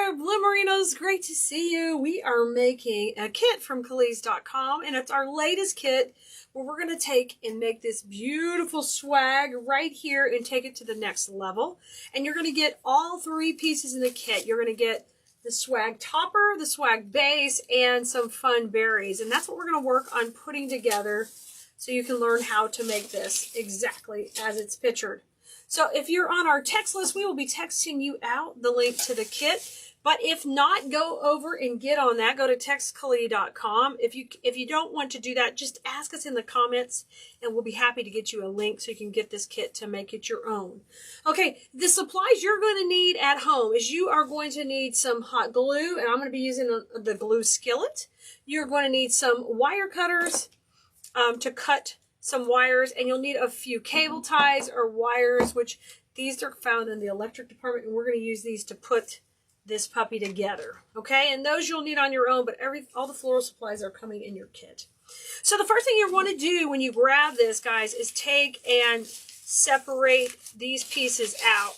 there, Bloomerinos, great to see you. We are making a kit from Keleas.com, and it's our latest kit where we're going to take and make this beautiful swag right here and take it to the next level. And you're going to get all three pieces in the kit. You're going to get the swag topper, the swag base, and some fun berries. And that's what we're going to work on putting together so you can learn how to make this exactly as it's pictured. So if you're on our text list, we will be texting you out the link to the kit. But if not, go over and get on that. Go to textkeleas.com. If you don't want to do that, just ask us in the comments, and we'll be happy to get you a link so you can get this kit to make it your own. Okay, the supplies you're going to need at home is you are going to need some hot glue, and I'm going to be using the glue skillet. You're going to need some wire cutters to cut some wires, and you'll need a few cable ties or wires, which these are found in the electric department, and we're going to use these to put this puppy together. Okay, and those you'll need on your own, but all the floral supplies are coming in your kit. So the first thing you want to do when you grab this, guys, is take and separate these pieces out.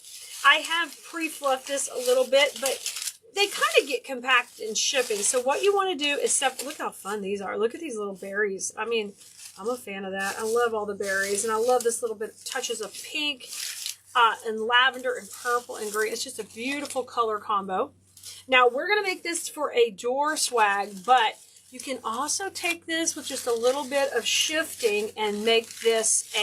I have pre-fluffed this a little bit, but they kind of get compacted in shipping. So what you want to do is look how fun these are. Look at these little berries. I mean, I'm a fan of that. I love all the berries, and I love this little bit touches of pink and lavender and purple and green. It's just a beautiful color combo. Now, we're going to make this for a door swag, but you can also take this with just a little bit of shifting and make this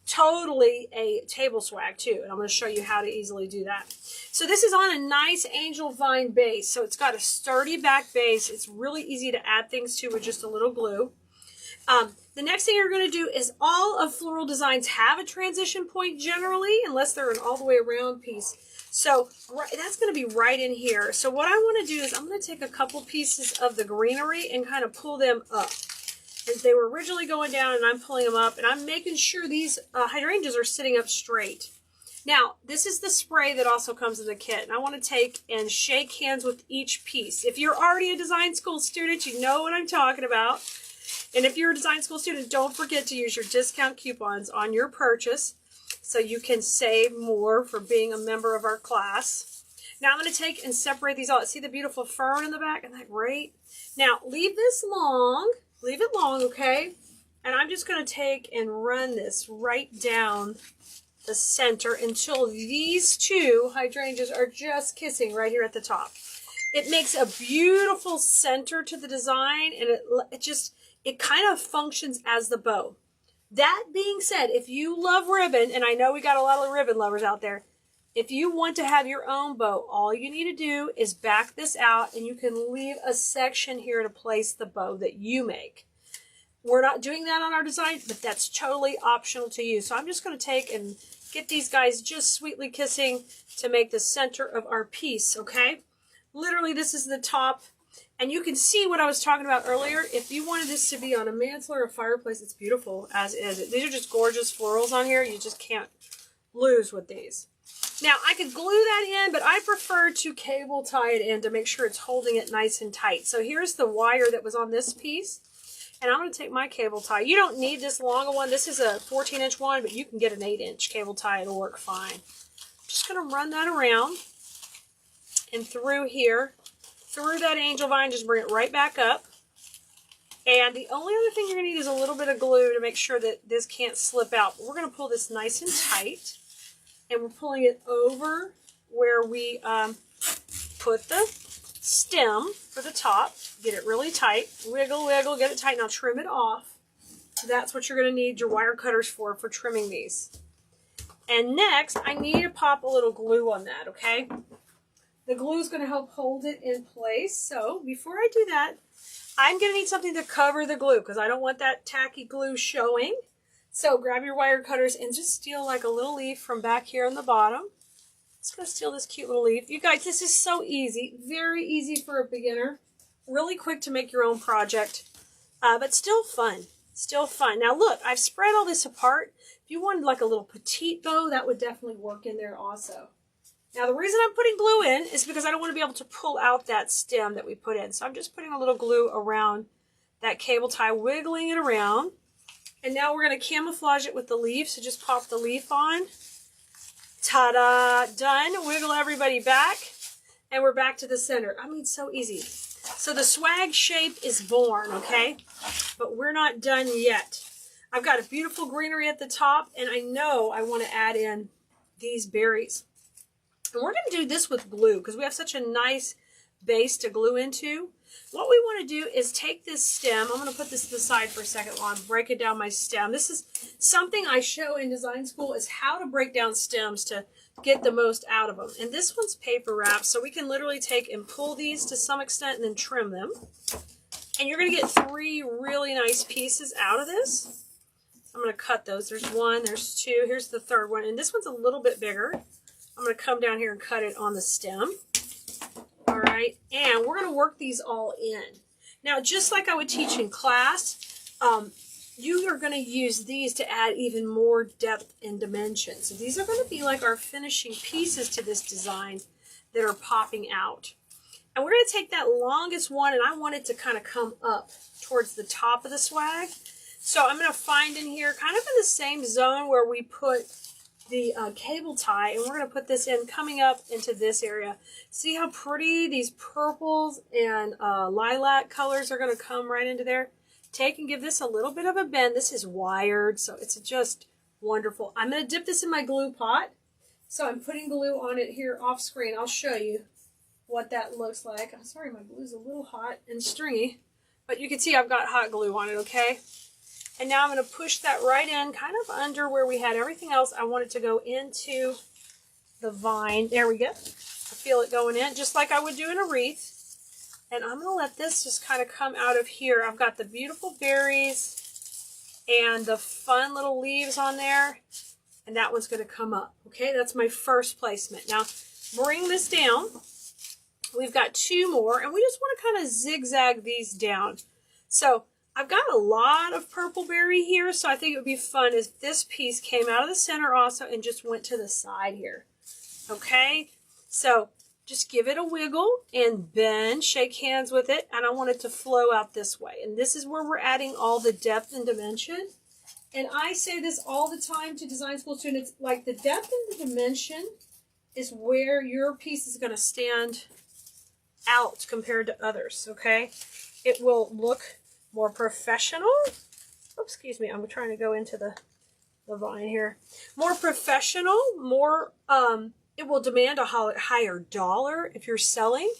totally a table swag too. And I'm going to show you how to easily do that. So this is on a nice angel vine base. So it's got a sturdy back base. It's really easy to add things to with just a little glue. The next thing you're going to do is all of floral designs have a transition point generally, unless they're an all the way around piece. So that's going to be right in here. So what I want to do is I'm going to take a couple pieces of the greenery and kind of pull them up. As they were originally going down, and I'm pulling them up, and I'm making sure these hydrangeas are sitting up straight. Now, this is the spray that also comes in the kit, and I want to take and shake hands with each piece. If you're already a design school student, you know what I'm talking about. And if you're a design school student, don't forget to use your discount coupons on your purchase so you can save more for being a member of our class. Now I'm going to take and separate these all. See the beautiful fern in the back? Isn't that great? Now leave this long. Leave it long, okay? And I'm just going to take and run this right down the center until these two hydrangeas are just kissing right here at the top. It makes a beautiful center to the design, and it kind of functions as the bow. That being said, if you love ribbon, and I know we got a lot of ribbon lovers out there, if you want to have your own bow, all you need to do is back this out, and you can leave a section here to place the bow that you make. We're not doing that on our design, but that's totally optional to you. So I'm just going to take and get these guys just sweetly kissing to make the center of our piece, okay? Literally, this is the top. And you can see what I was talking about earlier. If you wanted this to be on a mantle or a fireplace, it's beautiful as is. These are just gorgeous florals on here. You just can't lose with these. Now, I could glue that in, but I prefer to cable tie it in to make sure it's holding it nice and tight. So here's the wire that was on this piece. And I'm going to take my cable tie. You don't need this long a one. This is a 14-inch one, but you can get an 8-inch cable tie. It'll work fine. I'm just going to run that around and through here. Through that angel vine, just bring it right back up. And the only other thing you're going to need is a little bit of glue to make sure that this can't slip out. But we're going to pull this nice and tight. And we're pulling it over where we put the stem for the top. Get it really tight. Wiggle, wiggle, get it tight. Now trim it off. So that's what you're going to need your wire cutters for trimming these. And next, I need to pop a little glue on that, okay? The glue is going to help hold it in place. So before I do that, I'm going to need something to cover the glue because I don't want that tacky glue showing. So grab your wire cutters and just steal like a little leaf from back here on the bottom. Just going to steal this cute little leaf. You guys, this is so easy. Very easy for a beginner. Really quick to make your own project. But still fun. Still fun. Now look, I've spread all this apart. If you wanted like a little petite bow, that would definitely work in there also. Now, the reason I'm putting glue in is because I don't want to be able to pull out that stem that we put in. So I'm just putting a little glue around that cable tie, wiggling it around. And now we're going to camouflage it with the leaf. So just pop the leaf on. Ta-da! Done. Wiggle everybody back. And we're back to the center. I mean, so easy. So the swag shape is born, okay? But we're not done yet. I've got a beautiful greenery at the top, and I know I want to add in these berries. And we're going to do this with glue because we have such a nice base to glue into. What we want to do is take this stem. I'm going to put this to the side for a second while I break it down my stem. This is something I show in design school, is how to break down stems to get the most out of them. And this one's paper wrap, so we can literally take and pull these to some extent and then trim them. And you're going to get 3 really nice pieces out of this. I'm going to cut those. There's 1, there's 2, here's the 3rd one. And this one's a little bit bigger. I'm going to come down here and cut it on the stem. All right, and we're going to work these all in. Now, just like I would teach in class, you are going to use these to add even more depth and dimension. So these are going to be like our finishing pieces to this design that are popping out. And we're going to take that longest one, and I want it to kind of come up towards the top of the swag. So I'm going to find in here, kind of in the same zone where we put the cable tie, and we're going to put this in coming up into this area. See how pretty these purples and lilac colors are going to come right into there? Take and give this a little bit of a bend. This is wired, so it's just wonderful. I'm going to dip this in my glue pot. So I'm putting glue on it here off screen. I'll show you what that looks like. I'm sorry, my glue's a little hot and stringy, but you can see I've got hot glue on it, okay? And now I'm going to push that right in, kind of under where we had everything else. I want it to go into the vine. There we go. I feel it going in, just like I would do in a wreath. And I'm going to let this just kind of come out of here. I've got the beautiful berries and the fun little leaves on there. And that one's going to come up. Okay, that's my first placement. Now, bring this down. We've got 2 more, and we just want to kind of zigzag these down. So I've got a lot of purple berry here, so I think it would be fun if this piece came out of the center also and just went to the side here. Okay, so just give it a wiggle and bend, shake hands with it, and I want it to flow out this way. And this is where we're adding all the depth and dimension. And I say this all the time to design school students, like the depth and the dimension is where your piece is going to stand out compared to others, okay? It will look more professional. Oops, excuse me, I'm trying to go into the vine here. More professional, more, it will demand a higher dollar if you're selling.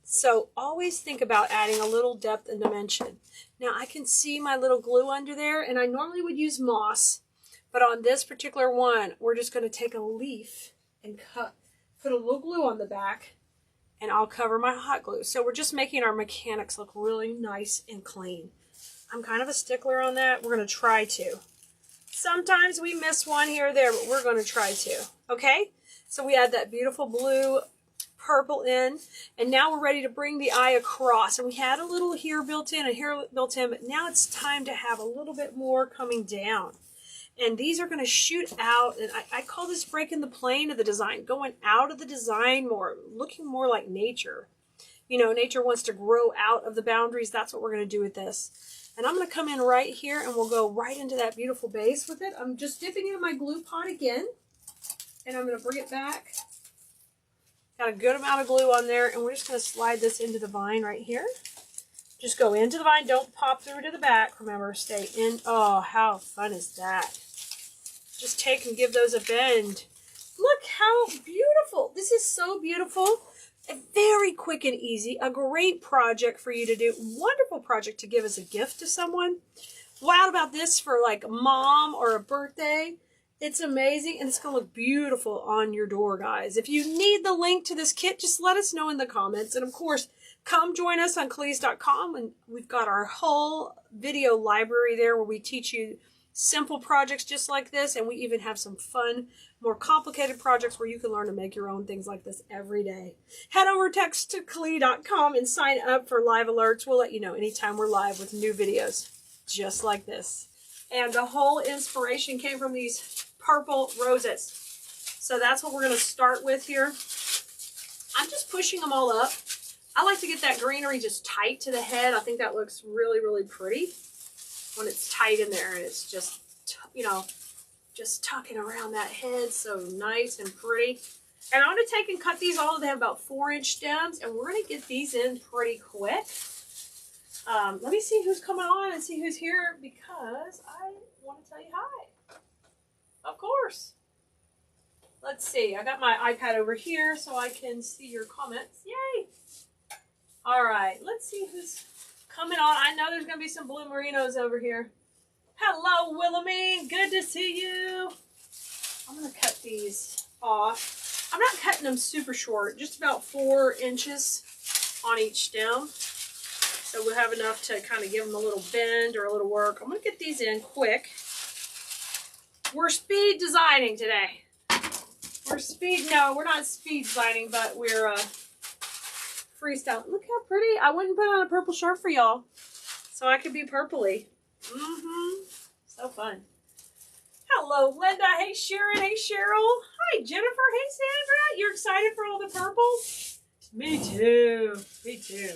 So always think about adding a little depth and dimension. Now I can see my little glue under there, and I normally would use moss, but on this particular one, we're just going to take a leaf and put a little glue on the back, and I'll cover my hot glue. So we're just making our mechanics look really nice and clean. I'm kind of a stickler on that. We're going to try to. Sometimes we miss one here or there, but we're going to try to. Okay? So we add that beautiful blue purple in, and now we're ready to bring the eye across. And we had a little here built in and here built in, but now it's time to have a little bit more coming down. And these are going to shoot out, and I call this breaking the plane of the design, going out of the design more, looking more like nature. You know, nature wants to grow out of the boundaries. That's what we're going to do with this. And I'm going to come in right here, and we'll go right into that beautiful base with it. I'm just dipping in my glue pot again, and I'm going to bring it back. Got a good amount of glue on there, and we're just going to slide this into the vine right here. Just go into the vine. Don't pop through to the back. Remember, stay in. Oh, how fun is that? Just take and give those a bend. Look how beautiful. This is so beautiful. Very quick and easy. A great project for you to do. Wonderful project to give as a gift to someone. Wow about this for like mom or a birthday. It's amazing, and it's going to look beautiful on your door, guys. If you need the link to this kit, just let us know in the comments. And of course, come join us on Keleas.com, and we've got our whole video library there where we teach you simple projects just like this, and we even have some fun, more complicated projects where you can learn to make your own things like this every day. Head over to Keleas.com and sign up for live alerts. We'll let you know anytime we're live with new videos just like this. And the whole inspiration came from these purple roses. So that's what we're going to start with here. I'm just pushing them all up. I like to get that greenery just tight to the head. I think that looks really, really pretty when it's tight in there, and it's just, you know, just tucking around that head. So nice and pretty. And I'm going to take and cut these all. They have about 4-inch stems, and we're going to get these in pretty quick. Let me see who's coming on and see who's here, because I want to tell you hi. Of course. Let's see. I got my iPad over here so I can see your comments. Yay! All right. Let's see who's coming on. I know there's going to be some blue merinos over here. Hello, Wilhelmine. Good to see you. I'm going to cut these off. I'm not cutting them super short, just about 4 inches on each stem. So we'll have enough to kind of give them a little bend or a little work. I'm going to get these in quick. We're speed designing today. No, we're not speed designing, but we're freestyle. Look how pretty. I wouldn't put on a purple shirt for y'all, so I could be purpley. So fun. Hello, Linda. Hey, Sharon. Hey, Cheryl. Hi, Jennifer. Hey, Sandra. You're excited for all the purple? Me too. Me too.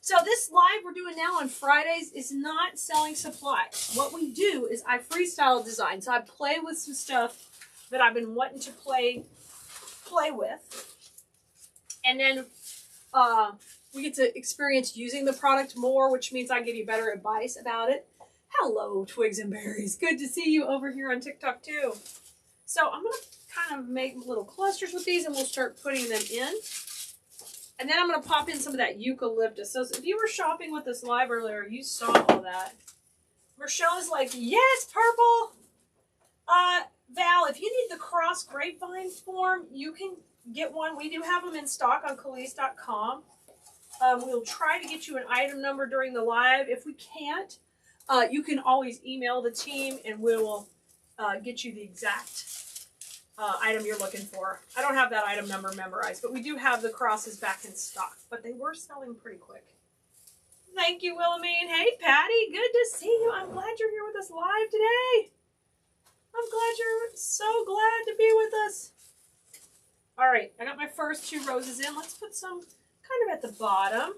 So this live we're doing now on Fridays is not selling supplies. What we do is I freestyle design. So I play with some stuff that I've been wanting to play with. And then we get to experience using the product more, which means I give you better advice about it. Hello, Twigs and Berries. Good to see you over here on TikTok too. So I'm going to kind of make little clusters with these, and we'll start putting them in. And then I'm going to pop in some of that eucalyptus. So if you were shopping with us live earlier, you saw all that. Rochelle's like, yes, purple. Val, if you need the cross grapevine form, you can get one. We do have them in stock on Keleas.com. We'll try to get you an item number during the live. If we can't, you can always email the team and we will get you the exact item you're looking for. I don't have that item number memorized, but we do have the crosses back in stock. But they were selling pretty quick. Thank you, Wilhelmine. Hey, Patty. Good to see you. I'm glad you're here with us live today. I'm glad you're so glad to be with us. All right, I got my first 2 roses in. Let's put some kind of at the bottom.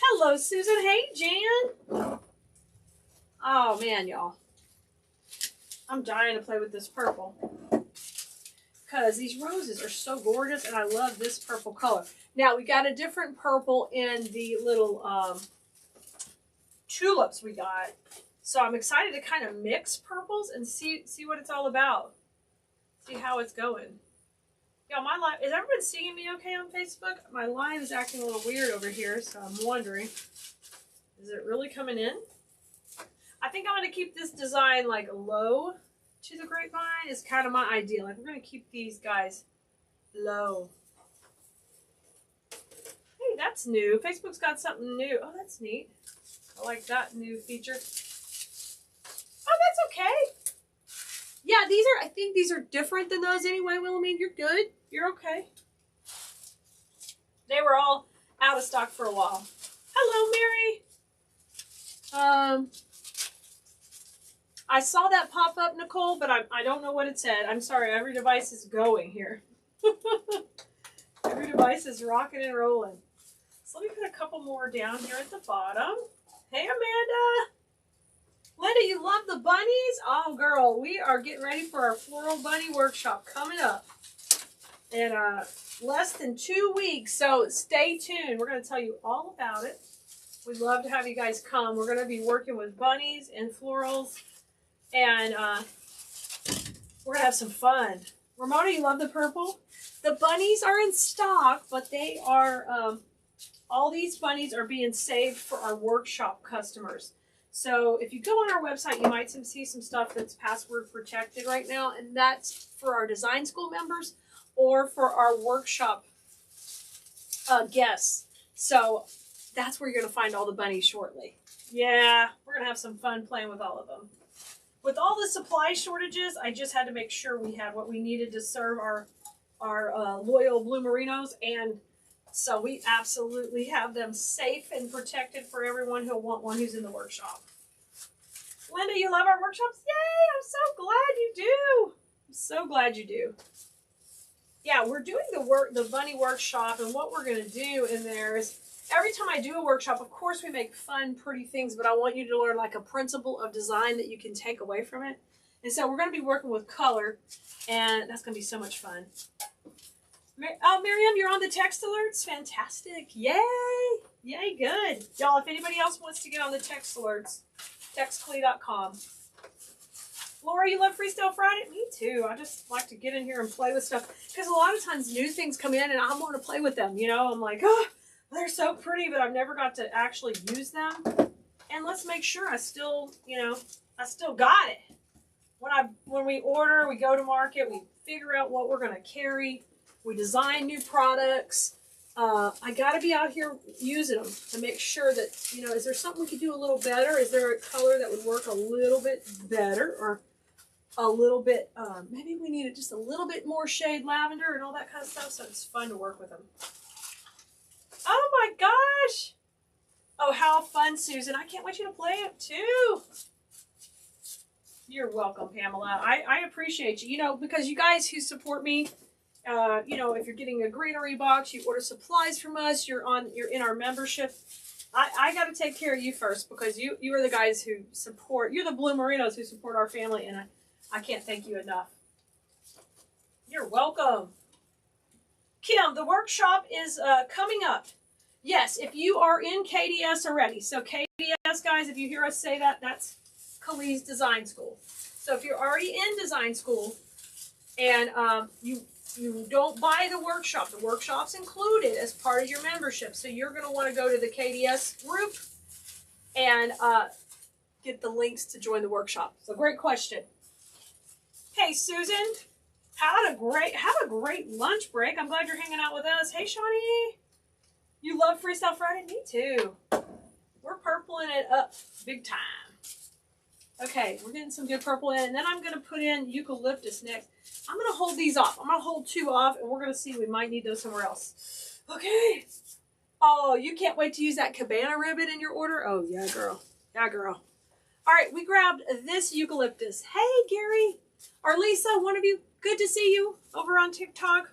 Hello, Susan. Hey, Jan. Oh, man, y'all. I'm dying to play with this purple because these roses are so gorgeous, and I love this purple color. Now, we got a different purple in the little tulips we got. So I'm excited to kind of mix purples and see what it's all about. See how it's going. Y'all, my live, is everyone seeing me okay on Facebook? My line is acting a little weird over here, so I'm wondering, is it really coming in? I think I'm going to keep this design like low to the grapevine is kind of my idea. Like we're going to keep these guys low. Hey, that's new. Facebook's got something new. Oh, that's neat. I like that new feature. Oh, that's okay. Yeah, I think these are different than those anyway, Wilhelmine. You're good. You're okay. They were all out of stock for a while. Hello, Mary. I saw that pop up, Nicole, but I don't know what it said. I'm sorry. Every device is going here. Every device is rocking and rolling. So let me put a couple more down here at the bottom. Hey, Amanda. Linda, you love the bunnies? Oh, girl, we are getting ready for our Floral Bunny Workshop coming up in less than 2 weeks. So stay tuned. We're going to tell you all about it. We'd love to have you guys come. We're going to be working with bunnies and florals. And we're going to have some fun. Ramona, you love the purple? The bunnies are in stock, but they are, all these bunnies are being saved for our workshop customers. So if you go on our website, you might see some stuff that's password protected right now. And that's for our design school members or for our workshop guests. So that's where you're going to find all the bunnies shortly. Yeah, we're going to have some fun playing with all of them. With all the supply shortages, I just had to make sure we had what we needed to serve our loyal blue merinos. And so we absolutely have them safe and protected for everyone who'll want one who's in the workshop. Linda, you love our workshops? Yay! I'm so glad you do. I'm so glad you do. Yeah, we're doing the bunny workshop, and what we're going to do in there is every time I do a workshop, of course we make fun, pretty things, but I want you to learn like a principle of design that you can take away from it. And so we're going to be working with color, and that's going to be so much fun. Oh, Miriam, you're on the text alerts? Fantastic. Yay. Yay, good. Y'all, if anybody else wants to get on the text alerts, textklee.com. Laura, you love Freestyle Friday? Me too. I just like to get in here and play with stuff. Because a lot of times new things come in and I want to play with them. You know, I'm like, oh, they're so pretty, but I've never got to actually use them. And let's make sure I still, you know, I still got it. When we order, we go to market, we figure out what we're going to carry. We design new products. I got to be out here using them to make sure that, you know, is there something we could do a little better? Is there a color that would work a little bit better, or a little bit, maybe we needed just a little bit more shade lavender and all that kind of stuff, so it's fun to work with them. Oh my gosh! Oh, how fun, Susan. I can't wait you to play it too. You're welcome, Pamela. I appreciate you. You know, because you guys who support me, you know, if you're getting a Greenery box, you order supplies from us, you're in our membership. I got to take care of you first, because you are the guys who support. You're the Blue Merinos who support our family, and I can't thank you enough. You're welcome. Kim, the workshop is coming up. Yes, if you are in KDS already. So KDS, guys, if you hear us say that, that's Keleas Design School. So if you're already in design school and you don't buy the workshop's included as part of your membership. So you're going to want to go to the KDS group and get the links to join the workshop. So great question. Hey, Susan, have a great lunch break. I'm glad you're hanging out with us. Hey, Shawnee, you love Freestyle Friday? Me too. We're purpling it up big time. Okay, we're getting some good purple in, and then I'm going to put in eucalyptus next. I'm going to hold these off. I'm going to hold 2 off, and we're going to see. We might need those somewhere else. Okay. Oh, you can't wait to use that cabana ribbon in your order? Oh, yeah, girl. Yeah, girl. All right, we grabbed this eucalyptus. Hey, Gary. Or Lisa, one of you. Good to see you over on TikTok.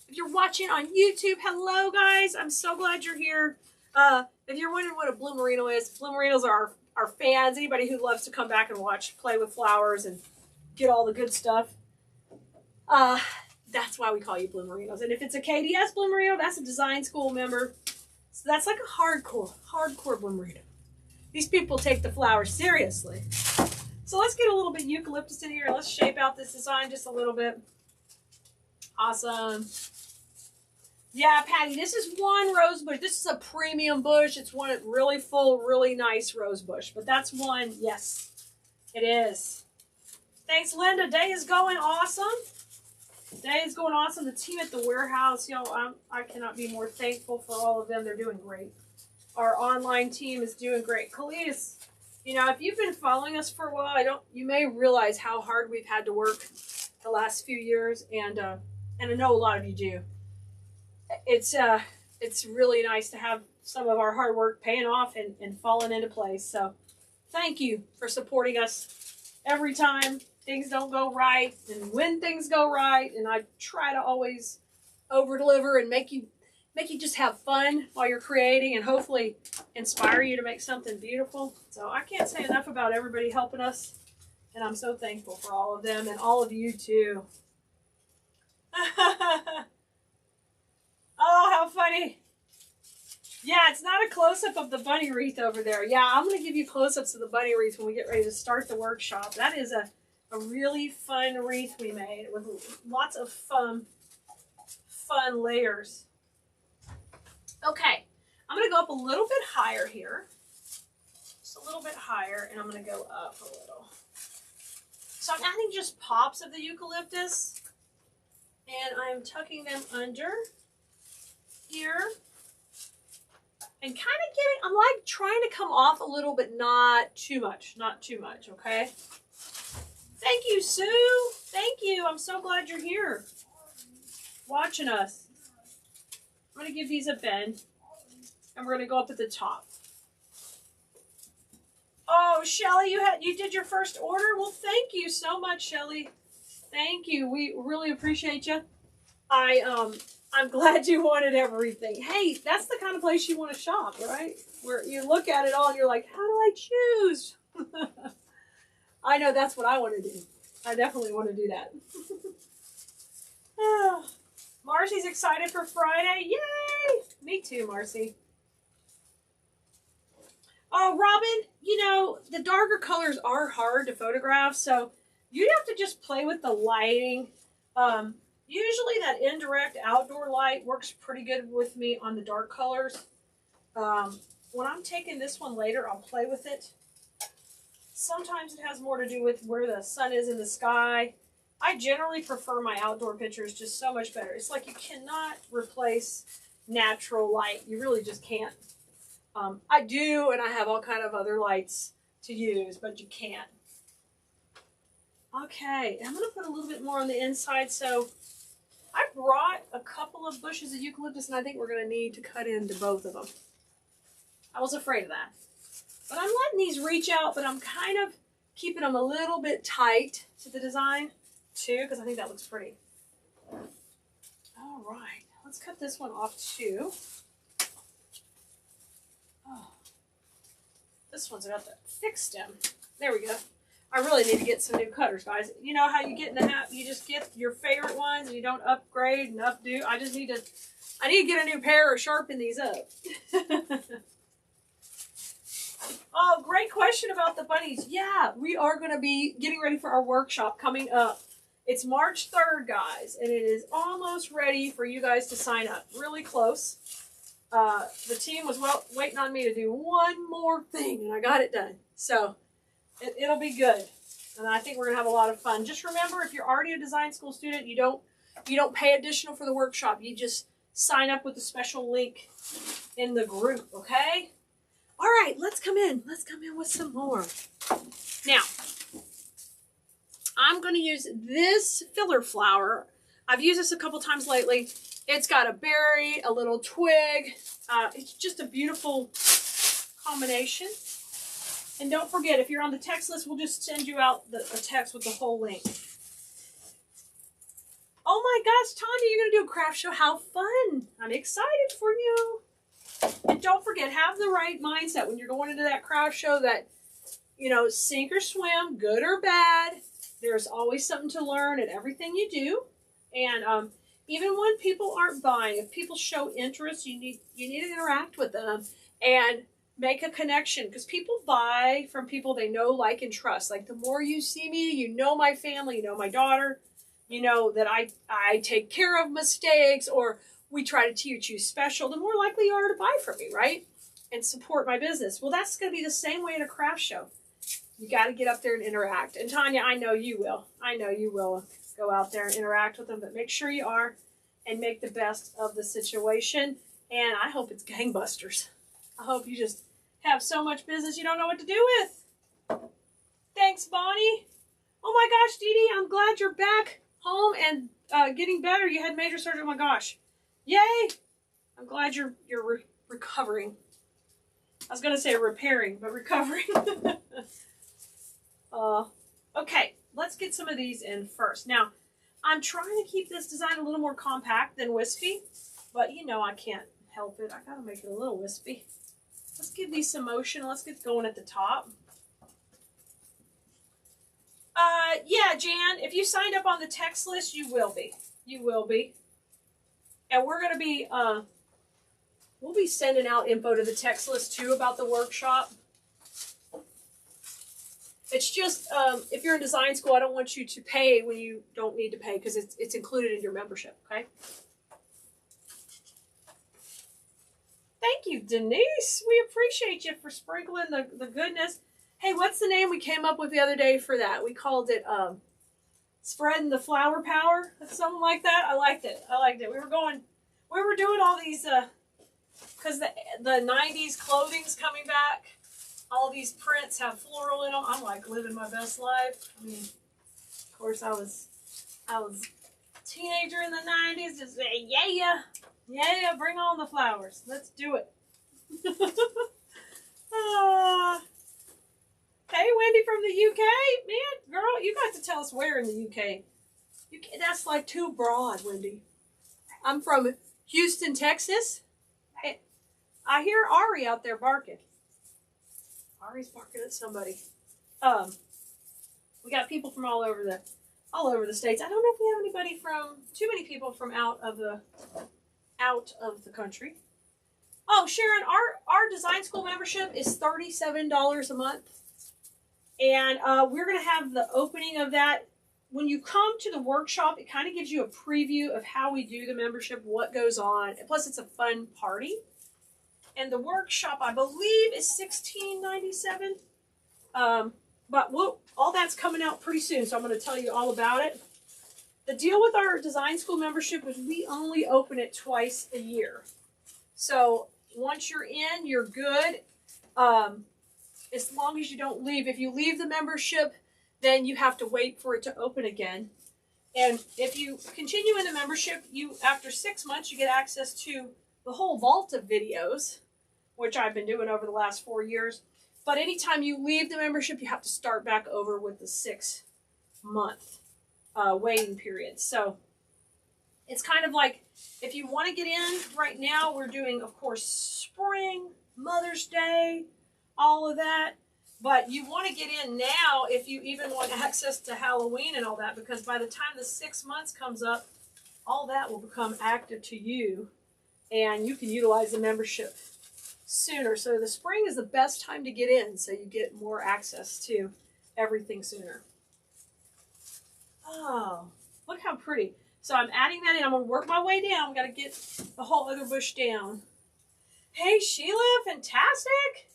If you're watching on YouTube, hello, guys. I'm so glad you're here. If you're wondering what a Blue Merino is, Blue Merinos are our fans. Anybody who loves to come back and watch, play with flowers, and get all the good stuff. That's why we call you Blue Merinos. And if it's a KDS Blue Merino, that's a design school member. So that's like a hardcore Blue Merino. These people take the flowers seriously. So let's get a little bit eucalyptus in here. Let's shape out this design just a little bit. Awesome. Yeah, Patty, this is one rose bush. This is a premium bush. It's one really full, really nice rose bush. But that's one, yes, it is. Thanks, Linda. Day is going awesome. Day is going awesome. The team at the warehouse, you know, I cannot be more thankful for all of them. They're doing great. Our online team is doing great. Keleas, you know, if you've been following us for a while, you may realize how hard we've had to work the last few years, and I know a lot of you do. It's really nice to have some of our hard work paying off and falling into place. So thank you for supporting us every time things don't go right, and when things go right. And I try to always over deliver and make you just have fun while you're creating, and hopefully inspire you to make something beautiful. So I can't say enough about everybody helping us, and I'm so thankful for all of them and all of you too. Oh, how funny. Yeah, it's not a close-up of the bunny wreath over there. Yeah, I'm going to give you close-ups of the bunny wreath when we get ready to start the workshop. That is a really fun wreath we made with lots of fun layers. Okay, I'm going to go up a little bit higher here. Just a little bit higher, and I'm going to go up a little. So I'm adding just pops of the eucalyptus, and I'm tucking them under here, and kind of getting, I'm like trying to come off a little, but not too much, okay? Thank you, Sue. Thank you. I'm so glad you're here watching us. I'm going to give these a bend, and we're going to go up at the top. Oh, Shelly, you did your first order? Well, thank you so much, Shelly. Thank you. We really appreciate you. I'm glad you wanted everything. Hey, that's the kind of place you want to shop, right? Where you look at it all and you're like, how do I choose? I know that's what I want to do. I definitely want to do that. Oh, Marcy's excited for Friday. Yay! Me too, Marcy. Oh, Robin, you know, the darker colors are hard to photograph, so you'd have to just play with the lighting. Usually that indirect outdoor light works pretty good with me on the dark colors. When I'm taking this one later, I'll play with it. Sometimes it has more to do with where the sun is in the sky. I generally prefer my outdoor pictures just so much better. It's like you cannot replace natural light. You really just can't. I do, and I have all kind of other lights to use, but you can't. Okay, I'm going to put a little bit more on the inside. So I brought a couple of bushes of eucalyptus, and I think we're going to need to cut into both of them. I was afraid of that. But I'm letting these reach out, but I'm kind of keeping them a little bit tight to the design, too, because I think that looks pretty. All right, let's cut this one off, too. Oh, this one's got the thick stem. There we go. I really need to get some new cutters, guys. You know how you get in the habit, you just get your favorite ones and you don't upgrade and updo. I need to get a new pair or sharpen these up. Oh, great question about the bunnies. Yeah, we are going to be getting ready for our workshop coming up. It's March 3rd, guys, and it is almost ready for you guys to sign up. Really close. The team was waiting on me to do one more thing, and I got it done. So it'll be good, and I think we're gonna have a lot of fun. Just remember, if you're already a design school student, you don't pay additional for the workshop. You just sign up with the special link in the group. Okay. All right, let's come in. Let's come in with some more. Now, I'm going to use this filler flower. I've used this a couple times lately. It's got a berry, a little twig. It's just a beautiful combination. And don't forget, if you're on the text list, we'll just send you out a text with the whole link. Oh my gosh, Tanya, you're going to do a craft show. How fun. I'm excited for you. And don't forget, have the right mindset when you're going into that craft show that, you know, sink or swim, good or bad. There's always something to learn in everything you do. And even when people aren't buying, if people show interest, you need to interact with them and make a connection, because people buy from people they know, like, and trust. Like, the more you see me, you know my family, you know my daughter, you know that I take care of mistakes, or we try to teach you special, the more likely you are to buy from me, right? And support my business. Well, that's going to be the same way at a craft show. You got to get up there and interact. And Tanya, I know you will. I know you will go out there and interact with them, but make sure you are and make the best of the situation. And I hope it's gangbusters. I hope you just have so much business you don't know what to do with. Thanks, Bonnie. Oh my gosh, Dee Dee, I'm glad you're back home and getting better. You had major surgery. Oh my gosh. Yay! I'm glad you're recovering. I was going to say repairing, but recovering. Okay, let's get some of these in first. Now, I'm trying to keep this design a little more compact than wispy, but you know I can't help it. I got to make it a little wispy. Let's give these some motion. Let's get going at the top. Yeah, Jan, if you signed up on the text list, you will be. You will be. And we're going to be, we'll be sending out info to the text list too about the workshop. It's just, if you're in design school, I don't want you to pay when you don't need to pay, because it's included in your membership, okay? Thank you, Denise. We appreciate you for sprinkling the goodness. Hey, what's the name we came up with the other day for that? We called it Spreading the Flower Power, something like that. I liked it. I liked it. We were doing all these, because the 90s clothing's coming back. All these prints have floral in them. I'm like living my best life. I mean, of course, I was a teenager in the 90s. Just say, yeah, bring on the flowers. Let's do it. Hey, Wendy from the UK. Man, girl, you got to tell us where in the UK. That's like too broad, Wendy. I'm from Houston, Texas. Hey, I hear Ari out there barking. Ari's barking at somebody. We got people from all over the states. I don't know if we have anybody from too many people from out of the country. Oh, Sharon, our design school membership is $37 a month, and we're going to have the opening of that. When you come to the workshop, it kind of gives you a preview of how we do the membership, what goes on, and plus it's a fun party. And the workshop, I believe, is $16.97. But all that's coming out pretty soon, so I'm going to tell you all about it. The deal with our design school membership is we only open it twice a year. So once you're in, you're good. As long as you don't leave. If you leave the membership, then you have to wait for it to open again. And if you continue in the membership, after 6 months, you get access to the whole vault of videos, which I've been doing over the last 4 years. But anytime you leave the membership, you have to start back over with the 6-month waiting period. So it's kind of like, if you want to get in right now, we're doing, of course, spring, Mother's Day, all of that. But you want to get in now if you even want access to Halloween and all that, because by the time the 6 months comes up, all that will become active to you, and you can utilize the membership sooner. So the spring is the best time to get in, so you get more access to everything sooner. Oh, look how pretty. So I'm adding that in. I'm going to work my way down. I've got to get the whole other bush down. Hey, Sheila, fantastic.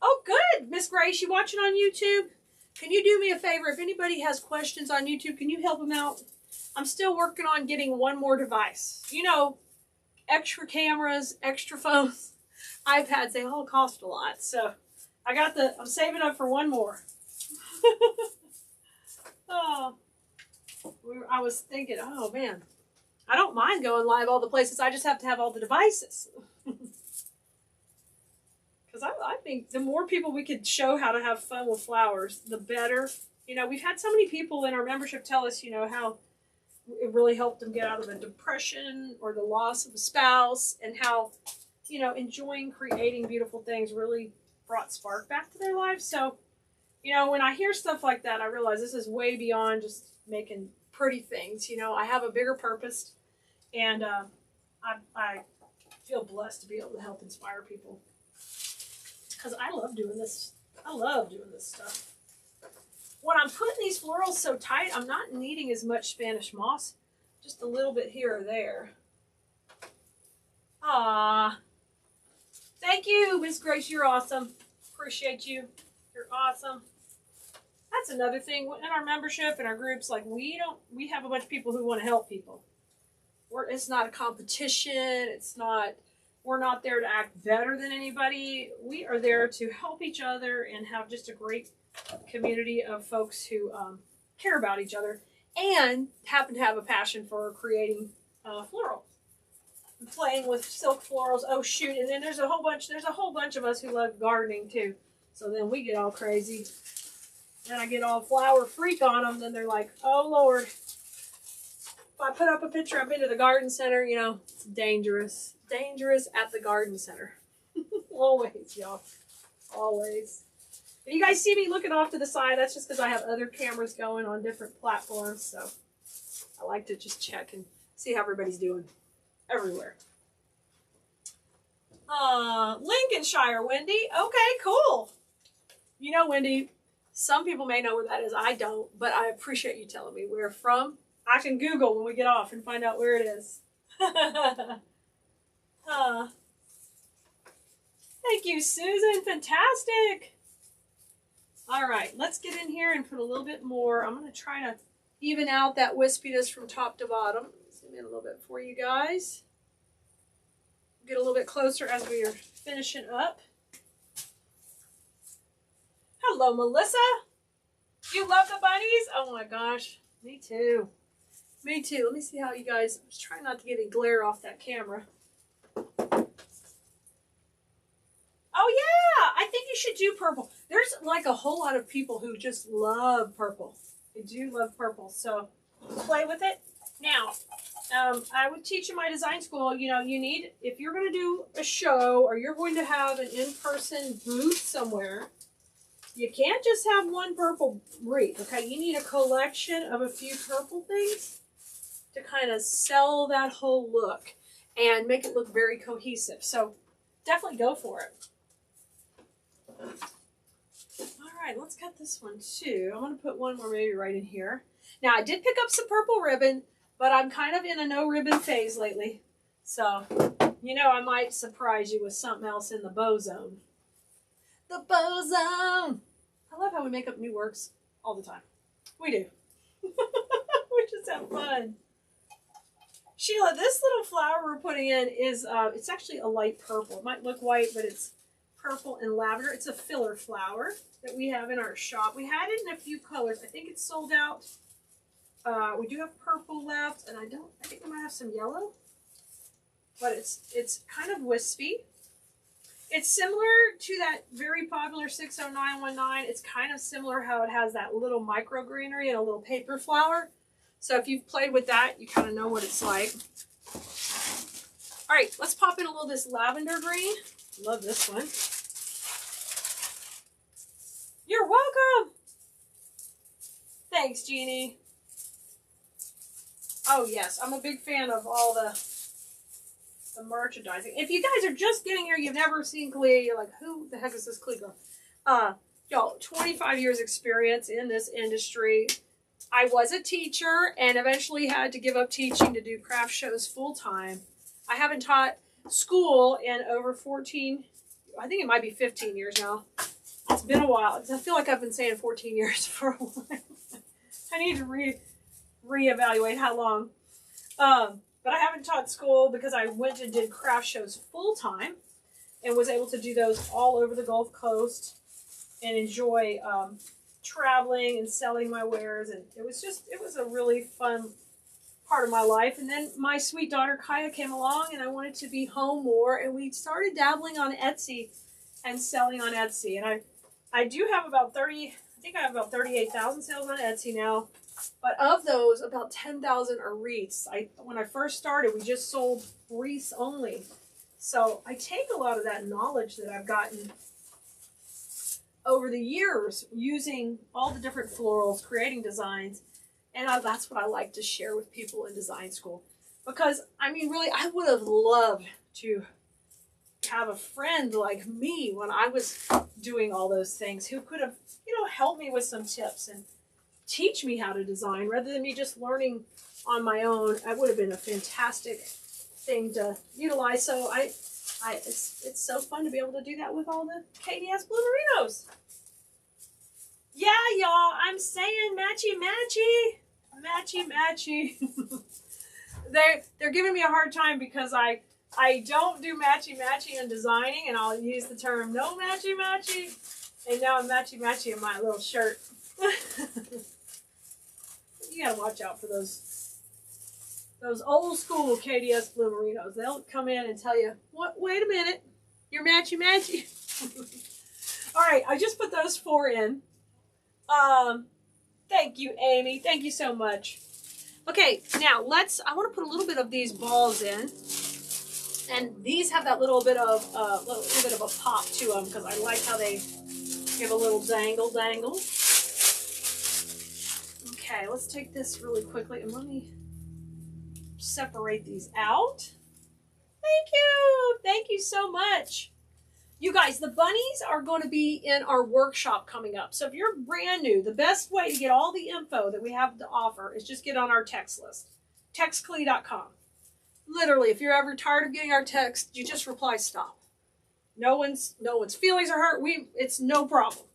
Oh, good. Miss Grace, you watching on YouTube? Can you do me a favor? If anybody has questions on YouTube, can you help them out? I'm still working on getting one more device. You know, extra cameras, extra phones, iPads, they all cost a lot. So I'm saving up for one more. Oh, I was thinking, oh man, I don't mind going live all the places. I just have to have all the devices. Because I think the more people we could show how to have fun with flowers, the better. You know, we've had so many people in our membership tell us, you know, how it really helped them get out of a depression or the loss of a spouse, and how, you know, enjoying creating beautiful things really brought spark back to their lives. So, you know, when I hear stuff like that, I realize this is way beyond just making pretty things. You know, I have a bigger purpose, and I feel blessed to be able to help inspire people, because I love doing this. I love doing this stuff. When I'm putting these florals so tight, I'm not needing as much Spanish moss, just a little bit here or there. Ah, thank you, Miss Grace. You're awesome. Appreciate you. You're awesome. That's another thing in our membership and our groups. Like, we have a bunch of people who want to help people. It's not a competition. We're not there to act better than anybody. We are there to help each other and have just a great community of folks who care about each other and happen to have a passion for creating floral, playing with silk florals. Oh shoot! And then there's a whole bunch of us who love gardening too. So then we get all crazy. Then I get all flower freak on them. Then they're like, oh Lord. If I put up a picture, I've been to the garden center, you know, it's dangerous. Dangerous at the garden center. Always, y'all. Always. If you guys see me looking off to the side, that's just because I have other cameras going on different platforms. So I like to just check and see how everybody's doing everywhere. Lincolnshire, Wendy. Okay, cool. You know, Wendy, some people may know where that is. I don't, but I appreciate you telling me where from. I can Google when we get off and find out where it is. Thank you, Susan. Fantastic. All right, let's get in here and put a little bit more. I'm going to try to even out that wispiness from top to bottom. Zoom in a little bit for you guys. Get a little bit closer as we are finishing up. Hello, Melissa. You love the bunnies? Oh my gosh, me too. Me too. Let me see how you guys, I was trying not to get any glare off that camera. Oh yeah, I think you should do purple. There's like a whole lot of people who just love purple. They do love purple, so play with it. Now, I would teach in my design school, you know, you need, if you're going to do a show or you're going to have an in-person booth somewhere, You can't just have one purple wreath, okay? You need a collection of a few purple things to kind of sell that whole look and make it look very cohesive. So definitely go for it. All right, let's cut this one too. I'm going to put one more maybe right in here. Now, I did pick up some purple ribbon, but I'm kind of in a no ribbon phase lately. So, you know, I might surprise you with something else in the bow zone. The bow zone! I love how we make up new works all the time. We do. We just have fun. Sheila, this little flower we're putting in is, it's actually a light purple. It might look white, but it's purple and lavender. It's a filler flower that we have in our shop. We had it in a few colors. I think it's sold out. We do have purple left, and I think we might have some yellow. But it's kind of wispy. It's similar to that very popular 60919. It's kind of similar how it has that little micro greenery and a little paper flower. So if you've played with that, you kind of know what it's like. All right, let's pop in a little of this lavender green. Love this one. You're welcome. Thanks, Jeannie. Oh, yes, I'm a big fan of all the merchandising. If you guys are just getting here, you've never seen Keleas, you're like, who the heck is this Keleas girl? Y'all, 25 years experience in this industry. I was a teacher and eventually had to give up teaching to do craft shows full time. I haven't taught school in over 14, I think it might be 15 years now. It's been a while. I feel like I've been saying 14 years for a while. I need to reevaluate how long. But I haven't taught school because I went and did craft shows full time and was able to do those all over the Gulf Coast and enjoy traveling and selling my wares. And it was a really fun part of my life. And then my sweet daughter Kaya came along and I wanted to be home more. And we started dabbling on Etsy and selling on Etsy. And I do have about 30, I think I have about 38,000 sales on Etsy now. But of those, about 10,000 are wreaths. When I first started, we just sold wreaths only. So I take a lot of that knowledge that I've gotten over the years using all the different florals, creating designs, and that's what I like to share with people in design school. Because, I mean, really, I would have loved to have a friend like me when I was doing all those things who could have, helped me with some tips and teach me how to design rather than me just learning on my own. That would have been a fantastic thing to utilize. So it's so fun to be able to do that with all the Keleas bloomerinos. Yeah, y'all, I'm saying matchy matchy. They're giving me a hard time because I don't do matchy in designing, and I'll use the term no matchy, and now I'm matchy in my little shirt. You gotta watch out for those old school Keleas bloomerinos. They'll come in and tell you, wait a minute, you're matchy. All right, I just put those 4 in. Thank you, Amy. Thank you so much. Okay, now I want to put a little bit of these balls in. And these have that little bit of a pop to them because I like how they give a little dangle. Okay, let's take this really quickly and let me separate these out. Thank you so much. You guys, the bunnies are going to be in our workshop coming up. So if you're brand new, the best way to get all the info that we have to offer is just get on our text list. TextKeleas.com. Literally, if you're ever tired of getting our text, you just reply stop. No one's feelings are hurt. It's no problem.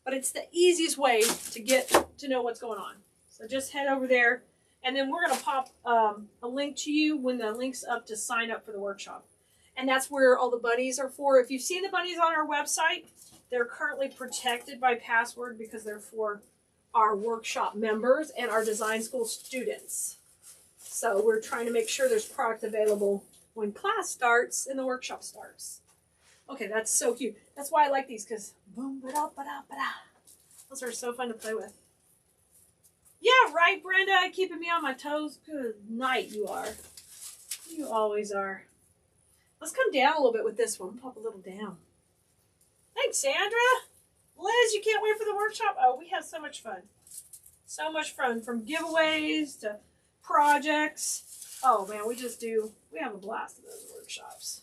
But it's the easiest way to get to know what's going on. So just head over there, and then we're going to pop a link to you when the link's up to sign up for the workshop. And that's where all the bunnies are for. If you've seen the bunnies on our website, they're currently protected by password because they're for our workshop members and our design school students. So we're trying to make sure there's product available when class starts and the workshop starts. Okay, that's so cute. That's why I like these, because boom, ba-da. Those are so fun to play with. Yeah, right, Brenda, keeping me on my toes. Good night, you are. You always are. Let's come down a little bit with this one. Pop a little down. Thanks, Sandra. Liz, you can't wait for the workshop? Oh, we have so much fun. So much fun, from giveaways to projects. Oh man, we have a blast in those workshops.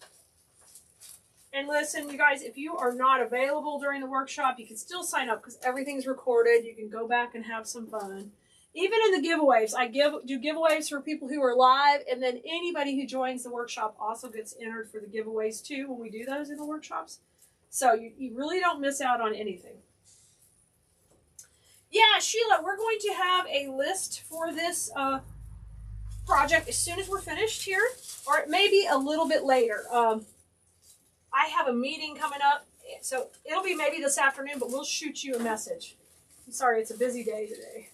And listen, you guys, if you are not available during the workshop, you can still sign up because everything's recorded. You can go back and have some fun. Even in the giveaways, I do giveaways for people who are live, and then anybody who joins the workshop also gets entered for the giveaways too when we do those in the workshops. So you really don't miss out on anything. Yeah, Sheila, we're going to have a list for this project as soon as we're finished here, or it may be a little bit later. I have a meeting coming up, so it'll be maybe this afternoon, but we'll shoot you a message. I'm sorry, it's a busy day today.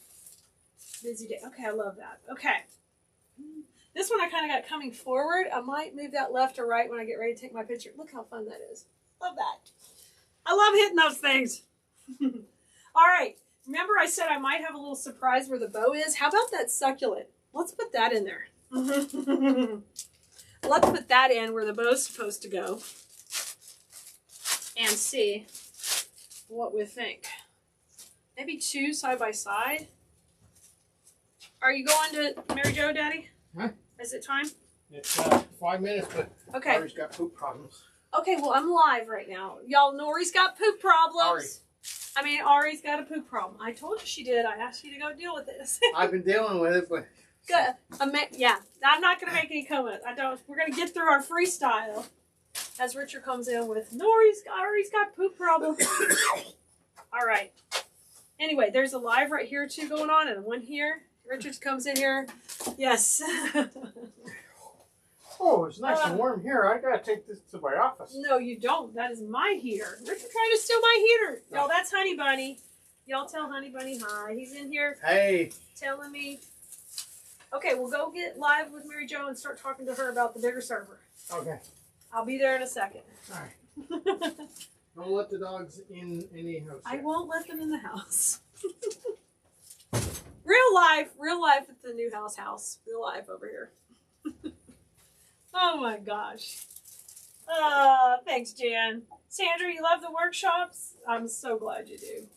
Busy day. Okay, I love that. Okay. This one I kind of got coming forward. I might move that left or right when I get ready to take my picture. Look how fun that is. Love that. I love hitting those things. All right. Remember I said I might have a little surprise where the bow is? How about that succulent? Let's put that in there. Let's put that in where the bow's supposed to go and see what we think. Maybe two side by side. Are you going to Mary Jo, Daddy? Huh? Is it time? It's 5 minutes, but okay. Ari's got poop problems. Okay, well, I'm live right now. Y'all, Nori's got poop problems. Ari's got a poop problem. I told you she did. I asked you to go deal with this. I've been dealing with it, but... Good. Yeah, I'm not going to make any comments. We're going to get through our freestyle as Richard comes in with, Ari's got poop problems. All right. Anyway, there's a live right here, too, going on, and one here. Richard comes in here. Yes. Oh, it's nice and warm here. I gotta take this to my office. No, you don't. That is my heater. Richard trying to steal my heater. Y'all, that's Honey Bunny. Y'all tell Honey Bunny hi. He's in here. Hey. Telling me. Okay, we'll go get live with Mary Jo and start talking to her about the bigger server. Okay. I'll be there in a second. All right. Don't let the dogs in any house yet. I won't let them in the house. Real life at the new house. Real life over here. Oh my gosh. Thanks, Jan. Sandra, you love the workshops? I'm so glad you do.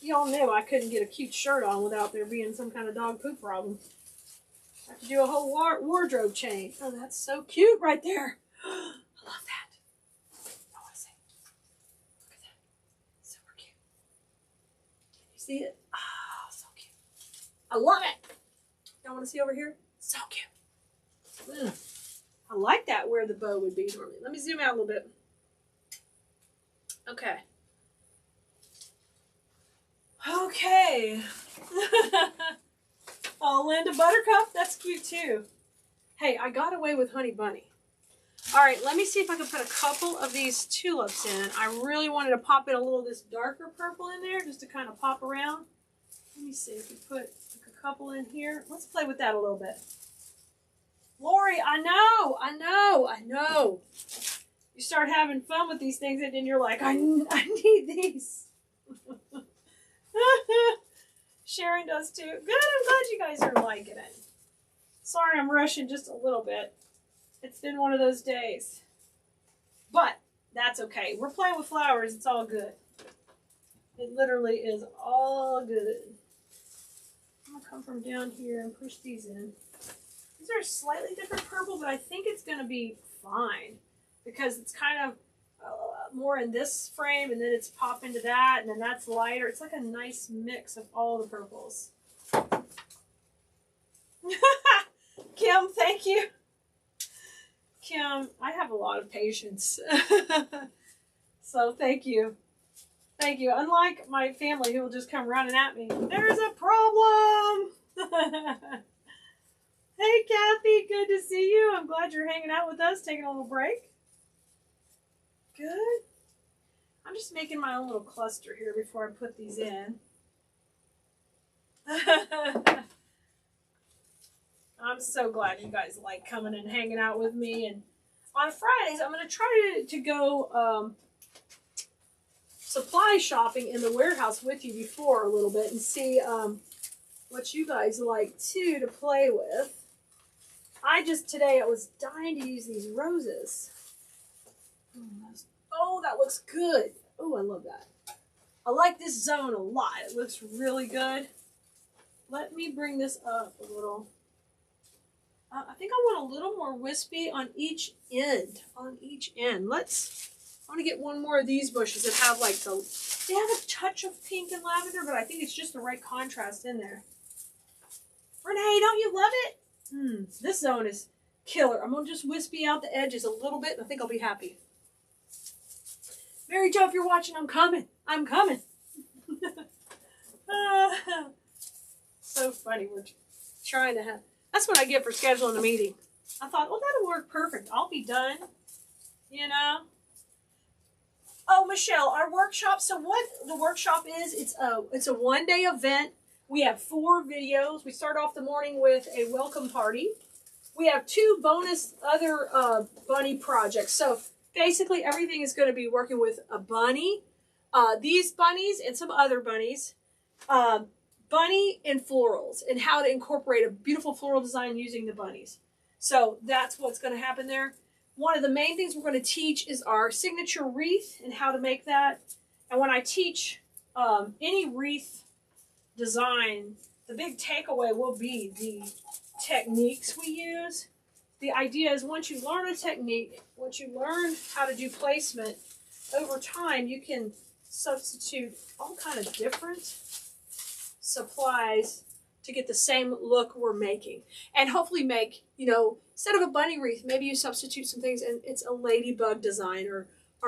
Y'all knew I couldn't get a cute shirt on without there being some kind of dog poop problem. I have to do a whole wardrobe change. Oh, that's so cute right there. I love that. I want to say. Look at that. Super cute. Can you see it? Oh, so cute. I love it. Y'all want to see over here? So cute. I like that where the bow would be normally. Let me zoom out a little bit. Okay. Okay. Oh, Linda Buttercup, that's cute too. Hey, I got away with Honey Bunny. All right, let me see if I can put a couple of these tulips in. I really wanted to pop in a little of this darker purple in there just to kind of pop around. Let me see if we put a couple in here. Let's play with that a little bit. Lori, I know. You start having fun with these things and then you're like, I need these. Sharon does too. Good, I'm glad you guys are liking it. Sorry, I'm rushing just a little bit. It's been one of those days. But that's okay. We're playing with flowers. It's all good. It literally is all good. I'm going to come from down here and push these in. These are a slightly different purple, but I think it's going to be fine because it's kind of more in this frame, and then it's pop into that, and then that's lighter. It's like a nice mix of all the purples. Kim, thank you. Kim, I have a lot of patience. So thank you. Thank you. Unlike my family who will just come running at me. There's a problem. Hey, Kathy, good to see you. I'm glad you're hanging out with us, taking a little break. Good. I'm just making my own little cluster here before I put these in. I'm so glad you guys like coming and hanging out with me. And on Fridays, I'm going to try to go supply shopping in the warehouse with you before a little bit and see what you guys like, too, to play with. Today, I was dying to use these roses. Oh, that looks good. Oh, I love that. I like this zone a lot. It looks really good. Let me bring this up a little. I think I want a little more wispy on each end. I want to get one more of these bushes that have like they have a touch of pink and lavender, but I think it's just the right contrast in there. Renee, don't you love it? This zone is killer. I'm going to just wispy out the edges a little bit, and I think I'll be happy. Mary Jo, if you're watching, I'm coming. I'm coming. So funny. We're trying to have... That's what I get for scheduling a meeting. I thought, well, that'll work perfect. I'll be done. You know? Oh, Michelle, our workshop. So what the workshop is, it's a one-day event. We have 4 videos. We start off the morning with a welcome party. We have 2 bonus other bunny projects. So basically everything is going to be working with a bunny, these bunnies and some other bunnies, bunny and florals, and how to incorporate a beautiful floral design using the bunnies. So that's what's going to happen there. One of the main things we're going to teach is our signature wreath and how to make that. And when I teach any wreath design, the big takeaway will be the techniques we use. The idea is once you learn a technique, once you learn how to do placement, over time you can substitute all kind of different supplies to get the same look we're making. And hopefully make, you know, instead of a bunny wreath, maybe you substitute some things and it's a ladybug design or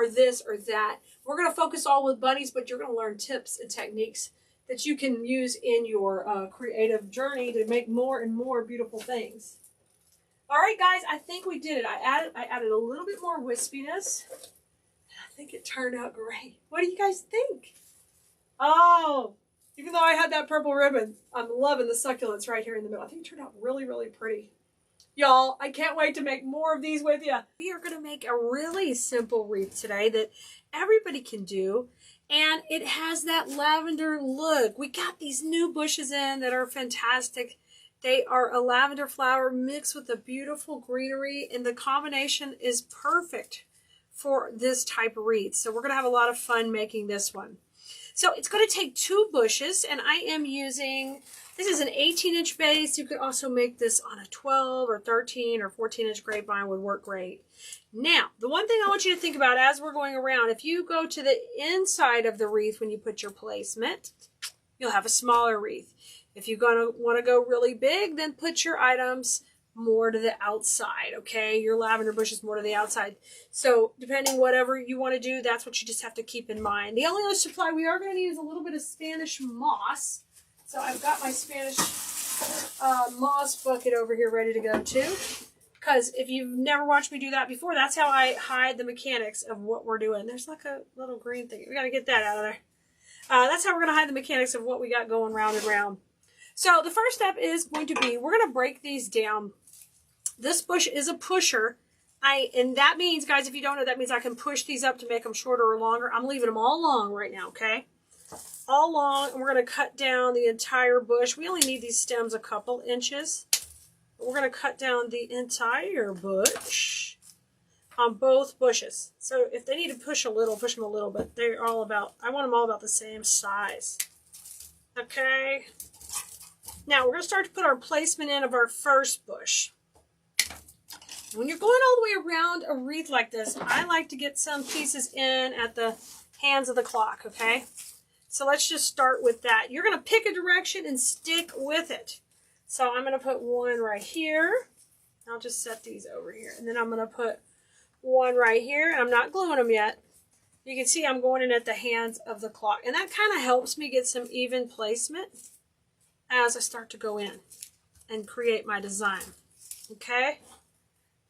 this or that. We're going to focus all with bunnies, but you're going to learn tips and techniques that you can use in your creative journey to make more and more beautiful things. All right, guys, I think we did it. I added a little bit more wispiness. I think it turned out great. What do you guys think? Oh, even though I had that purple ribbon, I'm loving the succulents right here in the middle. I think it turned out really, really pretty. Y'all, I can't wait to make more of these with you. We are going to make a really simple wreath today that everybody can do. And it has that lavender look. We got these new bushes in that are fantastic. They are a lavender flower mixed with a beautiful greenery, and the combination is perfect for this type of wreath. So we're going to have a lot of fun making this one. So it's going to take 2 bushes, and I am using, this is an 18-inch base. You could also make this on a 12 or 13 or 14-inch grapevine would work great. Now, the one thing I want you to think about as we're going around, if you go to the inside of the wreath when you put your placement, you'll have a smaller wreath. If you're going to want to go really big, then put your items more to the outside, okay? Your lavender bush is more to the outside. So depending whatever you want to do, that's what you just have to keep in mind. The only other supply, we are going to use a little bit of Spanish moss. So I've got my Spanish moss bucket over here ready to go too. Because if you've never watched me do that before, that's how I hide the mechanics of what we're doing. There's like a little green thing. We got to get that out of there. That's how we're going to hide the mechanics of what we got going round and round. So the first step is going to be, we're going to break these down. This bush is a pusher. And that means, guys, if you don't know, that means I can push these up to make them shorter or longer. I'm leaving them all long right now, okay? All long, and we're going to cut down the entire bush. We only need these stems a couple inches. We're going to cut down the entire bush on both bushes. So if they need to push a little, push them a little bit. They're all about, I want them all about the same size. Okay. Now we're going to start to put our placement in of our first bush. When you're going all the way around a wreath like this, I like to get some pieces in at the hands of the clock, okay? So let's just start with that. You're going to pick a direction and stick with it. So I'm going to put one right here. I'll just set these over here. And then I'm going to put one right here. And I'm not gluing them yet. You can see I'm going in at the hands of the clock. And that kind of helps me get some even placement as I start to go in and create my design. Okay?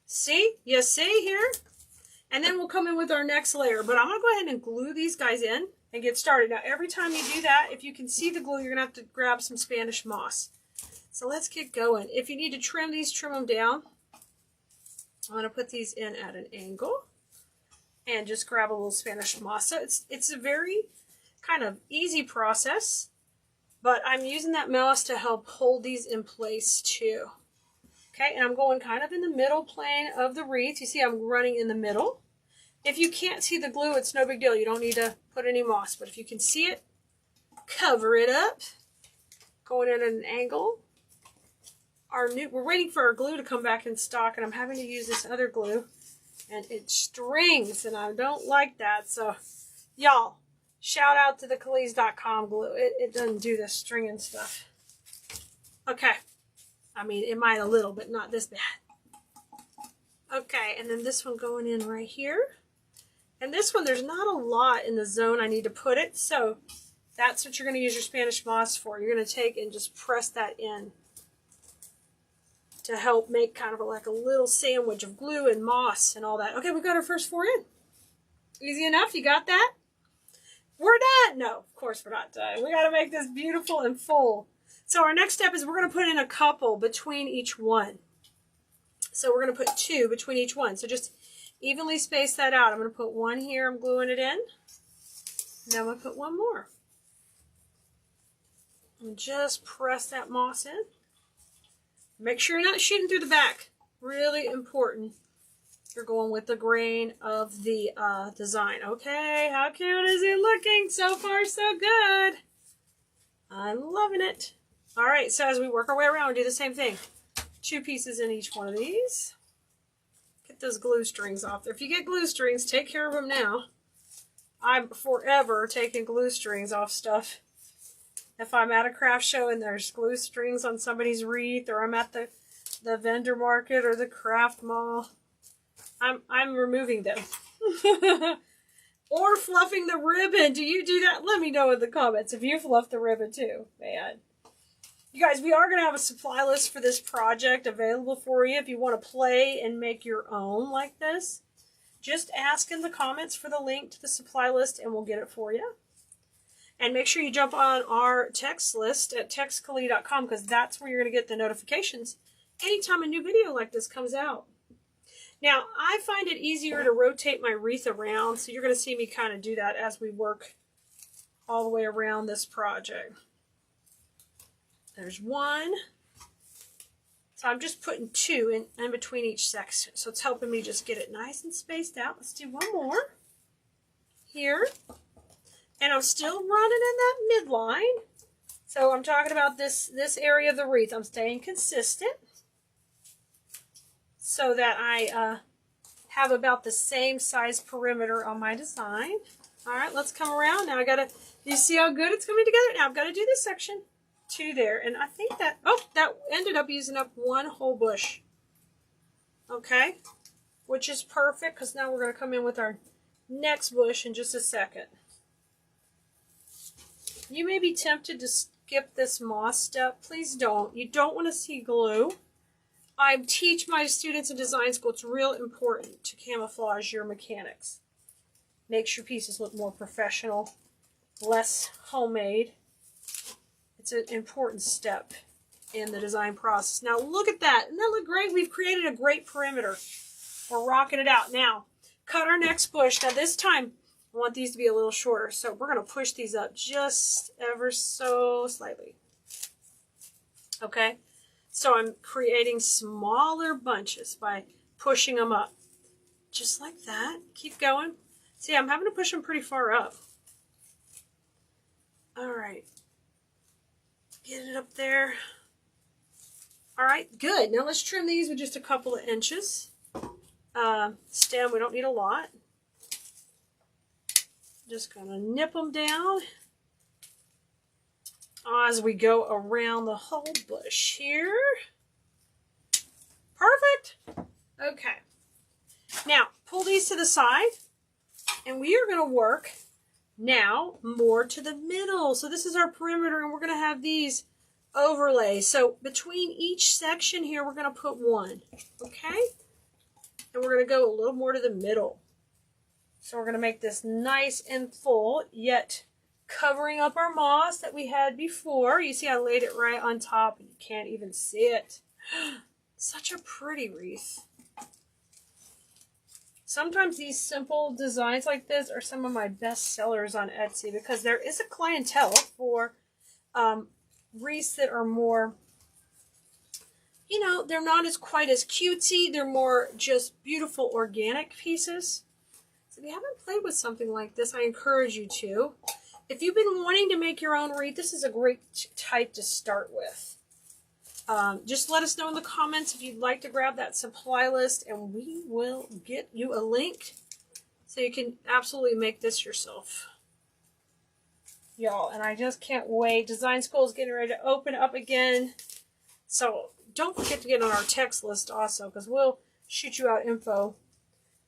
See? You see here? And then we'll come in with our next layer. But I'm going to go ahead and glue these guys in and get started. Now, every time you do that, if you can see the glue, you're going to have to grab some Spanish moss. So let's get going. If you need to trim these, trim them down. I'm going to put these in at an angle and just grab a little Spanish moss. So it's a very kind of easy process, but I'm using that mouse to help hold these in place too. Okay, and I'm going kind of in the middle plane of the wreath. You see I'm running in the middle. If you can't see the glue, it's no big deal. You don't need to put any moss. But if you can see it, cover it up. Going in at an angle. We're waiting for our glue to come back in stock, and I'm having to use this other glue. And it strings, and I don't like that. So, y'all, shout out to the Keleas.com glue. It doesn't do this stringing stuff. Okay. I mean, it might a little, but not this bad. Okay, and then this one going in right here. And this one, there's not a lot in the zone I need to put it, so that's what you're going to use your Spanish moss for. You're going to take and just press that in to help make kind of like a little sandwich of glue and moss and all that. Okay, we got our first 4 in. Easy enough? You got that? We're done. No, of course we're not done. We got to make this beautiful and full. So our next step is we're going to put in a couple between each one. So we're going to put 2 between each one. So just evenly space that out. I'm going to put 1 here. I'm gluing it in. Now I'm going to put 1 more. And just press that moss in. Make sure you're not shooting through the back. Really important. You're going with the grain of the design. Okay, how cute is it looking? So far, so good. I'm loving it. All right, so as we work our way around, we do the same thing. 2 pieces in each one of these. Get those glue strings off there. If you get glue strings, take care of them now. I'm forever taking glue strings off stuff. If I'm at a craft show and there's glue strings on somebody's wreath, or I'm at the vendor market or the craft mall, I'm removing them. Or fluffing the ribbon. Do you do that? Let me know in the comments if you fluff the ribbon too, man. You guys, we are going to have a supply list for this project available for you if you want to play and make your own like this. Just ask in the comments for the link to the supply list and we'll get it for you. And make sure you jump on our text list at textkeleas.com because that's where you're going to get the notifications anytime a new video like this comes out. Now, I find it easier to rotate my wreath around, so you're going to see me kind of do that as we work all the way around this project. There's 1. So I'm just putting 2 in between each section. So it's helping me just get it nice and spaced out. Let's do 1 more here. And I'm still running in that midline. So I'm talking about this area of the wreath. I'm staying consistent so that I have about the same size perimeter on my design. All right, let's come around. Now I got to, you see how good it's coming together? Now I've got to do this section. 2 there. And I think that, oh, that ended up using up 1 whole bush. Okay, which is perfect because now we're going to come in with our next bush in just a second. You may be tempted to skip this moss step. Please don't. You don't want to see glue. I teach my students in design school it's real important to camouflage your mechanics. Makes your pieces look more professional, less homemade. It's an important step in the design process. Now look at that. Doesn't that look great? We've created a great perimeter. We're rocking it out. Now, cut our next bush. Now this time, I want these to be a little shorter, so we're going to push these up just ever so slightly. Okay, so I'm creating smaller bunches by pushing them up. Just like that. Keep going. See, I'm having to push them pretty far up. All right. Get it up there. All right, good. Now let's trim these with just a couple of inches. Stem, we don't need a lot. Just going to nip them down as we go around the whole bush here. Perfect. Okay. Now, pull these to the side, and we are going to work now more to the middle. So this is our perimeter, and we're going to have these overlays. So between each section here, we're going to put 1. Okay? And we're going to go a little more to the middle. So we're going to make this nice and full, yet covering up our moss that we had before. You see I laid it right on top and you can't even see it. Such a pretty wreath. Sometimes these simple designs like this are some of my best sellers on Etsy because there is a clientele for wreaths that are more, you know, they're not quite as cutesy. They're more just beautiful organic pieces. So if you haven't played with something like this, I encourage you to. If you've been wanting to make your own wreath, this is a great type to start with. Just let us know in the comments if you'd like to grab that supply list, and we will get you a link so you can absolutely make this yourself. Y'all, and I just can't wait. Design school is getting ready to open up again. So don't forget to get on our text list also, because we'll shoot you out info.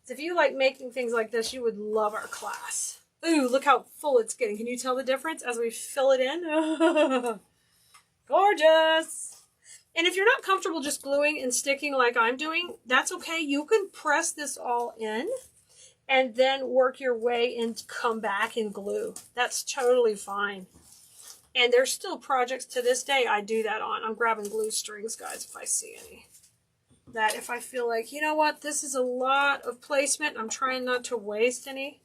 If you like making things like this, you would love our class. Ooh, look how full it's getting. Can you tell the difference as we fill it in? Gorgeous! And if you're not comfortable just gluing and sticking like I'm doing, that's okay. You can press this all in and then work your way and come back and glue. That's totally fine. And there's still projects to this day I do that on. I'm grabbing glue strings, guys, if I see any. That if I feel like, you know what, this is a lot of placement, I'm trying not to waste any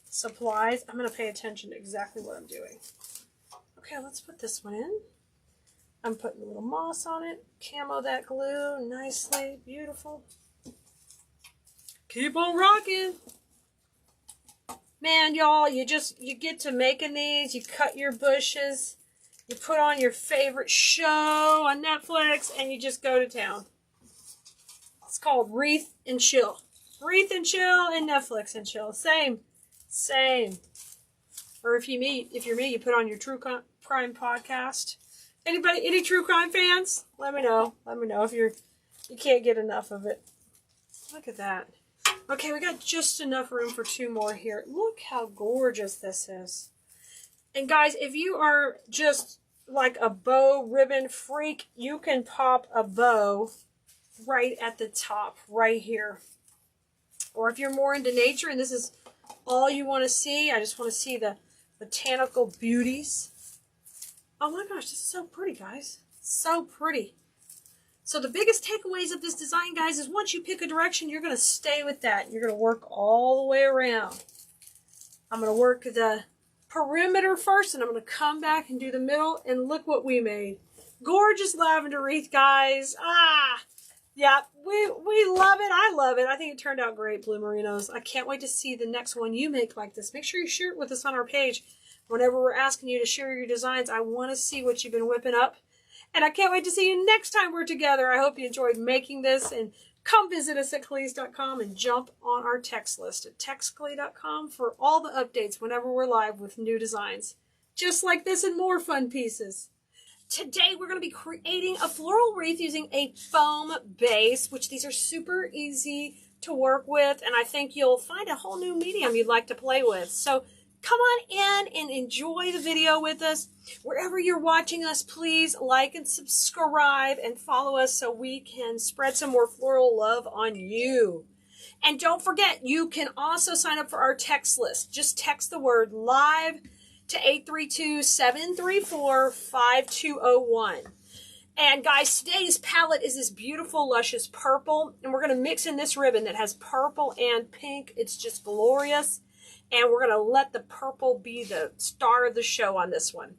supplies, I'm going to pay attention to exactly what I'm doing. Okay, let's put this one in. I'm putting a little moss on it, camo that glue nicely, beautiful. Keep on rocking. Man, y'all, you get to making these, you cut your bushes, you put on your favorite show on Netflix, and you just go to town. It's called Wreath and Chill. Wreath and Chill and Netflix and Chill. Same. Or if you're me, you put on your true crime podcast. Anybody, any true crime fans? Let me know. Let me know if you can't get enough of it. Look at that. Okay, we got just enough room for 2 more here. Look how gorgeous this is. And guys, if you are just like a bow ribbon freak, you can pop a bow right at the top, right here. Or if you're more into nature and this is all you want to see, I just want to see the botanical beauties. Oh my gosh, this is so pretty, guys. So pretty. So the biggest takeaways of this design, guys, is once you pick a direction, you're going to stay with that. You're going to work all the way around. I'm going to work the perimeter first, and I'm going to come back and do the middle, and look what we made. Gorgeous lavender wreath, guys. Yeah, we love it. I love it. I think it turned out great, Blue Merinos. I can't wait to see the next one you make like this. Make sure you share it with us on our page. Whenever we're asking you to share your designs, I want to see what you've been whipping up. And I can't wait to see you next time we're together. I hope you enjoyed making this. And come visit us at Keleas.com and jump on our text list at textkele.com for all the updates whenever we're live with new designs. Just like this and more fun pieces. Today we're going to be creating a floral wreath using a foam base, which these are super easy to work with. And I think you'll find a whole new medium you'd like to play with. So come on in and enjoy the video with us. Wherever you're watching us, please like and subscribe and follow us so we can spread some more floral love on you. And don't forget, you can also sign up for our text list. Just text the word live to 832-734-5201. And guys, today's palette is this beautiful, luscious purple. And we're going to mix in this ribbon that has purple and pink. It's just glorious. And we're going to let the purple be the star of the show on this one.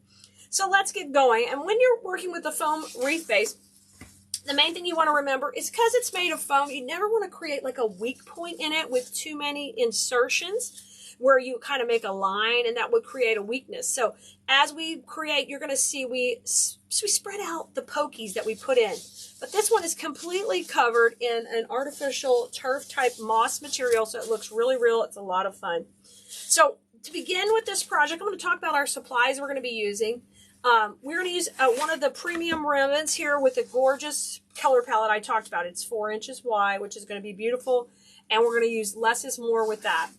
So let's get going. And when you're working with the foam wreath base, the main thing you want to remember is because it's made of foam, you never want to create like a weak point in it with too many insertions where you kind of make a line, and that would create a weakness. So as we create, you're going to see we spread out the pokies that we put in. But this one is completely covered in an artificial turf type moss material, so it looks really real. It's a lot of fun. So to begin with this project, I'm going to talk about our supplies we're going to be using. We're going to use one of the premium ribbons here with the gorgeous color palette I talked about. It's 4 inches wide, which is going to be beautiful. And we're going to use less is more with that.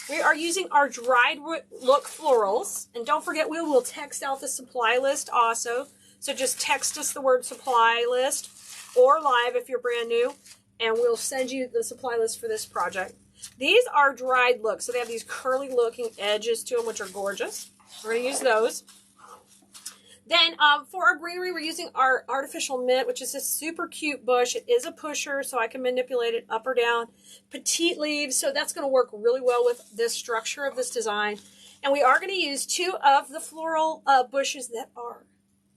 We are using our dried look florals. And don't forget, we will text out the supply list also. So just text us the word supply list or live if you're brand new. And we'll send you the supply list for this project. These are dried looks. So they have these curly looking edges to them, which are gorgeous. We're going to use those. Then for our greenery, we're using our artificial mint, which is a super cute bush. It is a pusher, so I can manipulate it up or down. Petite leaves, so that's going to work really well with this structure of this design. And we are going to use 2 of the floral bushes that are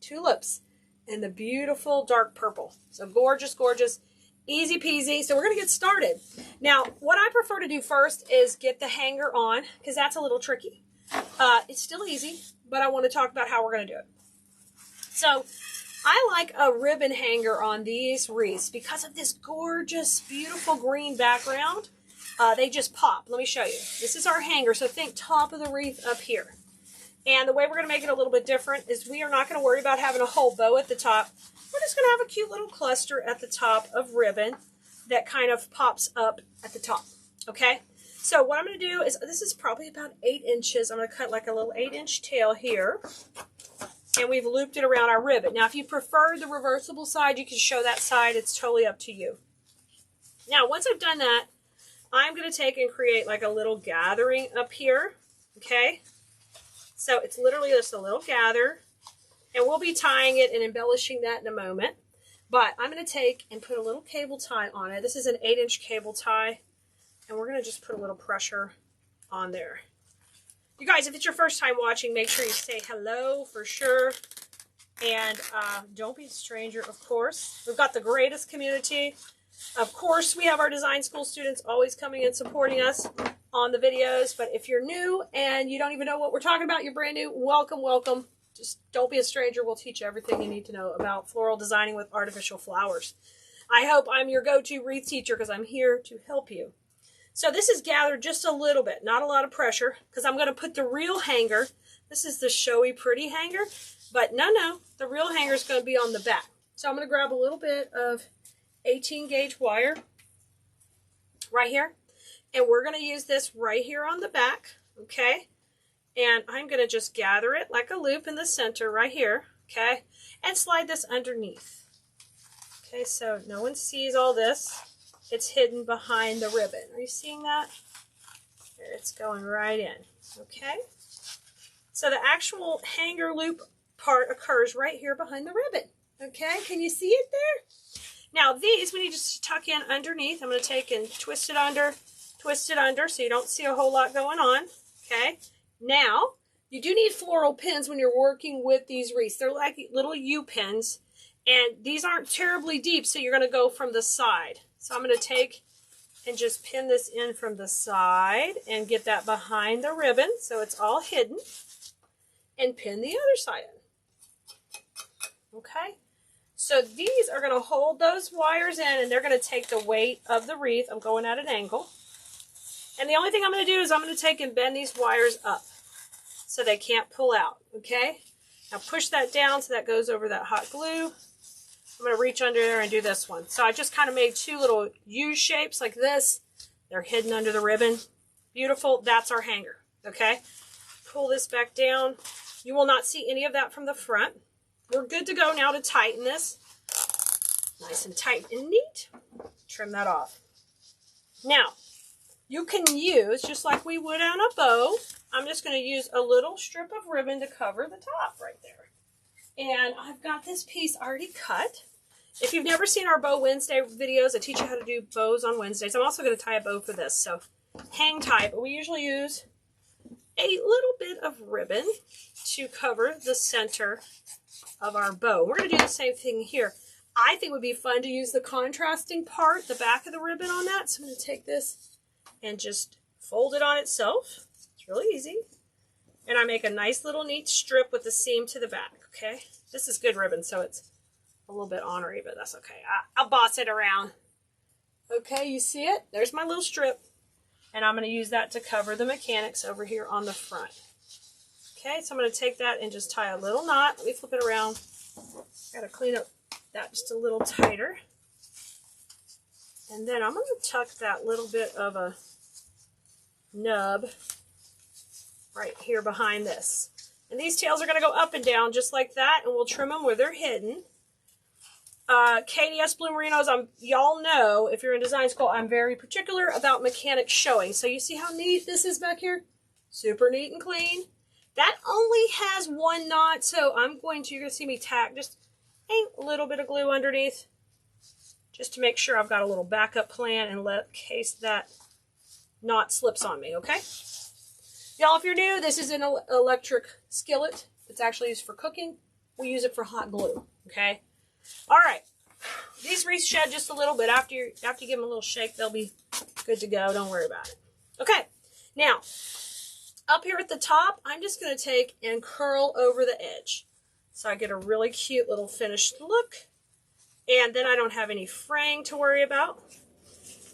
tulips in the beautiful dark purple. So gorgeous, gorgeous. Easy peasy. So we're going to get started. Now, what I prefer to do first is get the hanger on, because that's a little tricky. It's still easy, but I want to talk about how we're going to do it. So I like a ribbon hanger on these wreaths because of this gorgeous, beautiful green background. They just pop. Let me show you. This is our hanger, so think top of the wreath up here. And the way we're going to make it a little bit different is we are not going to worry about having a whole bow at the top. We're just going to have a cute little cluster at the top of ribbon that kind of pops up at the top. Okay? So what I'm going to do is, this is probably about 8 inches. I'm going to cut like a little 8-inch tail here. And we've looped it around our ribbon. Now, if you prefer the reversible side, you can show that side. It's totally up to you. Now, once I've done that, I'm going to take and create like a little gathering up here. Okay? So it's literally just a little gather. And we'll be tying it and embellishing that in a moment. But I'm going to take and put a little cable tie on it. This is an 8-inch cable tie. And we're going to just put a little pressure on there. You guys, if it's your first time watching, make sure you say hello for sure. And don't be a stranger, of course. We've got the greatest community. Of course, we have our design school students always coming and supporting us on the videos. But if you're new and you don't even know what we're talking about, you're brand new, welcome, welcome. Just don't be a stranger. We'll teach you everything you need to know about floral designing with artificial flowers. I hope I'm your go-to wreath teacher because I'm here to help you. So this is gathered just a little bit, not a lot of pressure, because I'm going to put the real hanger. This is the showy, pretty hanger, but no, the real hanger is going to be on the back. So I'm going to grab a little bit of 18 gauge wire right here, and we're going to use this right here on the back, okay? And I'm going to just gather it like a loop in the center right here, okay? And slide this underneath. Okay, so no one sees all this. It's hidden behind the ribbon. Are you seeing that? There, it's going right in, okay? So the actual hanger loop part occurs right here behind the ribbon, okay? Can you see it there? Now these, we need to tuck in underneath. I'm going to take and twist it under so you don't see a whole lot going on, okay? Now, you do need floral pins when you're working with these wreaths. They're like little U-pins, and these aren't terribly deep, so you're going to go from the side. So I'm going to take and just pin this in from the side and get that behind the ribbon so it's all hidden, and pin the other side in. Okay? So these are going to hold those wires in, and they're going to take the weight of the wreath. I'm going at an angle. And the only thing I'm going to do is I'm going to take and bend these wires up so they can't pull out, okay? Now push that down so that goes over that hot glue. I'm going to reach under there and do this one. So I just kind of made 2 little U shapes like this. They're hidden under the ribbon. Beautiful. That's our hanger, okay? Pull this back down. You will not see any of that from the front. We're good to go now to tighten this. Nice and tight and neat. Trim that off. Now, you can use, just like we would on a bow, I'm just going to use a little strip of ribbon to cover the top right there. And I've got this piece already cut. If you've never seen our Bow Wednesday videos, I teach you how to do bows on Wednesdays. I'm also going to tie a bow for this, so hang tight. But we usually use a little bit of ribbon to cover the center of our bow. We're going to do the same thing here. I think it would be fun to use the contrasting part, the back of the ribbon on that. So I'm going to take this and just fold it on itself. It's really easy. And I make a nice little neat strip with the seam to the back, okay? This is good ribbon, so it's a little bit ornery, but that's okay. I'll boss it around. Okay, you see it? There's my little strip. And I'm going to use that to cover the mechanics over here on the front. Okay, so I'm going to take that and just tie a little knot. Let me flip it around. Got to clean up that just a little tighter. And then I'm going to tuck that little bit of a nub right here behind this. And these tails are going to go up and down just like that, and we'll trim them where they're hidden. Keleas Blue Merinos, y'all know, if you're in design school, I'm very particular about mechanics showing. So you see how neat this is back here? Super neat and clean. That only has 1 knot, so you're going to see me tack just a little bit of glue underneath, just to make sure I've got a little backup plan in case that knot slips on me, okay? Y'all, if you're new, this is an electric skillet. It's actually used for cooking. We use it for hot glue, okay? All right, These wreaths shed just a little bit. After you give them a little shake, they'll be good to go. Don't worry about it. Okay, now, up here at the top, I'm just going to take and curl over the edge. So I get a really cute little finished look. And then I don't have any fraying to worry about.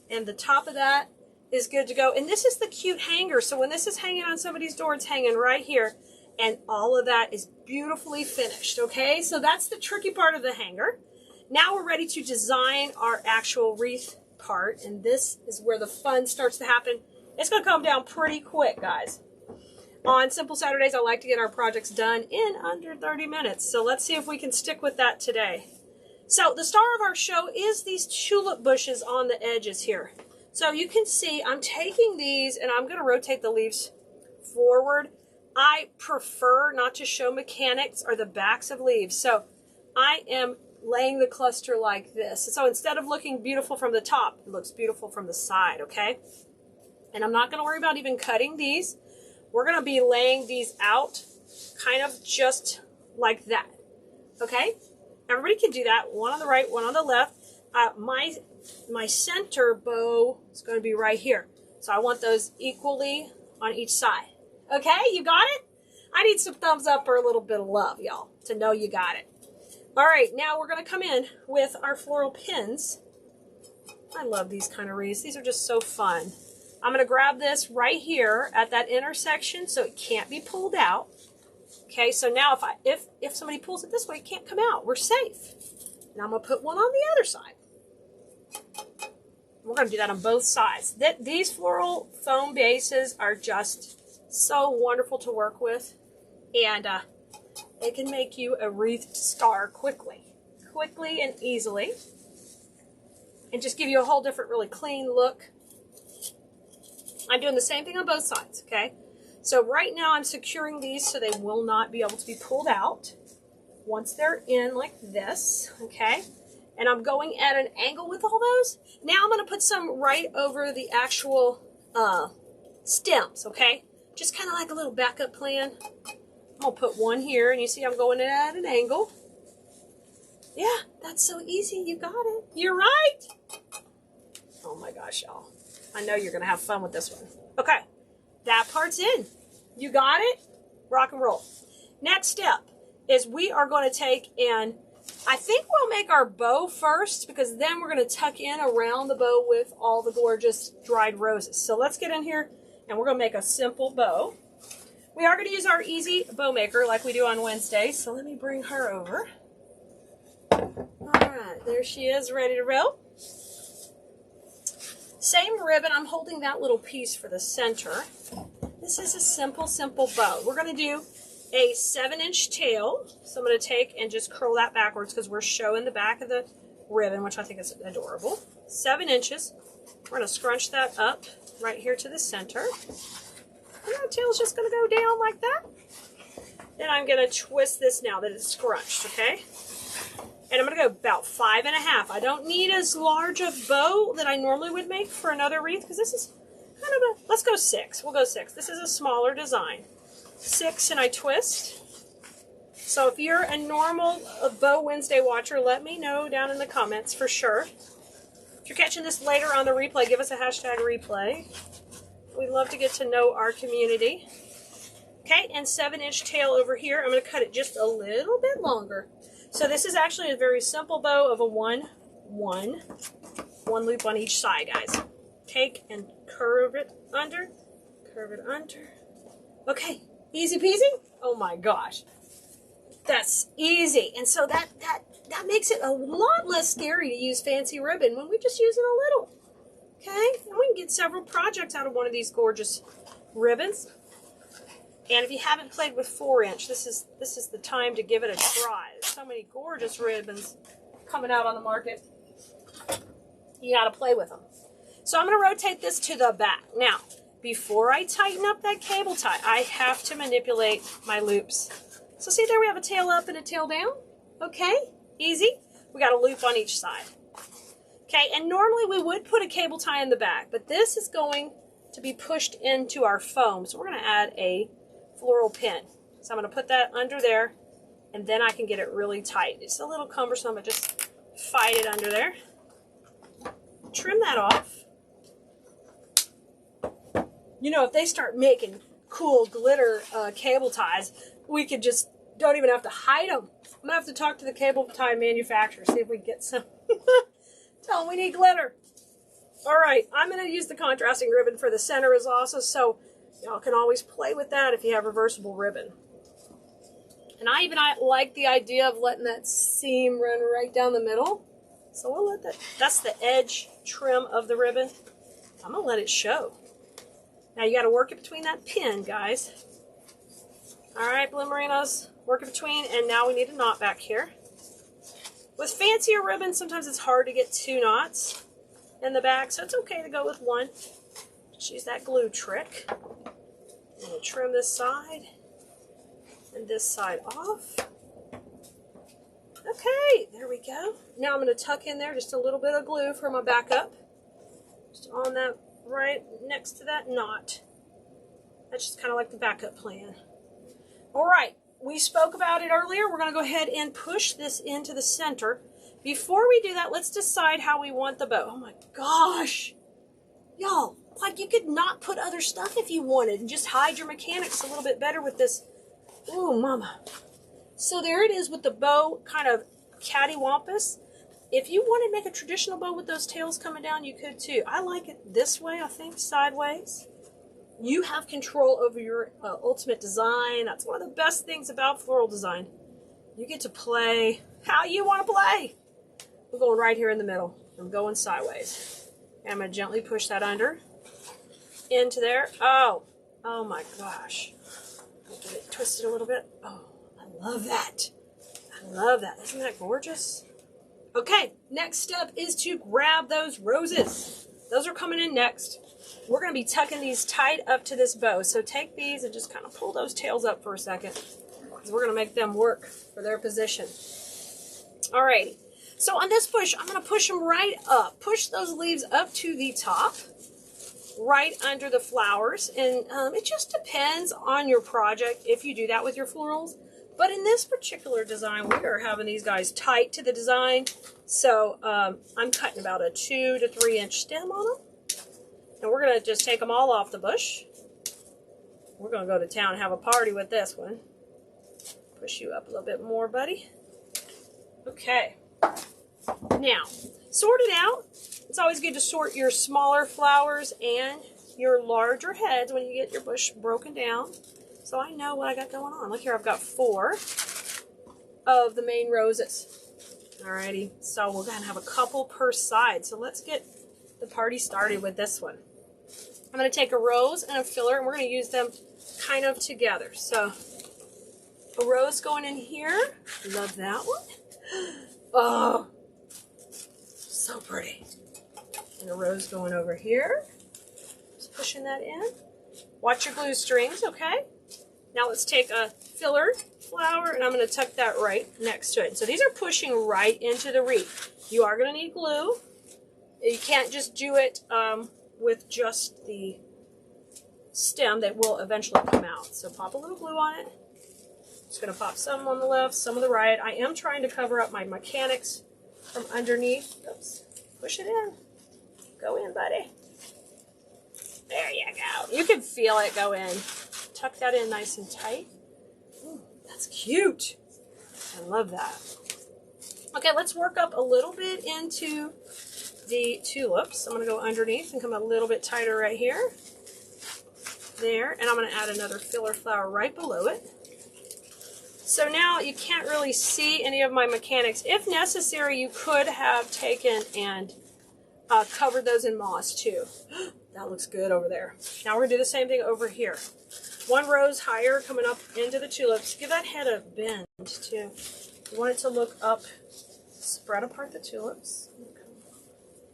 And the top of that is good to go. And this is the cute hanger. So when this is hanging on somebody's door, it's hanging right here. And all of that is beautifully finished, okay? So that's the tricky part of the hanger. Now we're ready to design our actual wreath part. And this is where the fun starts to happen. It's going to come down pretty quick, guys. On Simple Saturdays, I like to get our projects done in under 30 minutes. So let's see if we can stick with that today. So the star of our show is these tulip bushes on the edges here. So you can see I'm taking these and I'm going to rotate the leaves forward. I prefer not to show mechanics or the backs of leaves. So I am laying the cluster like this. So instead of looking beautiful from the top, it looks beautiful from the side, okay? And I'm not going to worry about even cutting these. We're going to be laying these out kind of just like that, okay? Everybody can do that. One on the right, one on the left. My center bow is going to be right here. So I want those equally on each side. Okay, you got it? I need some thumbs up or a little bit of love, y'all, to know you got it. All right, now we're going to come in with our floral pins. I love these kind of wreaths. These are just so fun. I'm going to grab this right here at that intersection so it can't be pulled out. Okay, so now if somebody pulls it this way, it can't come out. We're safe. And I'm going to put one on the other side. We're going to do that on both sides. These floral foam bases are just so wonderful to work with. And they can make you a wreathed star quickly and easily. And just give you a whole different, really clean look. I'm doing the same thing on both sides, okay? So right now I'm securing these so they will not be able to be pulled out once they're in like this, okay? And I'm going at an angle with all those. Now I'm going to put some right over the actual stems, okay? Just kind of like a little backup plan. I'm going to put one here, and you see I'm going at an angle. Yeah, that's so easy. You got it. You're right. Oh my gosh, y'all. I know you're going to have fun with this one. Okay, that part's in. You got it? Rock and roll. Next step is we are going to take and I think we'll make our bow first because then we're going to tuck in around the bow with all the gorgeous dried roses. So let's get in here and we're going to make a simple bow. We are going to use our easy bow maker like we do on Wednesday. So let me bring her over. All right, there she is, ready to roll. Same ribbon, I'm holding that little piece for the center. This is a simple bow. We're going to do a 7-inch tail. So I'm going to take and just curl that backwards because we're showing the back of the ribbon, which I think is adorable. 7 inches. We're going to scrunch that up right here to the center. And that tail's just going to go down like that. Then I'm going to twist this now that it's scrunched, okay? And I'm going to go about 5.5. I don't need as large a bow that I normally would make for another wreath because this is kind of a, let's go 6. We'll go 6. This is a smaller design. 6 and I twist. So if you're a normal Bow Wednesday watcher, let me know down in the comments for sure. If you're catching this later on the replay, give us a hashtag replay. We'd love to get to know our community. Okay, and 7-inch tail over here. I'm going to cut it just a little bit longer. So this is actually a very simple bow of a one loop on each side, guys. Take and curve it under. Okay, easy peasy. Oh my gosh, that's easy. And so that makes it a lot less scary to use fancy ribbon when we just use it a little. Okay, and we can get several projects out of one of these gorgeous ribbons. And if you haven't played with 4-inch, this is the time to give it a try. There's so many gorgeous ribbons coming out on the market. You got to play with them. So I'm going to rotate this to the back. Now, before I tighten up that cable tie, I have to manipulate my loops. So see there we have a tail up and a tail down. Okay, easy. We got a loop on each side. Okay, and normally we would put a cable tie in the back, but this is going to be pushed into our foam. So we're going to add a floral pin. So I'm going to put that under there, and then I can get it really tight. It's a little cumbersome, but just fight it under there. Trim that off. You know, if they start making cool glitter cable ties, we could just don't even have to hide them. I'm gonna have to talk to the cable tie manufacturer, see if we can get some. Tell them we need glitter. All right, I'm gonna use the contrasting ribbon for the center as also, so y'all can always play with that if you have reversible ribbon. And I like the idea of letting that seam run right down the middle. So we'll let that's the edge trim of the ribbon. I'm gonna let it show. Now you gotta work it between that pin, guys. All right, Blue Merinos, work it between, and now we need a knot back here. With fancier ribbons, sometimes it's hard to get 2 knots in the back, so it's okay to go with 1. Just use that glue trick. I'm gonna trim this side and this side off. Okay, there we go. Now I'm gonna tuck in there just a little bit of glue for my backup. Just on that, right next to that knot. That's just kind of like the backup plan. All right, we spoke about it earlier. We're going to go ahead and push this into the center. Before we do that, let's decide how we want the bow. Oh my gosh. Y'all, like you could not put other stuff if you wanted and just hide your mechanics a little bit better with this. Ooh, mama. So there it is with the bow kind of cattywampus. If you want to make a traditional bow with those tails coming down, you could too. I like it this way, I think, sideways. You have control over your ultimate design. That's one of the best things about floral design. You get to play how you want to play. I'm going right here in the middle. I'm going sideways. And I'm going to gently push that under into there. Oh my gosh. Get it twisted a little bit. Oh, I love that. I love that. Isn't that gorgeous? Okay, next step is to grab those roses. Those are coming in next. We're going to be tucking these tight up to this bow. So take these and just kind of pull those tails up for a second, because we're going to make them work for their position. Alrighty. So on this push, I'm going to push them right up. Push those leaves up to the top, right under the flowers. And it just depends on your project if you do that with your florals. But in this particular design, we are having these guys tight to the design. So I'm cutting about a 2 to 3 inch stem on them. And we're going to just take them all off the bush. We're going to go to town and have a party with this one. Push you up a little bit more, buddy. Okay. Now, sort it out. It's always good to sort your smaller flowers and your larger heads when you get your bush broken down. So I know what I got going on. Look here, I've got 4 of the main roses. Alrighty, so we're going to have a couple per side. So let's get the party started with this one. I'm going to take a rose and a filler, and we're going to use them kind of together. So a rose going in here. Love that one. Oh, so pretty. And a rose going over here. Just pushing that in. Watch your glue strings, okay? Now let's take a filler flower, and I'm going to tuck that right next to it. So these are pushing right into the wreath. You are going to need glue. You can't just do it with just the stem that will eventually come out. So pop a little glue on it. Just going to pop some on the left, some on the right. I am trying to cover up my mechanics from underneath. Oops. Push it in. Go in, buddy. There you go. You can feel it go in. Tuck that in nice and tight. Ooh, that's cute. I love that. Okay, let's work up a little bit into the tulips. I'm going to go underneath and come a little bit tighter right here. There. And I'm going to add another filler flower right below it. So now you can't really see any of my mechanics. If necessary, you could have taken and covered those in moss too. That looks good over there. Now we're going to do the same thing over here. 1 rose higher coming up into the tulips. Give that head a bend too. You want it to look up. Spread apart the tulips.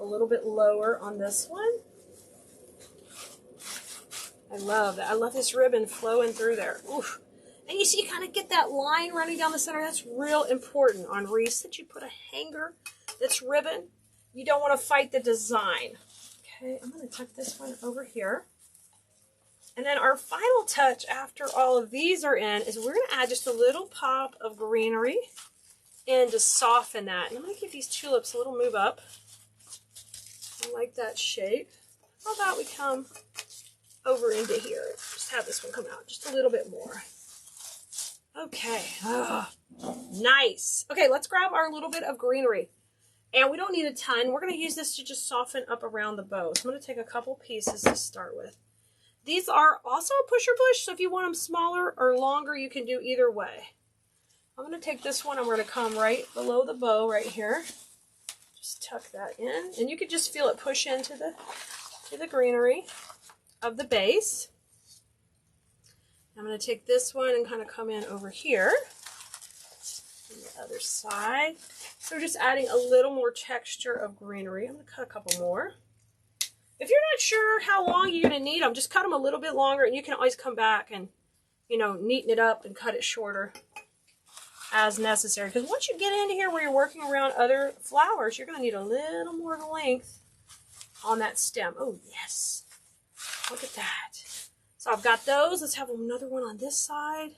A little bit lower on this one. I love that. I love this ribbon flowing through there. Oof. And you see, you kind of get that line running down the center. That's real important on wreaths, that you put a hanger that's ribbon. You don't want to fight the design. Okay, I'm going to tuck this one over here. And then our final touch after all of these are in is we're going to add just a little pop of greenery in to soften that. And I'm going to give these tulips a little move up. I like that shape. How about we come over into here? Just have this one come out just a little bit more. Okay. Oh, nice. Okay, let's grab our little bit of greenery. And we don't need a ton. We're going to use this to just soften up around the bow. So I'm going to take a couple pieces to start with. These are also a pusher bush, so if you want them smaller or longer, you can do either way. I'm going to take this one, and we're going to come right below the bow right here. Just tuck that in. And you can just feel it push into the greenery of the base. I'm going to take this one and kind of come in over here on the other side. So we're just adding a little more texture of greenery. I'm going to cut a couple more. If you're not sure how long you're going to need them, just cut them a little bit longer, and you can always come back and, you know, neaten it up and cut it shorter as necessary. Because once you get into here where you're working around other flowers, you're going to need a little more length on that stem. Oh, yes. Look at that. So I've got those. Let's have another one on this side,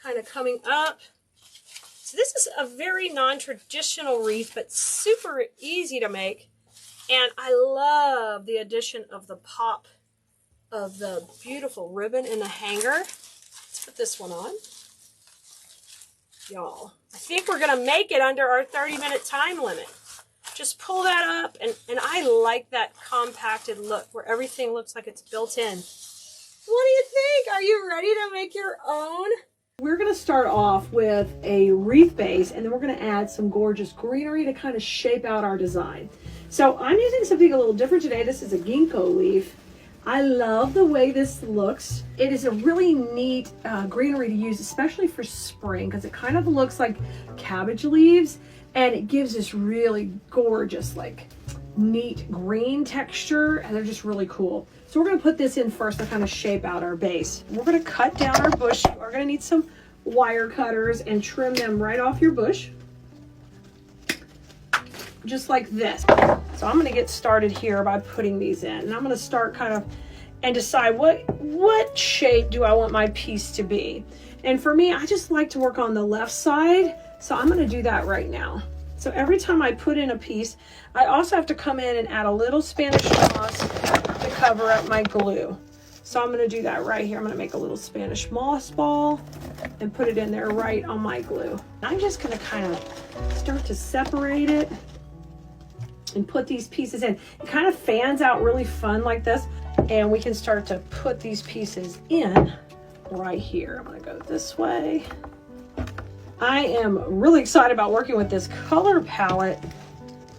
kind of coming up. So this is a very non-traditional wreath, but super easy to make. And I love the addition of the pop of the beautiful ribbon in the hanger. Let's put this one on. Y'all, I think we're going to make it under our 30-minute time limit. Just pull that up, and I like that compacted look where everything looks like it's built in. What do you think? Are you ready to make your own? We're going to start off with a wreath base, and then we're going to add some gorgeous greenery to kind of shape out our design. So I'm using something a little different today. This is a ginkgo leaf. I love the way this looks. It is a really neat greenery to use, especially for spring, because it kind of looks like cabbage leaves, and it gives this really gorgeous, like neat green texture, and they're just really cool. So we're going to put this in first to kind of shape out our base. We're going to cut down our bush. We're going to need some wire cutters and trim them right off your bush, just like this. So I'm going to get started here by putting these in, and I'm going to start kind of and decide what shape do I want my piece to be. And for me, I just like to work on the left side, so I'm going to do that right now. So every time I put in a piece, I also have to come in and add a little Spanish moss to cover up my glue. So I'm going to do that right here. I'm going to make a little Spanish moss ball and put it in there right on my glue. I'm just going to kind of start to separate it and put these pieces in. It kind of fans out really fun like this, and we can start to put these pieces in right here. I'm going to go this way. I am really excited about working with this color palette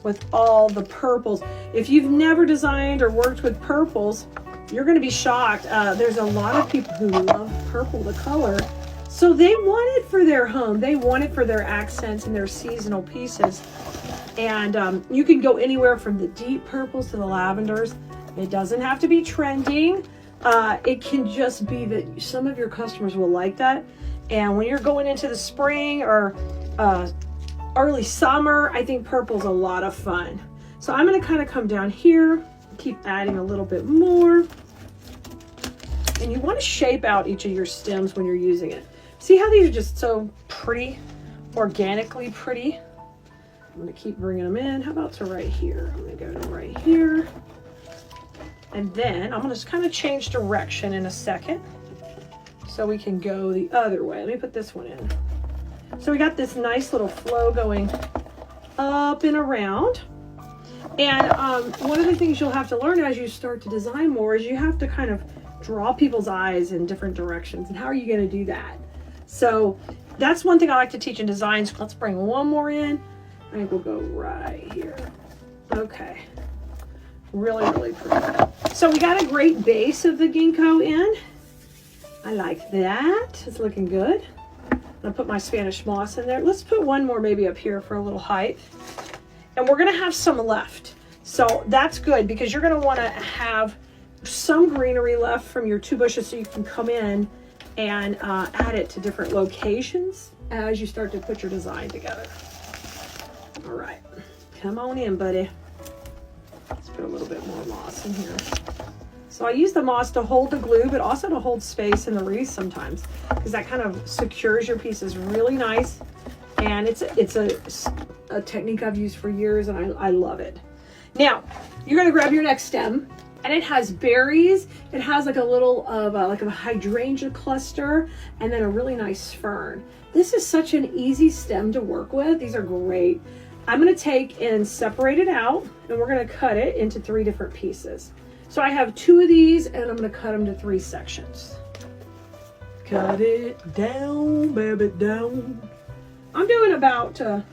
with all the purples. If you've never designed or worked with purples, you're going to be shocked. There's a lot of people who love purple, the color. So they want it for their home. They want it for their accents and their seasonal pieces. And you can go anywhere from the deep purples to the lavenders. It doesn't have to be trending. It can just be that some of your customers will like that. And when you're going into the spring or early summer, I think purple's a lot of fun. So I'm going to kind of come down here, keep adding a little bit more. And you want to shape out each of your stems when you're using it. See how these are just so pretty, organically pretty? I'm going to keep bringing them in. How about to right here? I'm going to go to right here. And then I'm going to kind of change direction in a second, so we can go the other way. Let me put this one in. So we got this nice little flow going up and around. And one of the things you'll have to learn as you start to design more is you have to kind of draw people's eyes in different directions. And how are you going to do that? So that's one thing I like to teach in designs. Let's bring one more in. I think we'll go right here. Okay. Really, really pretty. So we got a great base of the ginkgo in. I like that. It's looking good. I'm gonna put my Spanish moss in there. Let's put one more maybe up here for a little height. And we're gonna have some left. So that's good because you're gonna wanna have some greenery left from your two bushes so you can come in and add it to different locations as you start to put your design together. All right, come on in, buddy. Let's put a little bit more moss in here. So I use the moss to hold the glue, but also to hold space in the wreath sometimes, because that kind of secures your pieces really nice And it's a technique I've used for years, and I love it. Now, you're gonna grab your next stem, and it has berries. It has like a little of like a hydrangea cluster, and then a really nice fern. This is such an easy stem to work with. These are great. I'm gonna take and separate it out, and we're gonna cut it into 3 different pieces. So I have 2 of these, and I'm gonna cut them to 3 sections. Cut it down, baby, down. I'm doing about, I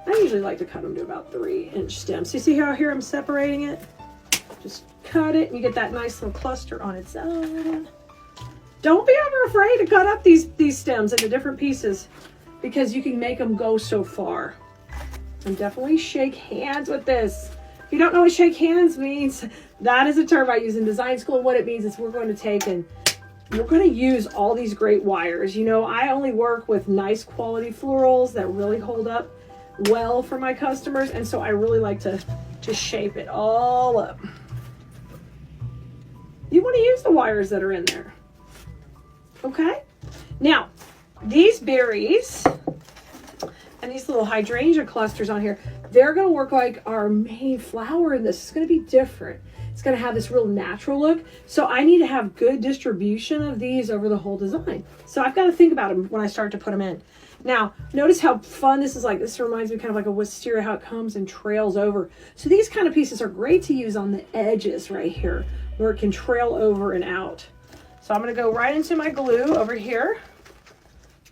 usually like to cut them to about 3-inch stems. So you see how here I'm separating it? Just cut it, and you get that nice little cluster on its own. Don't be ever afraid to cut up these stems into different pieces, because you can make them go so far. And definitely shake hands with this. If you don't know what shake hands means, that is a term I use in design school. What it means is we're going to take and we're going to use all these great wires. You know, I only work with nice quality florals that really hold up well for my customers, and so I really like to shape it all up. You want to use the wires that are in there. Okay? Now, these berries and these little hydrangea clusters on here, they're going to work like our main flower in this. It's going to be different. It's going to have this real natural look. So I need to have good distribution of these over the whole design. So I've got to think about them when I start to put them in. Now, notice how fun this is. Like, this reminds me kind of like a wisteria, how it comes and trails over. So these kind of pieces are great to use on the edges right here, where it can trail over and out. So I'm going to go right into my glue over here,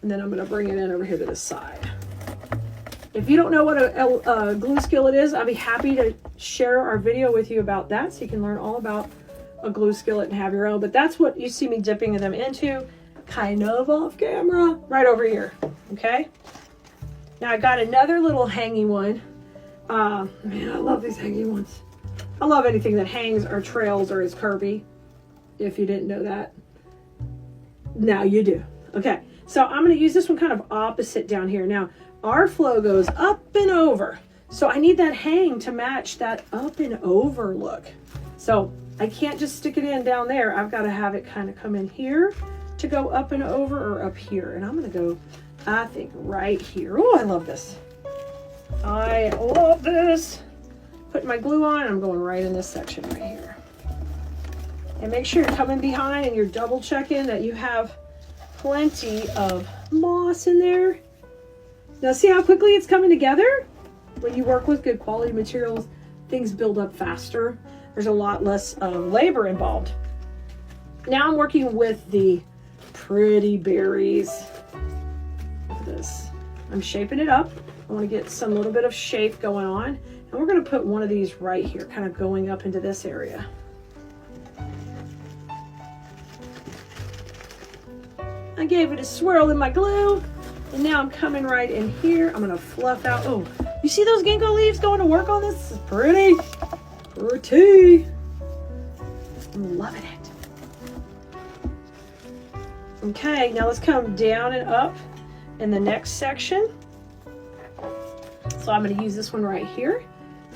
and then I'm going to bring it in over here to the side. If you don't know what a glue skillet is, I'll be happy to share our video with you about that, so you can learn all about a glue skillet and have your own. But that's what you see me dipping them into, kind of off camera, right over here. Okay. Now I got another little hangy one. Man, I love these hangy ones. I love anything that hangs or trails or is curvy. If you didn't know that, now you do. Okay, so I'm going to use this one kind of opposite down here. Now our flow goes up and over, so I need that hang to match that up and over look. So I can't just stick it in down there. I've got to have it kind of come in here to go up and over, or up here. And I'm going to go, I think, right here. Oh, I love this. I love this. Putting my glue on, and I'm going right in this section right here. And make sure you're coming behind and you're double checking that you have plenty of moss in there. Now see how quickly it's coming together? When you work with good quality materials, things build up faster. There's a lot less labor involved. Now I'm working with the pretty berries. Look at this. I'm shaping it up. I want to get some little bit of shape going on. And we're going to put one of these right here, kind of going up into this area. I gave it a swirl in my glue, and now I'm coming right in here. I'm gonna fluff out. Oh, you see those ginkgo leaves going to work on this? This is pretty. Pretty. I'm loving it. Okay, now let's come down and up in the next section. So I'm gonna use this one right here,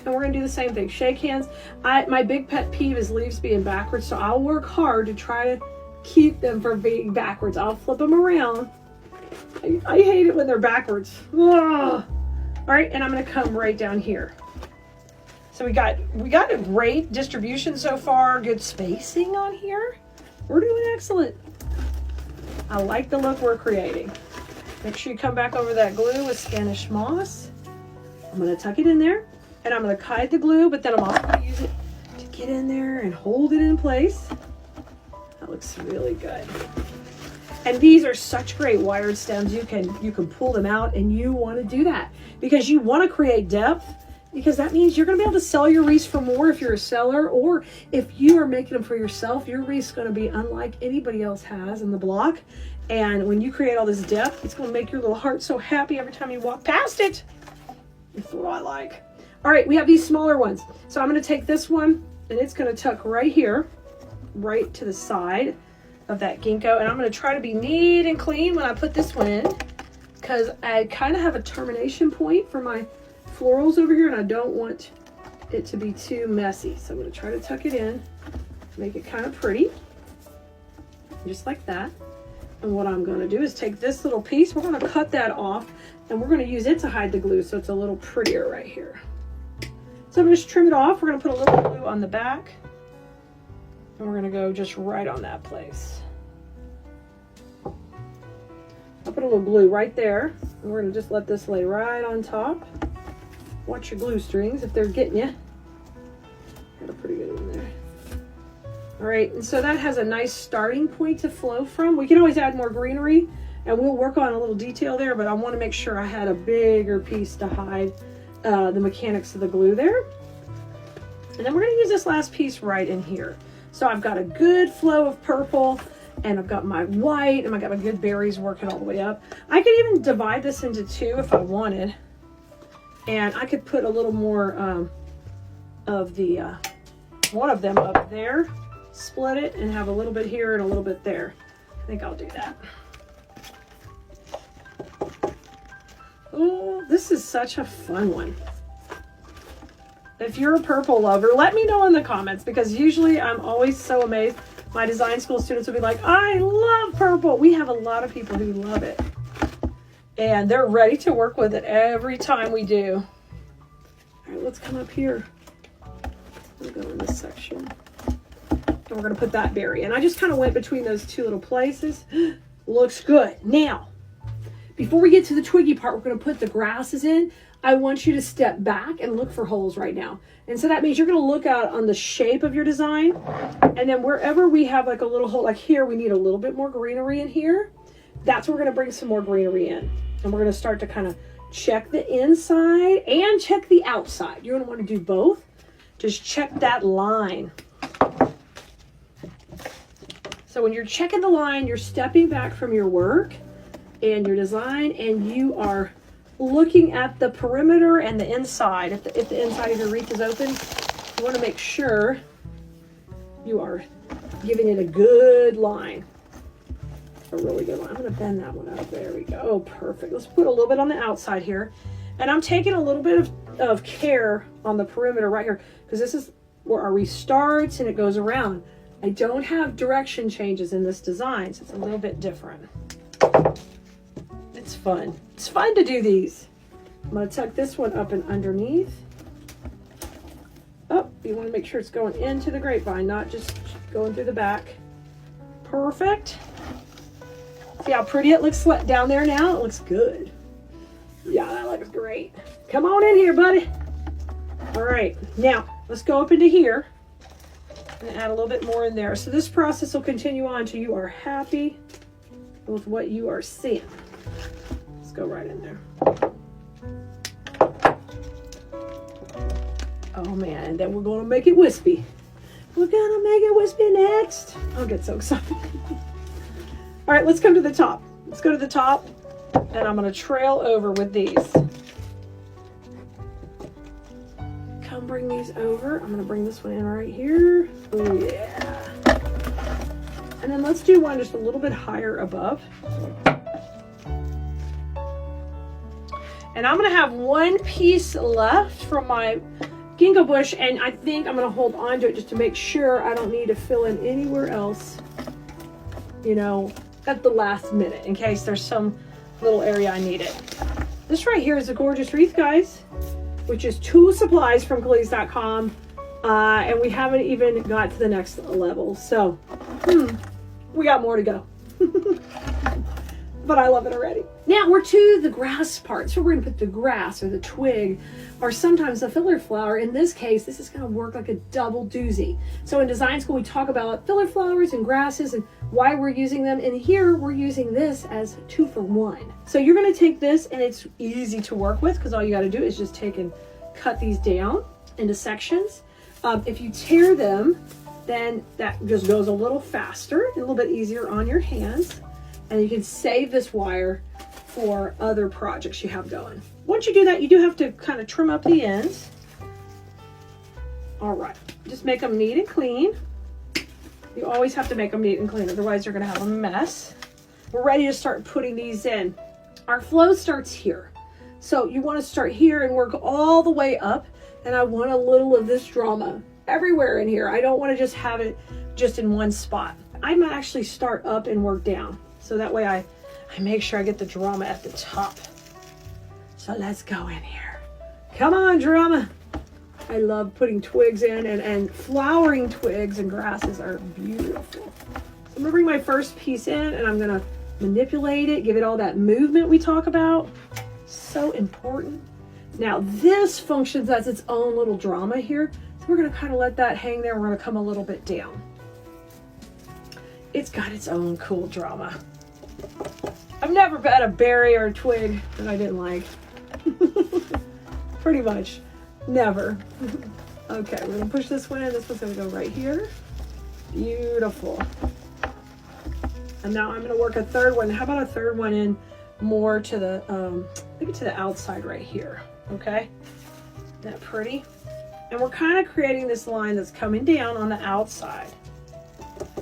and we're gonna do the same thing. Shake hands. My big pet peeve is leaves being backwards, so I'll work hard to try to keep them from being backwards. I'll flip them around. I hate it when they're backwards. Ugh. All right, and I'm going to come right down here. So we got a great distribution so far. Good spacing on here. We're doing excellent. I like the look we're creating. Make sure you come back over that glue with Spanish moss. I'm going to tuck it in there, and I'm going to hide the glue, but then I'm also going to use it to get in there and hold it in place. That looks really good. And these are such great wired stems. You can pull them out, and you want to do that because you want to create depth, because that means you're going to be able to sell your wreaths for more if you're a seller, or if you are making them for yourself, your wreath's going to be unlike anybody else has in the block. And when you create all this depth, it's going to make your little heart so happy every time you walk past it. That's what I like. All right, we have these smaller ones. So I'm going to take this one, and it's going to tuck right here, right to the side of that ginkgo, and I'm going to try to be neat and clean when I put this one in, because I kind of have a termination point for my florals over here, and I don't want it to be too messy. So I'm going to try to tuck it in, make it kind of pretty, just like that. And what I'm going to do is take this little piece, we're going to cut that off, and we're going to use it to hide the glue so it's a little prettier right here. So I'm going to just trim it off. We're going to put a little glue on the back, and we're going to go just right on that place. I'll put a little glue right there, and we're going to just let this lay right on top. Watch your glue strings if they're getting you. Got a pretty good one there. All right, and so that has a nice starting point to flow from. We can always add more greenery, and we'll work on a little detail there, but I want to make sure I had a bigger piece to hide the mechanics of the glue there. And then we're going to use this last piece right in here. So I've got a good flow of purple, and I've got my white, and I've got my good berries working all the way up. I could even divide this into two if I wanted, and I could put a little more of the one of them up there, split it, and have a little bit here and a little bit there. I think I'll do that. Oh, this is such a fun one. If you're a purple lover, let me know in the comments, because usually I'm always so amazed. My design school students will be like, I love purple. We have a lot of people who love it, and they're ready to work with it every time we do. All right, let's come up here. We'll go in this section. And we're going to put that berry. And I just kind of went between those two little places. Looks good. Now, before we get to the twiggy part, we're going to put the grasses in. I want you to step back and look for holes right now. And so that means you're going to look out on the shape of your design. And then wherever we have like a little hole, like here, we need a little bit more greenery in here. That's where we're going to bring some more greenery in. And we're going to start to kind of check the inside and check the outside. You're going to want to do both. Just check that line. So when you're checking the line, you're stepping back from your work and your design, and you are looking at the perimeter and the inside. If the inside of your wreath is open, you want to make sure you are giving it a good line. A really good line. I'm going to bend that one up. There we go. Oh, perfect. Let's put a little bit on the outside here. And I'm taking a little bit of care on the perimeter right here, because this is where our wreath starts and it goes around. I don't have direction changes in this design, so it's a little bit different. It's fun. It's fun to do these. I'm going to tuck this one up and underneath. Oh, you want to make sure it's going into the grapevine, not just going through the back. Perfect. See how pretty it looks down there now? It looks good. Yeah, that looks great. Come on in here, buddy. All right, now let's go up into here and add a little bit more in there. So this process will continue on until you are happy with what you are seeing. Let's go right in there. Oh man, and then we're gonna make it wispy. We're gonna make it wispy next. I'll get so excited. All right, let's come to the top. Let's go to the top, and I'm gonna trail over with these. Come bring these over. I'm gonna bring this one in right here. Oh yeah. And then let's do one just a little bit higher above. And I'm gonna have one piece left from my ginkgo bush, and I think I'm gonna hold on to it just to make sure I don't need to fill in anywhere else, you know, at the last minute, in case there's some little area I need it. This right here is a gorgeous wreath, guys, which is 2 supplies from Keleas.com, and we haven't even got to the next level, so we got more to go. But I love it already. Now we're to the grass part. So we're gonna put the grass or the twig, or sometimes the filler flower. In this case, this is gonna work like a double doozy. So in design school, we talk about filler flowers and grasses and why we're using them. And here we're using this as 2 for 1. So you're gonna take this, and it's easy to work with because all you gotta do is just take and cut these down into sections. If you tear them, then that just goes a little faster and a little bit easier on your hands. And you can save this wire for other projects you have going. Once you do that, you do have to kind of trim up the ends. All right, just make them neat and clean. You always have to make them neat and clean, otherwise you're gonna have a mess. We're ready to start putting these in. Our flow starts here. So you wanna start here and work all the way up, and I want a little of this drama everywhere in here. I don't wanna just have it just in one spot. I might actually start up and work down. So that way I make sure I get the drama at the top. So let's go in here. Come on, drama. I love putting twigs in, and flowering twigs and grasses are beautiful. So I'm gonna bring my first piece in and I'm gonna manipulate it, give it all that movement we talk about. So important. Now this functions as its own little drama here. So we're gonna kind of let that hang there. We're gonna come a little bit down. It's got its own cool drama. I've never had a berry or a twig that I didn't like. Pretty much. Never. Okay, we're gonna push this one in. This one's gonna go right here. Beautiful. And now I'm gonna work a third one. How about a third one in more to the, maybe to the outside right here. Okay? Isn't that pretty? And we're kind of creating this line that's coming down on the outside.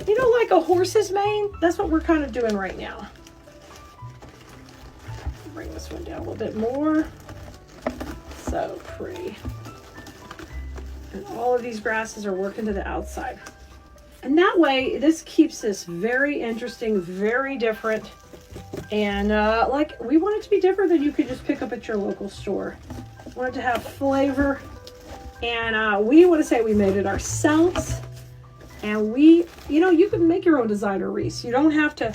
You know, like a horse's mane? That's what we're kind of doing right now. Bring this one down a little bit more. So pretty. And all of these grasses are working to the outside. And that way, this keeps this very interesting, very different. And like, we want it to be different than you could just pick up at your local store. We want it to have flavor. And we want to say we made it ourselves. And we, you know, you can make your own designer wreaths. You don't have to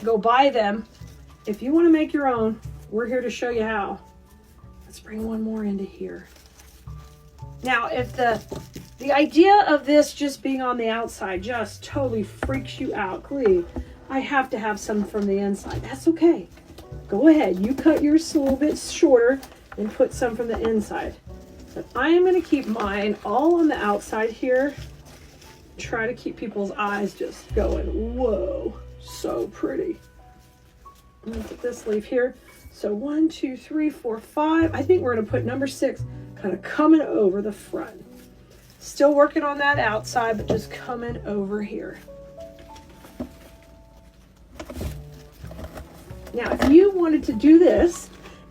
go buy them. If you want to make your own, we're here to show you how. Let's bring one more into here. Now, if the idea of this just being on the outside just totally freaks you out, Clee, I have to have some from the inside. That's okay. Go ahead. You cut yours a little bit shorter and put some from the inside. But I am going to keep mine all on the outside here. Try to keep people's eyes just going, whoa, so pretty. I'm going to put this leaf here. So 1, 2, 3, 4, 5. I think we're going to put number 6 kind of coming over the front. Still working on that outside, but just coming over here. Now, if you wanted to do this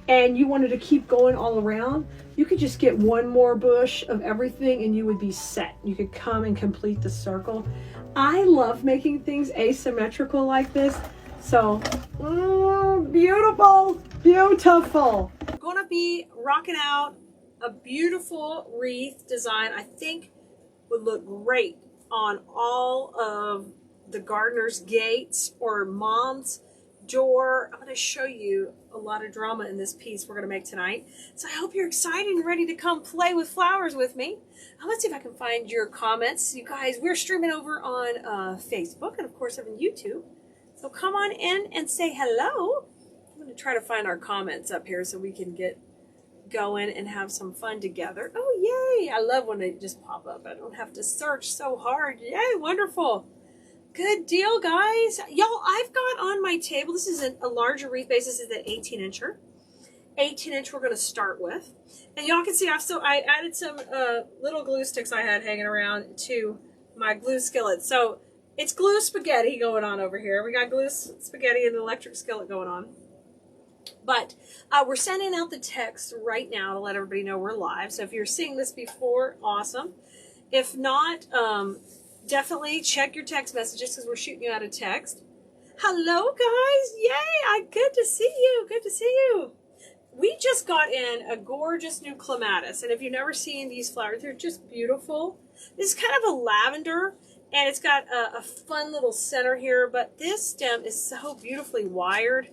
and you wanted to keep going all around, you could just get one more bush of everything and you would be set. You could come and complete the circle. I love making things asymmetrical like this. So, beautiful, beautiful. I'm going to be rocking out a beautiful wreath design. I think would look great on all of the gardener's gates or mom's door. I'm going to show you a lot of drama in this piece we're going to make tonight. So I hope you're excited and ready to come play with flowers with me. Let's see if I can find your comments. You guys, we're streaming over on Facebook and of course on YouTube. So come on in and say hello. I'm going to try to find our comments up here so we can get going and have some fun together. Oh, yay. I love when they just pop up. I don't have to search so hard. Yay, wonderful. Good deal, guys. Y'all, I've got on my table, this is a larger wreath base. This is an 18-incher. 18-inch we're going to start with. And y'all can see I added some little glue sticks I had hanging around to my glue skillet. So it's glue spaghetti going on over here. We got glue spaghetti and an electric skillet going on. But we're sending out the text right now to let everybody know we're live. So if you're seeing this before, awesome. If not, definitely check your text messages because we're shooting you out a text. Hello, guys. Yay. Good to see you. Good to see you. We just got in a gorgeous new clematis. And if you've never seen these flowers, they're just beautiful. This is kind of a lavender. And it's got a fun little center here. But this stem is so beautifully wired.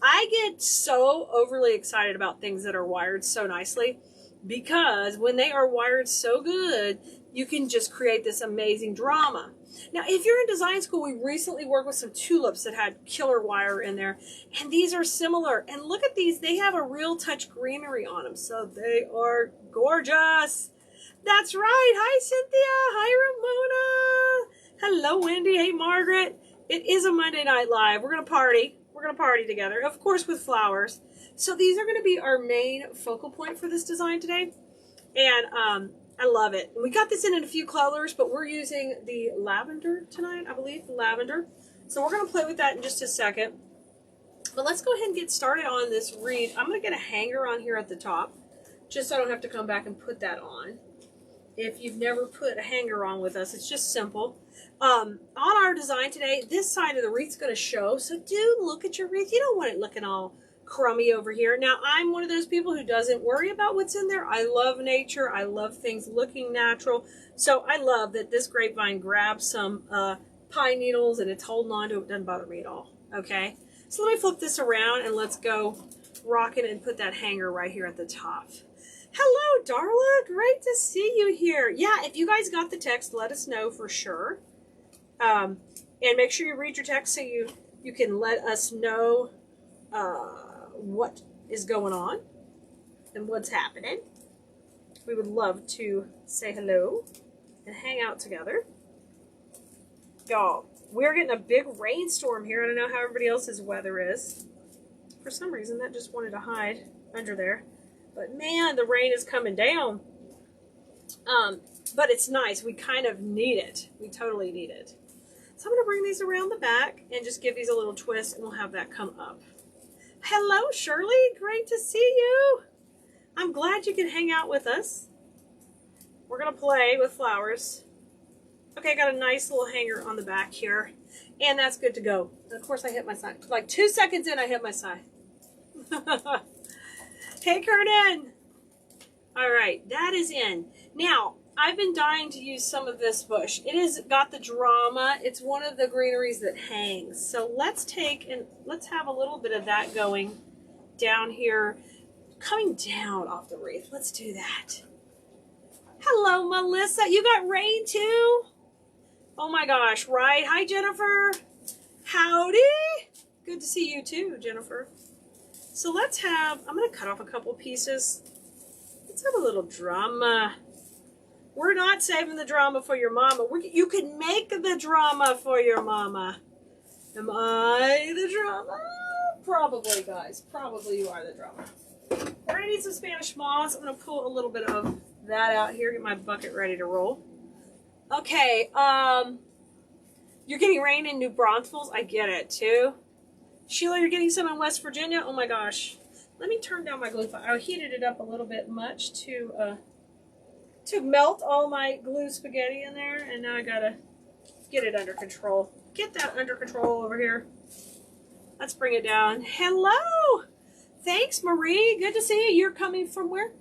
I get so overly excited about things that are wired so nicely. Because when they are wired so good, you can just create this amazing drama. Now, if you're in design school, we recently worked with some tulips that had killer wire in there. And these are similar. And look at these. They have a real touch greenery on them. So they are gorgeous. That's right. Hi, Cynthia. Hi, Ramona. Hello, Wendy. Hey, Margaret. It is a Monday Night Live. We're going to party. We're going to party together, of course, with flowers. So these are going to be our main focal point for this design today. And I love it. We got this in a few colors, but we're using the lavender tonight, I believe, the lavender. So we're going to play with that in just a second. But let's go ahead and get started on this wreath. I'm going to get a hanger on here at the top, just so I don't have to come back and put that on. if you've never put a hanger on with us. It's just simple. On our design today, this side of the wreath's going to show, so do look at your wreath. You don't want it looking all crummy over here. Now, I'm one of those people who doesn't worry about what's in there. I love nature. I love things looking natural. So I love that this grapevine grabs some pine needles and it's holding on to it. It doesn't bother me at all. Okay, so let me flip this around and let's go rock it and put that hanger right here at the top. Hello, Darla. Great to see you here. Yeah, if you guys got the text, let us know for sure. And make sure you read your text so you can let us know what is going on and what's happening. We would love to say hello and hang out together. Y'all, we're getting a big rainstorm here. I don't know how everybody else's weather is. For some reason, that just wanted to hide under there. But man, the rain is coming down. But it's nice. We kind of need it. We totally need it. So I'm going to bring these around the back and just give these a little twist, and we'll have that come up. Hello, Shirley. Great to see you. I'm glad you can hang out with us. We're going to play with flowers. Okay, I got a nice little hanger on the back here, and that's good to go. And of course, I hit my sign. Like 2 seconds in, I hit my sign. Hey, Kernan. All right, that is in. Now, I've been dying to use some of this bush. It has got the drama. It's one of the greeneries that hangs. So let's take and let's have a little bit of that going down here, coming down off the wreath. Let's do that. Hello, Melissa. You got rain too? Oh my gosh, right? Hi, Jennifer. Howdy. Good to see you too, Jennifer. So let's have, I'm going to cut off a couple pieces. Let's have a little drama. We're not saving the drama for your mama. You can make the drama for your mama. Am I the drama? Probably, guys. Probably you are the drama. We're going to need some Spanish moss. I'm going to pull a little bit of that out here. Get my bucket ready to roll. Okay. You're getting rain in New Braunfels. I get it, too. Sheila, you're getting some in West Virginia? Oh, my gosh. Let me turn down my glue file. I heated it up a little bit much to melt all my glue spaghetti in there, and now I gotta get it under control. Get that under control over here. Let's bring it down. Hello! Thanks, Marie. Good to see you. You're coming from where?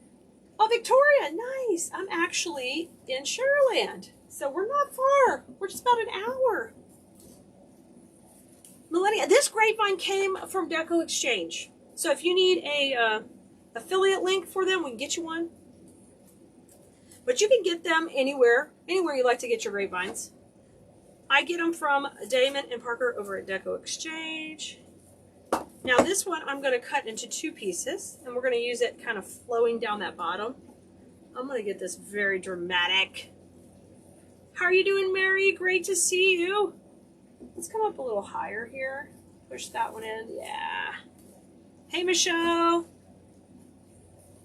Oh, Victoria. Nice. I'm actually in Sugarland, so we're not far. We're just about an hour. Millennia, this grapevine came from Deco Exchange. So if you need a affiliate link for them, we can get you one. But you can get them anywhere you like to get your grapevines. I get them from Damon and Parker over at Deco Exchange. Now this one I'm going to cut into 2 pieces, and we're going to use it kind of flowing down that bottom. I'm going to get this very dramatic. How are you doing, Mary? Great to see you. Let's come up a little higher here. Push that one in. Yeah. Hey, Michelle.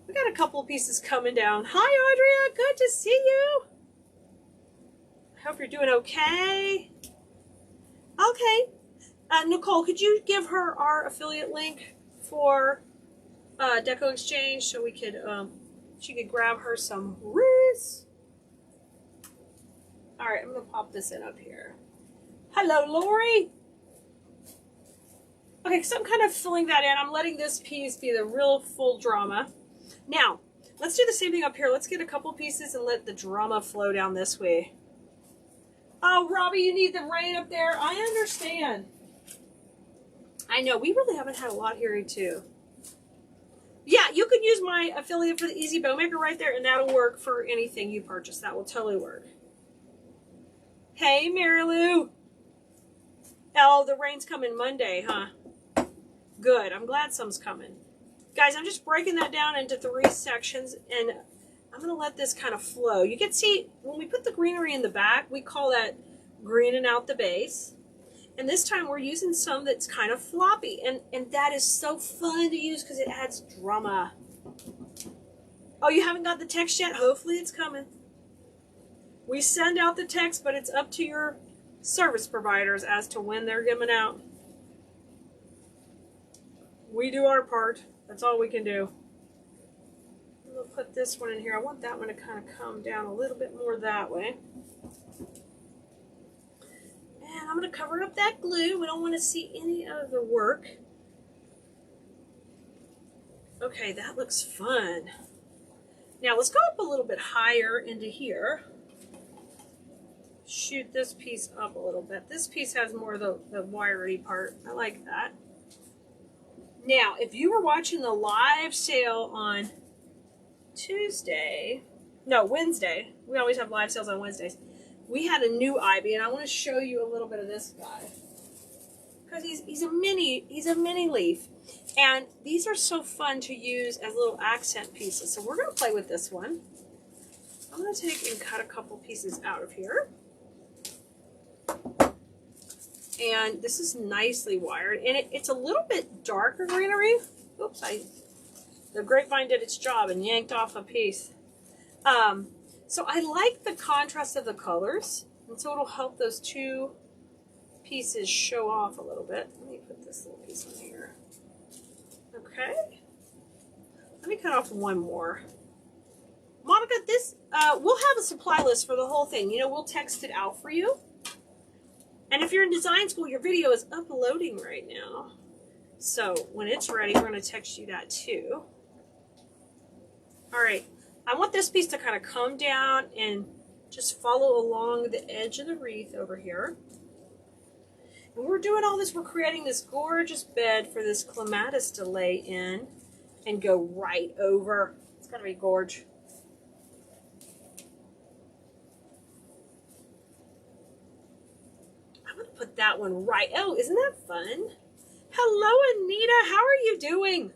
We got a couple of pieces coming down. Hi, Audrey. Good to see you. I hope you're doing okay. Okay. Nicole, could you give her our affiliate link for Deco Exchange so we could she could grab her some wreaths? All right, I'm gonna pop this in up here. Hello, Lori. Okay, so I'm kind of filling that in. I'm letting this piece be the real full drama. Now, let's do the same thing up here. Let's get a couple pieces and let the drama flow down this way. Oh, Robbie, you need the rain up there. I understand. I know, we really haven't had a lot here too. Yeah, you could use my affiliate for the Easy Bow Maker right there, and that'll work for anything you purchase. That will totally work. Hey, Mary Lou. Oh, the rain's coming Monday, huh? Good. I'm glad some's coming. Guys, I'm just breaking that down into 3 sections, and I'm going to let this kind of flow. You can see, when we put the greenery in the back, we call that greening out the base. And this time we're using some that's kind of floppy, and that is so fun to use because it adds drama. Oh, you haven't got the text yet? Hopefully it's coming. We send out the text, but it's up to your service providers as to when they're giving out. We do our part. That's all we can do. I'm going to put this one in here. I want that one to kind of come down a little bit more that way. And I'm going to cover up that glue. We don't want to see any of the work. Okay, that looks fun. Now let's go up a little bit higher into here. Shoot this piece up a little bit. This piece has more of the wiry part. I like that. Now, if you were watching the live sale on Wednesday, we always have live sales on Wednesdays. We had a new ivy, and I want to show you a little bit of this guy. Because he's a mini leaf. And these are so fun to use as little accent pieces. So we're going to play with this one. I'm going to take and cut a couple pieces out of here. And this is nicely wired. And it's a little bit darker greenery. Oops, the grapevine did its job and yanked off a piece. So I like the contrast of the colors. And so it'll help those two pieces show off a little bit. Let me put this little piece on here. Okay. Let me cut off one more. Monica, we'll have a supply list for the whole thing. You know, we'll text it out for you. And if you're in design school, your video is uploading right now. So when it's ready, we're going to text you that too. All right. I want this piece to kind of come down and just follow along the edge of the wreath over here. And we're doing all this. We're creating this gorgeous bed for this clematis to lay in and go right over. It's going to be gorgeous. I'm going to put that one right. Oh, isn't that fun? Hello, Anita. How are you doing?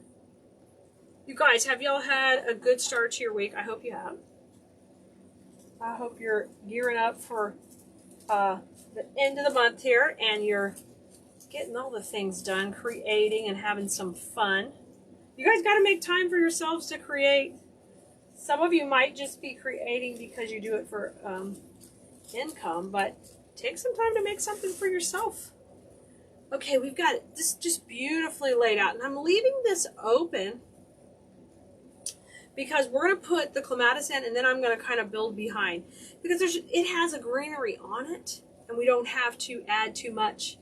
You guys, have y'all had a good start to your week? I hope you have. I hope you're gearing up for the end of the month here and you're getting all the things done, creating and having some fun. You guys got to make time for yourselves to create. Some of you might just be creating because you do it for income, but take some time to make something for yourself. Okay, we've got this just beautifully laid out, and I'm leaving this open because we're going to put the clematis in and then I'm going to kind of build behind because it has a greenery on it and we don't have to add too much.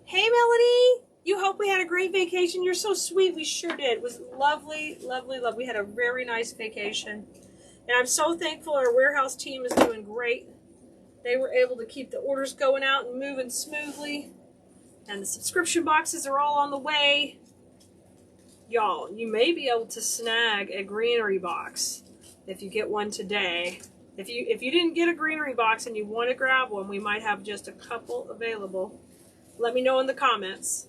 Hey Melody, you hope we had a great vacation. You're so sweet. We sure did. It was lovely, lovely, lovely. We had a very nice vacation and I'm so thankful our warehouse team is doing great. They were able to keep the orders going out and moving smoothly and the subscription boxes are all on the way. Y'all, you may be able to snag a Greenery box if you get one today. If you didn't get a Greenery box and you want to grab one, we might have just a couple available. Let me know in the comments.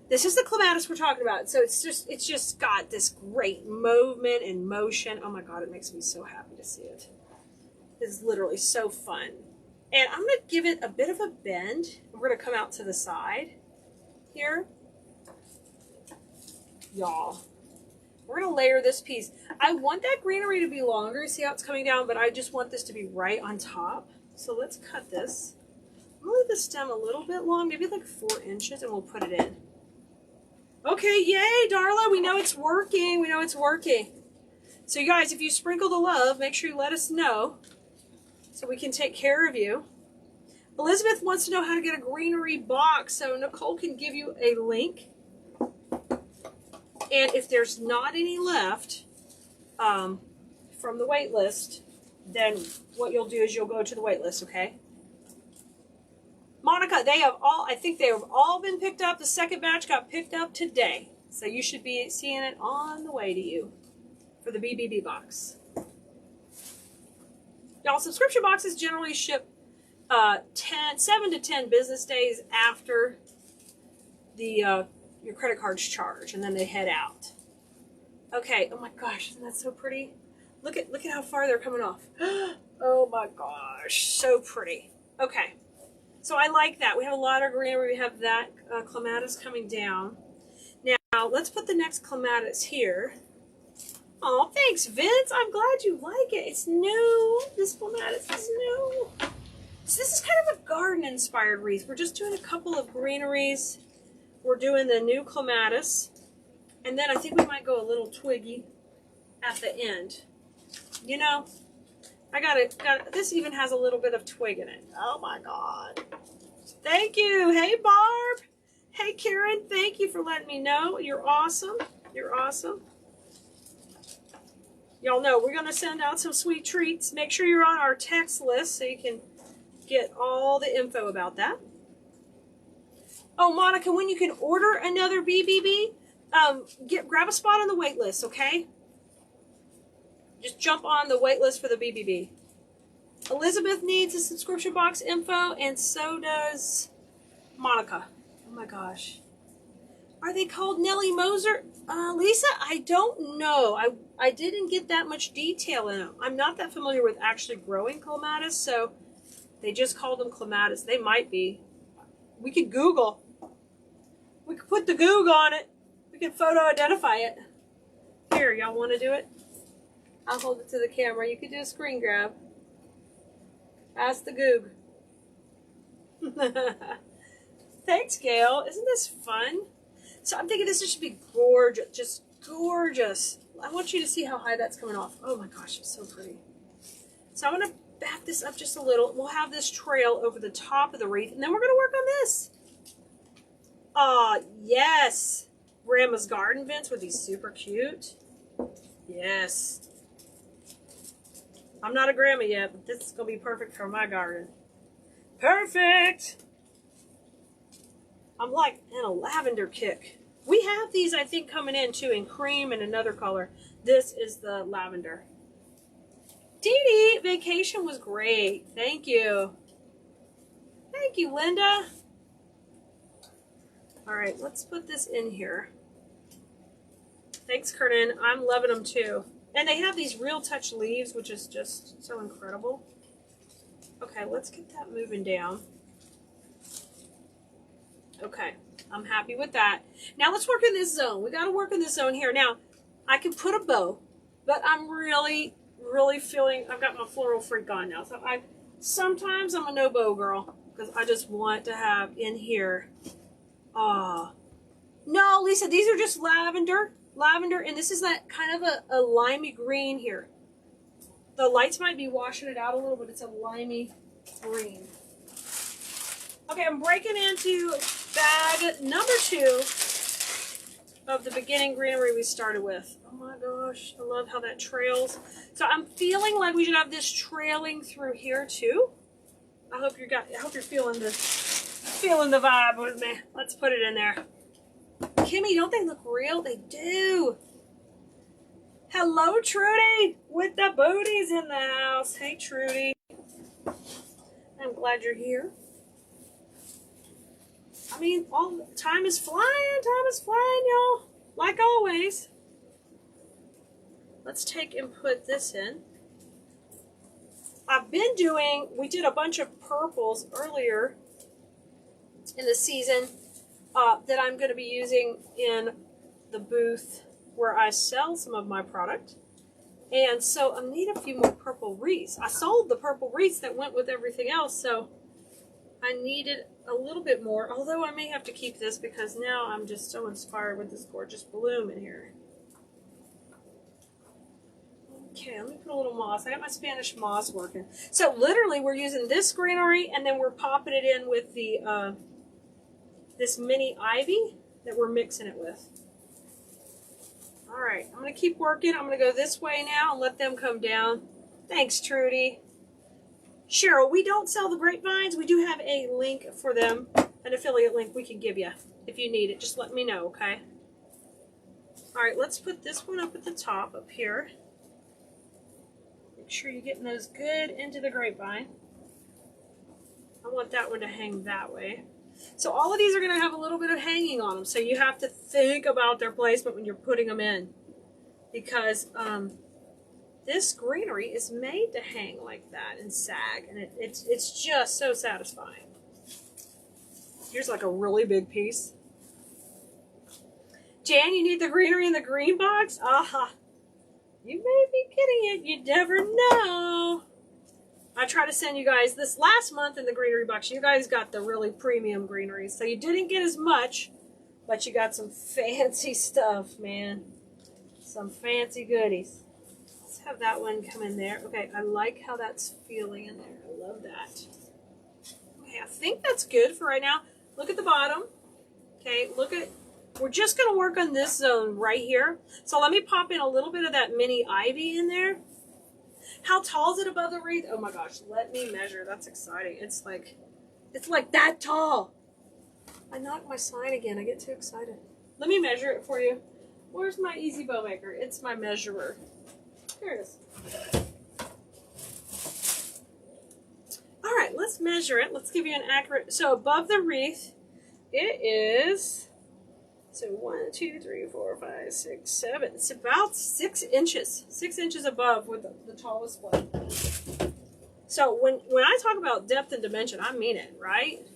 This is the clematis we're talking about. So it's just got this great movement and motion. Oh my God, it makes me so happy to see it. It's literally so fun. And I'm going to give it a bit of a bend. We're going to come out to the side here. Y'all, we're going to layer this piece. I want that greenery to be longer. See how it's coming down, but I just want this to be right on top. So let's cut this. I'm going to leave the stem a little bit long, maybe like 4 inches, and we'll put it in. Okay, yay, Darla. We know it's working. We know it's working. So you guys, if you sprinkle the love, make sure you let us know so we can take care of you. Elizabeth wants to know how to get a Greenery box, so Nicole can give you a link. And if there's not any left from the wait list, then what you'll do is you'll go to the wait list, okay? Monica, I think they have all been picked up. The second batch got picked up today. So you should be seeing it on the way to you for the BBB box. Y'all, subscription boxes generally ship 7 to 10 business days after the your credit card's charge, and then they head out. Okay, oh my gosh, isn't that so pretty? Look at how far they're coming off. Oh my gosh, so pretty. Okay, so I like that. We have a lot of greenery. We have that clematis coming down. Now, let's put the next clematis here. Oh, thanks, Vince. I'm glad you like it. It's new. This clematis is new. So this is kind of a garden-inspired wreath. We're just doing a couple of greeneries. We're doing the new clematis, and then I think we might go a little twiggy at the end. You know, I got it. This even has a little bit of twig in it. Oh my God. Thank you. Hey, Barb. Hey, Karen. Thank you for letting me know. You're awesome. You're awesome. Y'all know we're going to send out some sweet treats. Make sure you're on our text list so you can get all the info about that. Oh, Monica, when you can order another BBB, grab a spot on the wait list, okay? Just jump on the wait list for the BBB. Elizabeth needs a subscription box info, and so does Monica. Oh my gosh. Are they called Nellie Moser? Lisa, I don't know. I didn't get that much detail in them. I'm not that familiar with actually growing clematis, so they just called them clematis. They might be. We could Google. We could put the Goog on it. We can photo identify it. Here, y'all want to do it? I'll hold it to the camera. You could do a screen grab. Ask the Goog. Thanks, Gail. Isn't this fun? So I'm thinking this should be gorgeous. Just gorgeous. I want you to see how high that's coming off. Oh my gosh, it's so pretty. So I'm going to back this up just a little. We'll have this trail over the top of the wreath, and then we're going to work on this. Yes. Grandma's garden vents would be super cute. Yes. I'm not a grandma yet, but this is going to be perfect for my garden. Perfect. I'm like in a lavender kick. We have these, I think, coming in too in cream and another color. This is the lavender. Dee Dee, vacation was great. Thank you. Thank you, Linda. All right, let's put this in here. Thanks, Kernan. I'm loving them too. And they have these real touch leaves, which is just so incredible. Okay, let's get that moving down. Okay, I'm happy with that. Now let's work in this zone. We got to work in this zone here. Now, I can put a bow, but I'm really feeling, I've got my floral freak on now. So sometimes I'm a no bow girl because I just want to have in here. No, Lisa, these are just lavender, and this is that kind of a limey green here. The lights might be washing it out a little, but it's a limey green. Okay, I'm breaking into bag number 2 of the beginning greenery we started with. Oh my gosh, I love how that trails. So I'm feeling like we should have this trailing through here too. I hope you're feeling the vibe with me. Let's put it in there. Kimmy, don't they look real? They do. Hello, Trudy, with the booties in the house. Hey, Trudy. I'm glad you're here. I mean, time is flying, y'all. Like always. Let's take and put this in. We did a bunch of purples earlier in the season that I'm going to be using in the booth where I sell some of my product. And so I need a few more purple wreaths. I sold the purple wreaths that went with everything else, so I needed a little bit more, although I may have to keep this because now I'm just so inspired with this gorgeous bloom in here. Okay, let me put a little moss. I got my Spanish moss working. So literally we're using this greenery and then we're popping it in with the this mini ivy that we're mixing it with. All right, I'm going to keep working. I'm going to go this way now and let them come down. Thanks, Trudy. Cheryl, we don't sell the grapevines. We do have a link for them, an affiliate link we can give you if you need it. Just let me know, okay? All right, let's put this one up at the top, up here. Make sure you're getting those good into the grapevine. I want that one to hang that way. So all of these are going to have a little bit of hanging on them, so you have to think about their placement when you're putting them in. Because this greenery is made to hang like that and sag, and it's just so satisfying. Here's like a really big piece. Jan, you need the greenery in the green box? Aha. You may be getting it. You never know. I try to send you guys this last month in the greenery box. You guys got the really premium greenery. So you didn't get as much, but you got some fancy stuff, man. Some fancy goodies. Let's have that one come in there. Okay, I like how that's feeling in there. I love that. Okay, I think that's good for right now. Look at the bottom. Okay, we're just going to work on this zone right here. So let me pop in a little bit of that mini ivy in there. How tall is it above the wreath? Oh my gosh, let me measure. That's exciting. It's like that tall. I knocked my sign again. I get too excited. Let me measure it for you. Where's my Easy Bow Maker? It's my measurer. Here it is. All right, let's measure it. Let's give you an accurate. So above the wreath, it is, so 1, 2, 3, 4, 5, 6, 7. It's about 6 inches. 6 inches above with the tallest one. So when I talk about depth and dimension, I mean it, right?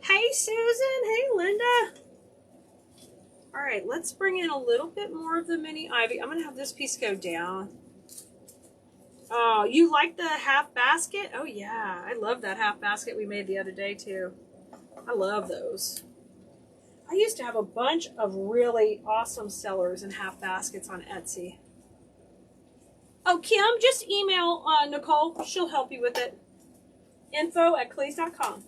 Hey, Susan. Hey, Linda. All right, let's bring in a little bit more of the mini ivy. I'm going to have this piece go down. Oh, you like the half basket? Oh, yeah. I love that half basket we made the other day, too. I love those. I used to have a bunch of really awesome sellers in half baskets on Etsy. Oh, Kim, just email Nicole. She'll help you with it. info@Keleas.com.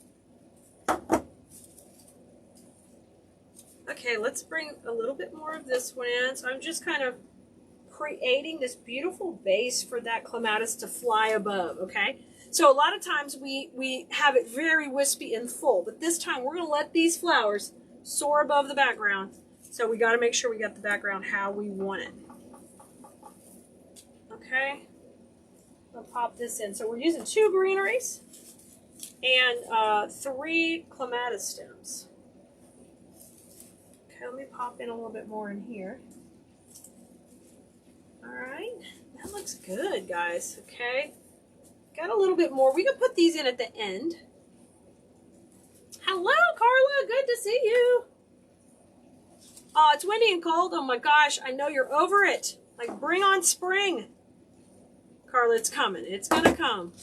Okay, let's bring a little bit more of this one in. So I'm just kind of creating this beautiful base for that clematis to fly above, okay? So a lot of times we have it very wispy and full, but this time we're going to let these flowers soar above the background. So we got to make sure we got the background how we want it. Okay? I'll pop this in. So we're using 2 greeneries and 3 clematis stems. Okay, let me pop in a little bit more in here. All right, that looks good, guys. Okay, got a little bit more. We can put these in at the end. Hello, Carla. Good to see you. Oh, it's windy and cold. Oh my gosh, I know you're over it. Like, bring on spring. Carla, it's coming. It's gonna come.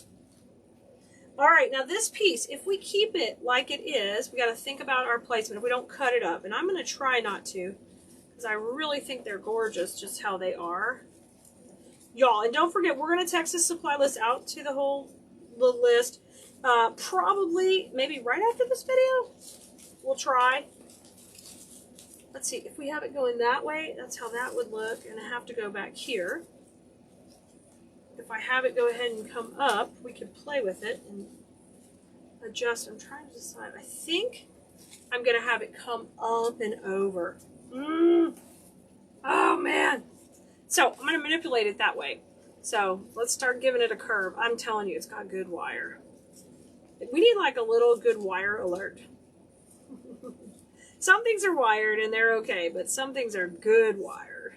All right, now this piece, if we keep it like it is, we got to think about our placement. If we don't cut it up, and I'm going to try not to, because I really think they're gorgeous just how they are. Y'all, and don't forget, we're going to text this supply list out to the list. Probably, maybe right after this video. We'll try. Let's see, if we have it going that way, that's how that would look. And I have to go back here. If I have it go ahead and come up, we can play with it and adjust. I'm trying to decide. I think I'm going to have it come up and over. Oh, man. So I'm going to manipulate it that way. So let's start giving it a curve. I'm telling you, it's got good wire. We need like a little good wire alert. Some things are wired and they're okay, but some things are good wired.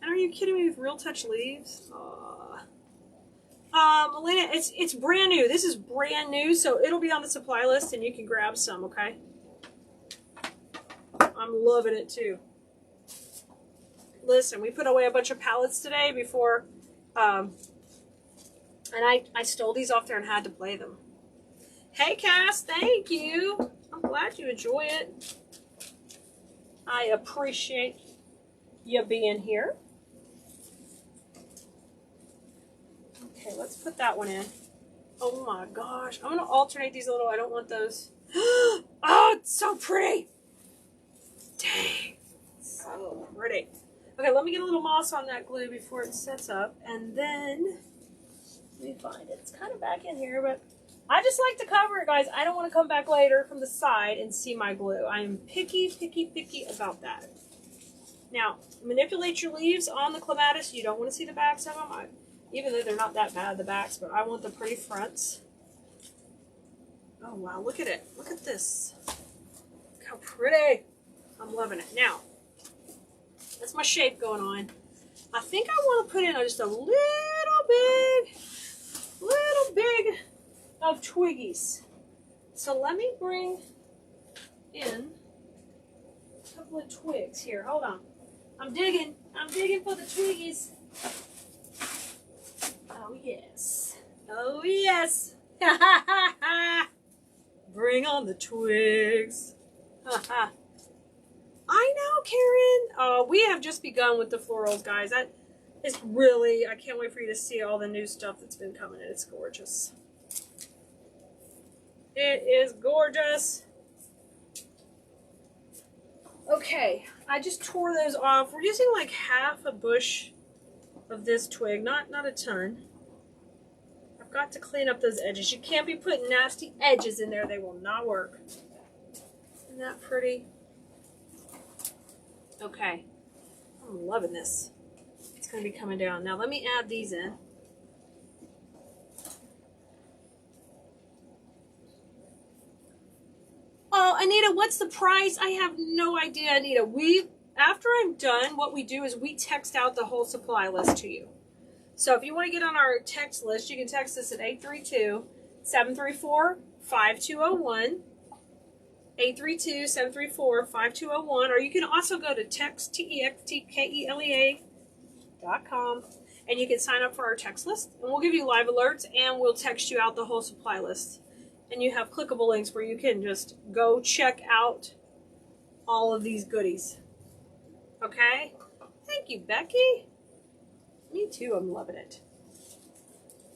And are you kidding me with Real Touch leaves? Melina, it's brand new. This is brand new, so it'll be on the supply list and you can grab some, okay? I'm loving it too. Listen, we put away a bunch of pallets today before, and I stole these off there and had to play them. Hey, Cass, thank you. I'm glad you enjoy it. I appreciate you being here. Okay, let's put that one in. Oh my gosh. I'm going to alternate these a little. I don't want those. Oh, it's so pretty. Dang. So pretty. Okay, let me get a little moss on that glue before it sets up. And then, let me find it. It's kind of back in here, but I just like to cover it, guys. I don't want to come back later from the side and see my glue. I am picky about that. Now, manipulate your leaves on the clematis. You don't want to see the backs of them. Even though they're not that bad, the backs, but I want the pretty fronts. Oh, wow, look at it. Look at this. Look how pretty. I'm loving it. Now, that's my shape going on. I think I want to put in just a little big of twiggies. So let me bring in a couple of twigs here. Hold on. I'm digging for the twiggies. Oh, yes. Oh, yes. Bring on the twigs. I know, Karen. We have just begun with the florals, guys. It's really, I can't wait for you to see all the new stuff that's been coming in. It's gorgeous. It is gorgeous. Okay, I just tore those off. We're using like half a bush of this twig, not a ton. I've got to clean up those edges. You can't be putting nasty edges in there. They will not work. Isn't that pretty? Okay, I'm loving this. It's going to be coming down. Now let me add these in. Oh, Anita, what's the price? I have no idea, Anita. After I'm done, what we do is we text out the whole supply list to you. So if you want to get on our text list, you can text us at 832-734-5201. 832-734-5201. Or you can also go to textkelea.com and you can sign up for our text list. And we'll give you live alerts and we'll text you out the whole supply list. And you have clickable links where you can just go check out all of these goodies. Okay? Thank you, Becky. Me too, I'm loving it.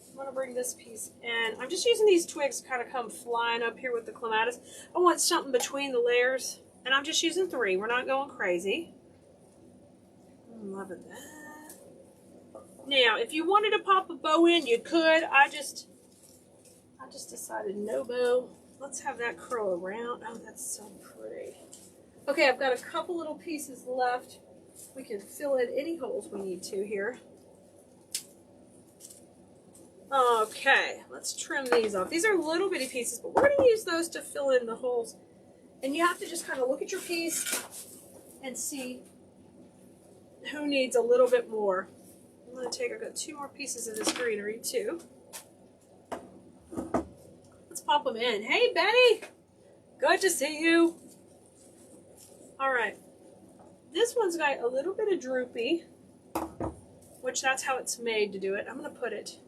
I'm going to bring this piece in. I'm just using these twigs to kind of come flying up here with the clematis. I want something between the layers. And I'm just using 3. We're not going crazy. I'm loving that. Now, if you wanted to pop a bow in, you could. I just decided no bow. Let's have that curl around. Oh, that's so pretty. Okay, I've got a couple little pieces left. We can fill in any holes we need to here. Okay, let's trim these off. These are little bitty pieces, but we're going to use those to fill in the holes. And you have to just kind of look at your piece and see who needs a little bit more. I've got 2 more pieces of this greenery too. Let's pop them in. Hey, Betty! Good to see you. All right. This one's got a little bit of droopy, which that's how it's made to do it. I'm going to put it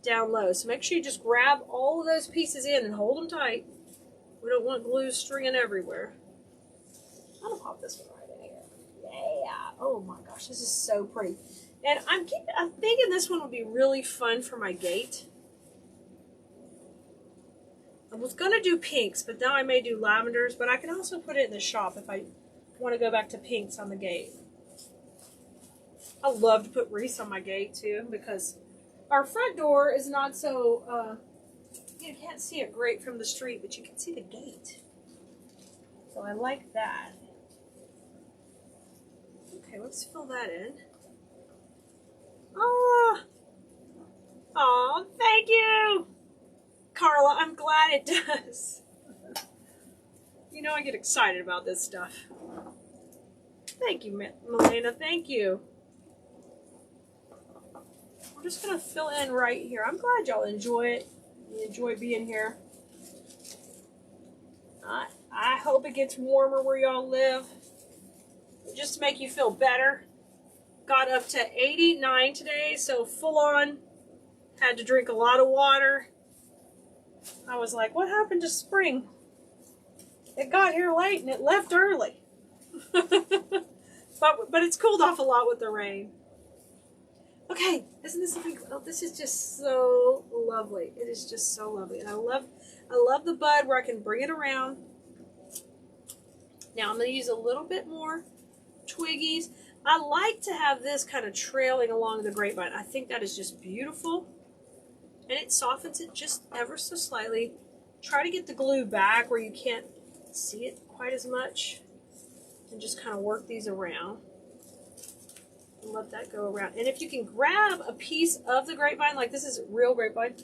down low. So make sure you just grab all of those pieces in and hold them tight. We don't want glue stringing everywhere. I'm going to pop this one right in here. Yeah. Oh my gosh, this is so pretty. And I'm thinking this one would be really fun for my gate. I was going to do pinks, but now I may do lavenders, but I can also put it in the shop if I want to go back to pinks on the gate. I love to put wreaths on my gate too, because our front door is not so, you can't see it great from the street, but you can see the gate. So I like that. Okay, let's fill that in. Oh, thank you! Carla, I'm glad it does. You know I get excited about this stuff. Thank you, Melena. Thank you. We're just going to fill in right here. I'm glad y'all enjoy it. You enjoy being here. I hope it gets warmer where y'all live. Just to make you feel better. Got up to 89 today, so full on. Had to drink a lot of water. I was like, what happened to spring? It got here late and it left early. but it's cooled off a lot with the rain. Okay, isn't this something? Oh, this is just so lovely. It is just so lovely. And I love the bud where I can bring it around. Now I'm going to use a little bit more twiggies. I like to have this kind of trailing along the grapevine. I think that is just beautiful. And it softens it just ever so slightly. Try to get the glue back where you can't see it quite as much. And just kind of work these around. And let that go around. And if you can grab a piece of the grapevine, like this is real grapevine,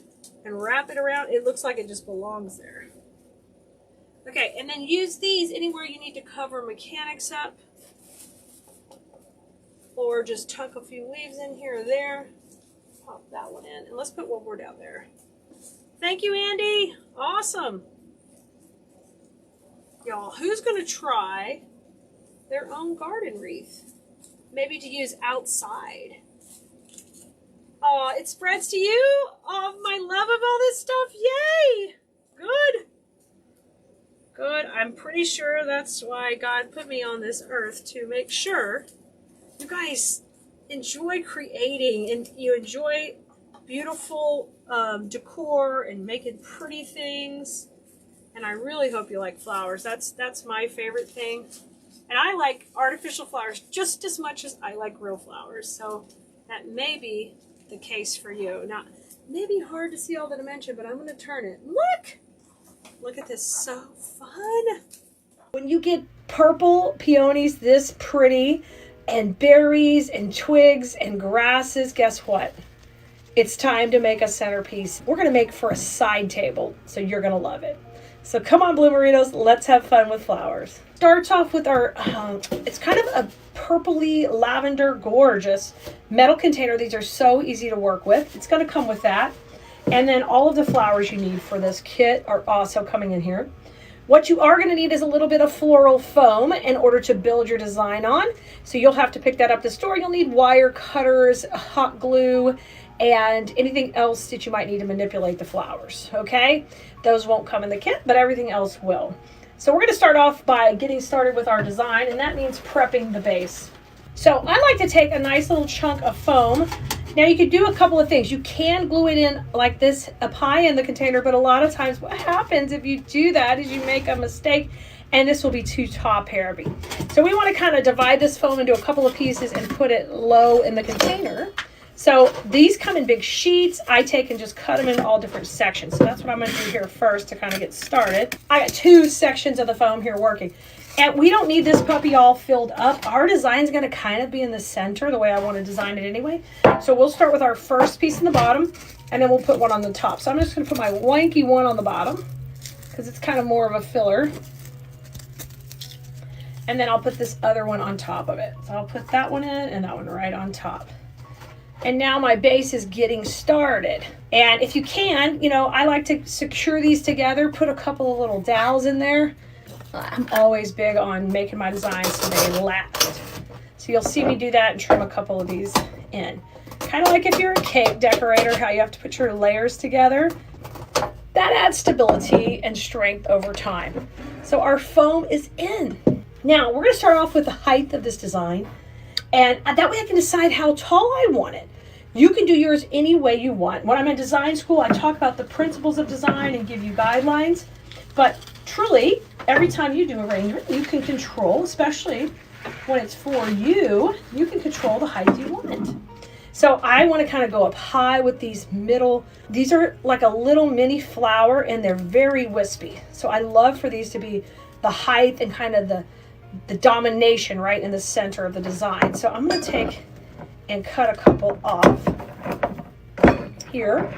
and wrap it around, it looks like it just belongs there. Okay, and then use these anywhere you need to cover mechanics up. Or just tuck a few leaves in here or there. Pop that one in. And let's put one more down there. Thank you, Andy. Awesome. Y'all, who's going to try their own garden wreath? Maybe to use outside. Oh, it spreads to you? Oh, my love of all this stuff. Yay! Good. Good. I'm pretty sure that's why God put me on this earth, to make sure. You guys, enjoy creating and you enjoy beautiful decor and making pretty things. And I really hope you like flowers. That's my favorite thing. And I like artificial flowers just as much as I like real flowers. So that may be the case for you. Now, maybe hard to see all the dimension, but I'm going to turn it. Look! Look at this. So fun. When you get purple peonies this pretty and berries and twigs and grasses, guess what? It's time to make a centerpiece. We're going to make for a side table, so you're going to love it. So come on, Bloomeritos, let's have fun with flowers. Starts off with our, it's kind of a purpley lavender, gorgeous metal container. These are so easy to work with. It's going to come with that. And then all of the flowers you need for this kit are also coming in here. What you are going to need is a little bit of floral foam in order to build your design on. So you'll have to pick that up at the store. You'll need wire cutters, hot glue, and anything else that you might need to manipulate the flowers, okay? Those won't come in the kit, but everything else will. So we're going to start off by getting started with our design, and that means prepping the base. So I like to take a nice little chunk of foam. Now you could do a couple of things. You can glue it in like this up high in the container, but a lot of times what happens if you do that is you make a mistake and this will be too top heavy. So we want to kind of divide this foam into a couple of pieces and put it low in the container. So these come in big sheets. I take and just cut them in all different sections. So that's what I'm going to do here first to kind of get started. I got 2 sections of the foam here working. And we don't need this puppy all filled up. Our design's going to kind of be in the center the way I want to design it anyway. So we'll start with our first piece in the bottom and then we'll put one on the top. So I'm just going to put my wanky one on the bottom because it's kind of more of a filler. And then I'll put this other one on top of it. So I'll put that one in and that one right on top. And now my base is getting started. And if you can, you know, I like to secure these together, put a couple of little dowels in there. I'm always big on making my designs so they last. So you'll see me do that and trim a couple of these in. Kind of like if you're a cake decorator, how you have to put your layers together. That adds stability and strength over time. So our foam is in. Now we're going to start off with the height of this design. And that way I can decide how tall I want it. You can do yours any way you want. When I'm in design school, I talk about the principles of design and give you guidelines. But truly, every time you do arrangement, you can control, especially when it's for you, you can control the height you want. So I want to kind of go up high with these middle. These are like a little mini flower and they're very wispy. So I love for these to be the height and kind of the domination right in the center of the design. So I'm going to take and cut a couple off here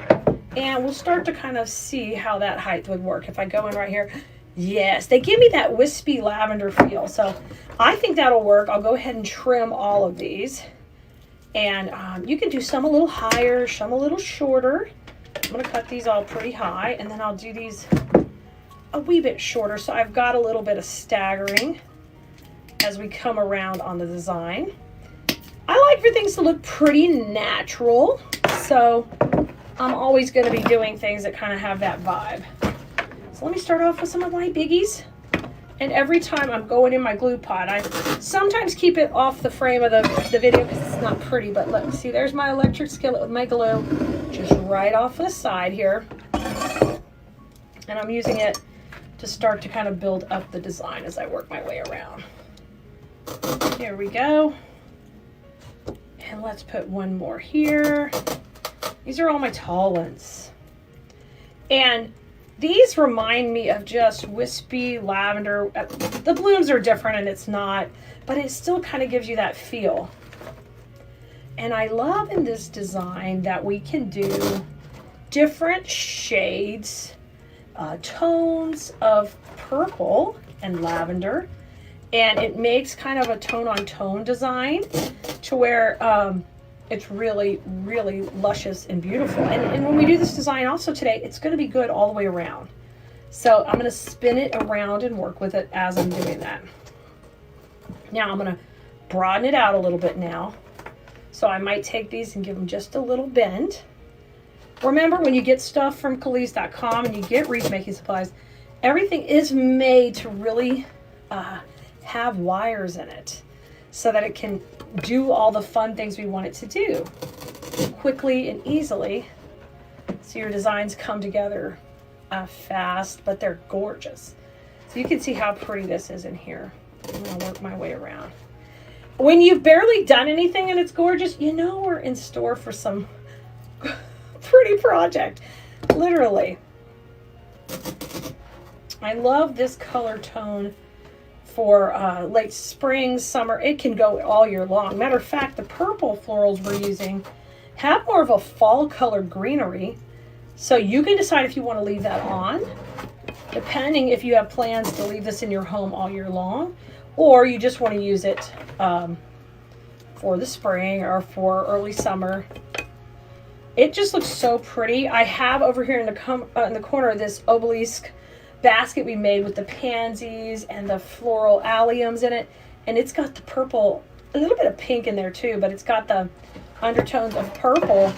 and we'll start to kind of see how that height would work. If I go in right here, yes, they give me that wispy lavender feel. So I think that'll work. I'll go ahead and trim all of these and you can do some a little higher, some a little shorter. I'm going to cut these all pretty high and then I'll do these a wee bit shorter. So I've got a little bit of staggering as we come around on the design. I like for things to look pretty natural, so I'm always going to be doing things that kind of have that vibe. So let me start off with some of my biggies. And every time I'm going in my glue pot, I sometimes keep it off the frame of the video because it's not pretty, but look, see, there's my electric skillet with my glue, just right off the side here. And I'm using it to start to kind of build up the design as I work my way around. Here we go. And let's put one more here. These are all my tall ones. And these remind me of just wispy lavender. The blooms are different and it's not, but it still kind of gives you that feel. And I love in this design that we can do different shades, tones of purple and lavender. And it makes kind of a tone-on-tone design to where it's really, really luscious and beautiful. And when we do this design also today, it's going to be good all the way around. So I'm going to spin it around and work with it as I'm doing that. Now I'm going to broaden it out a little bit now. So I might take these and give them just a little bend. Remember, when you get stuff from Keleas.com and you get wreath making supplies, everything is made to really have wires in it. so that it can do all the fun things we want it to do quickly and easily. So your designs come together fast, but they're gorgeous. So you can see how pretty this is in here. I'm gonna work my way around. When you've barely done anything and it's gorgeous, you know we're in store for some pretty project, literally. I love this color tone for late spring, summer. It can go all year long. Matter of fact, the purple florals we're using have more of a fall color greenery. So you can decide if you want to leave that on, depending if you have plans to leave this in your home all year long, or you just want to use it for the spring or for early summer. It just looks so pretty. I have over here in the corner this obelisk basket we made with the pansies and the floral alliums in it, and it's got the purple, a little bit of pink in there too, but it's got the undertones of purple,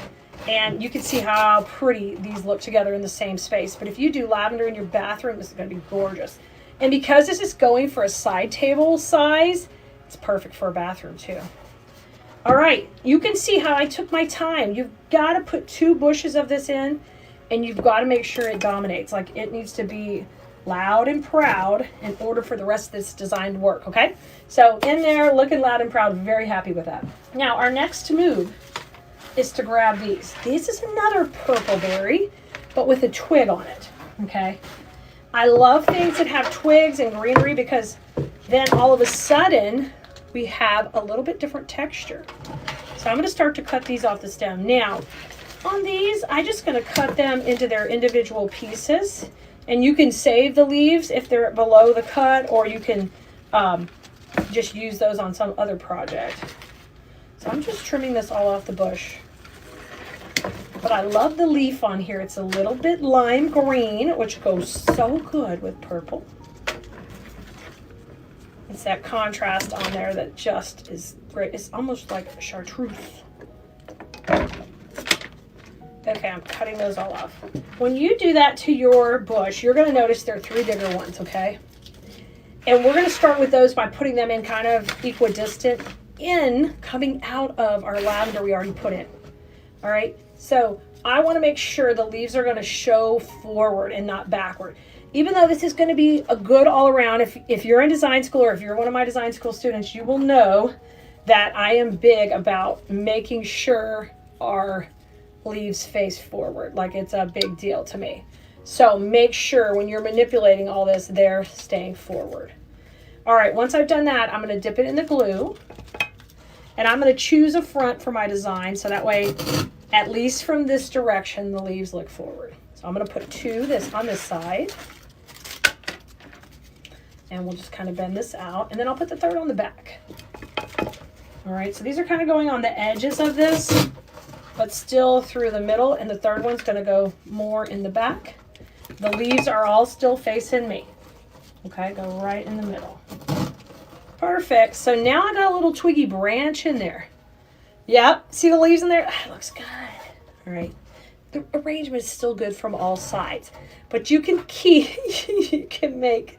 and you can see how pretty these look together in the same space. But if you do lavender in your bathroom, this is going to be gorgeous. And because this is going for a side table size, it's perfect for a bathroom too. All right, you can see how I took my time. You've got to put 2 bushes of this in, and you've got to make sure it dominates. Like, it needs to be loud and proud in order for the rest of this design to work, okay? So in there, looking loud and proud, very happy with that. Now, our next move is to grab these. This is another purple berry, but with a twig on it, okay? I love things that have twigs and greenery because then all of a sudden we have a little bit different texture. So I'm going to start to cut these off the stem. Now, on these, I'm just going to cut them into their individual pieces. And you can save the leaves if they're below the cut, or you can just use those on some other project. So I'm just trimming this all off the bush. But I love the leaf on here. It's a little bit lime green, which goes so good with purple. It's that contrast on there that just is great. It's almost like chartreuse. Okay, I'm cutting those all off. When you do that to your bush, you're going to notice there are 3 bigger ones, okay? And we're going to start with those by putting them in kind of equidistant coming out of our lavender we already put in. All right, so I want to make sure the leaves are going to show forward and not backward. Even though this is going to be a good all around, if you're in design school or if you're one of my design school students, you will know that I am big about making sure our leaves face forward. Like, it's a big deal to me. So make sure when you're manipulating all this, they're staying forward. All right, once I've done that, I'm going to dip it in the glue, and I'm going to choose a front for my design so that way, at least from this direction, the leaves look forward. So I'm going to put 2 on this side, and we'll just kind of bend this out, and then I'll put the 3rd on the back. All right, so these are kind of going on the edges of this, but still through the middle, and the 3rd one's going to go more in the back. The leaves are all still facing me. Okay, go right in the middle. Perfect. So now I got a little twiggy branch in there. Yep, see the leaves in there? That looks good. All right. The arrangement is still good from all sides, but you can you can make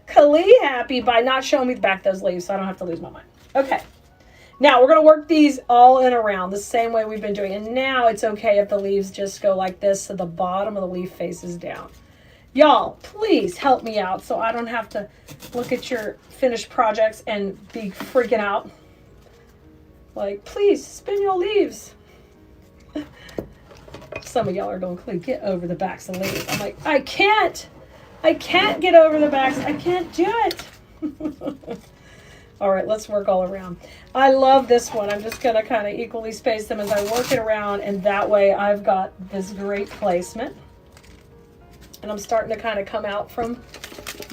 Keleas happy by not showing me the back of those leaves, so I don't have to lose my mind. Okay. Now we're going to work these all in around the same way we've been doing. And now it's okay if the leaves just go like this so the bottom of the leaf faces down. Y'all, please help me out so I don't have to look at your finished projects and be freaking out. Like, please spin your leaves. Some of y'all are going, get over the backs of the leaves. I'm like, I can't get over the backs. I can't do it. All right, let's work all around. I love this one. I'm just going to kind of equally space them as I work it around, and that way I've got this great placement. And I'm starting to kind of come out from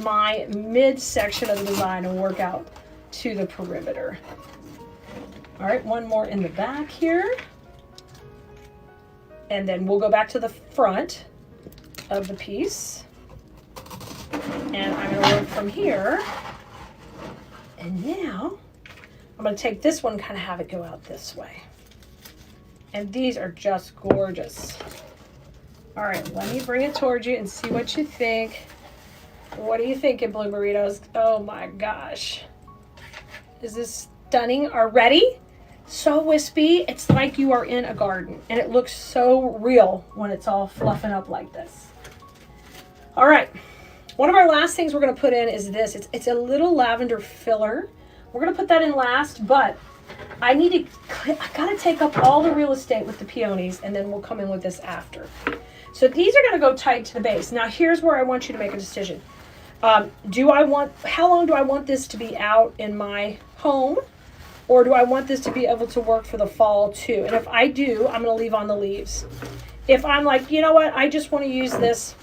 my midsection of the design and work out to the perimeter. All right, one more in the back here. And then we'll go back to the front of the piece. And I'm going to work from here. And now I'm going to take this one and kind of have it go out this way. And these are just gorgeous. All right, let me bring it towards you and see what you think. What are you thinking, Blue Burritos? Oh my gosh. Is this stunning are ready. So wispy, it's like you are in a garden, and it looks so real when it's all fluffing up like this. All right, one of our last things we're going to put in is this. It's a little lavender filler. We're going to put that in last, but I got to take up all the real estate with the peonies, and then we'll come in with this after. So these are going to go tight to the base. Now here's where I want you to make a decision. How long do I want this to be out in my home? Or do I want this to be able to work for the fall too? And if I do, I'm going to leave on the leaves. If I'm like, you know what, I just want to use this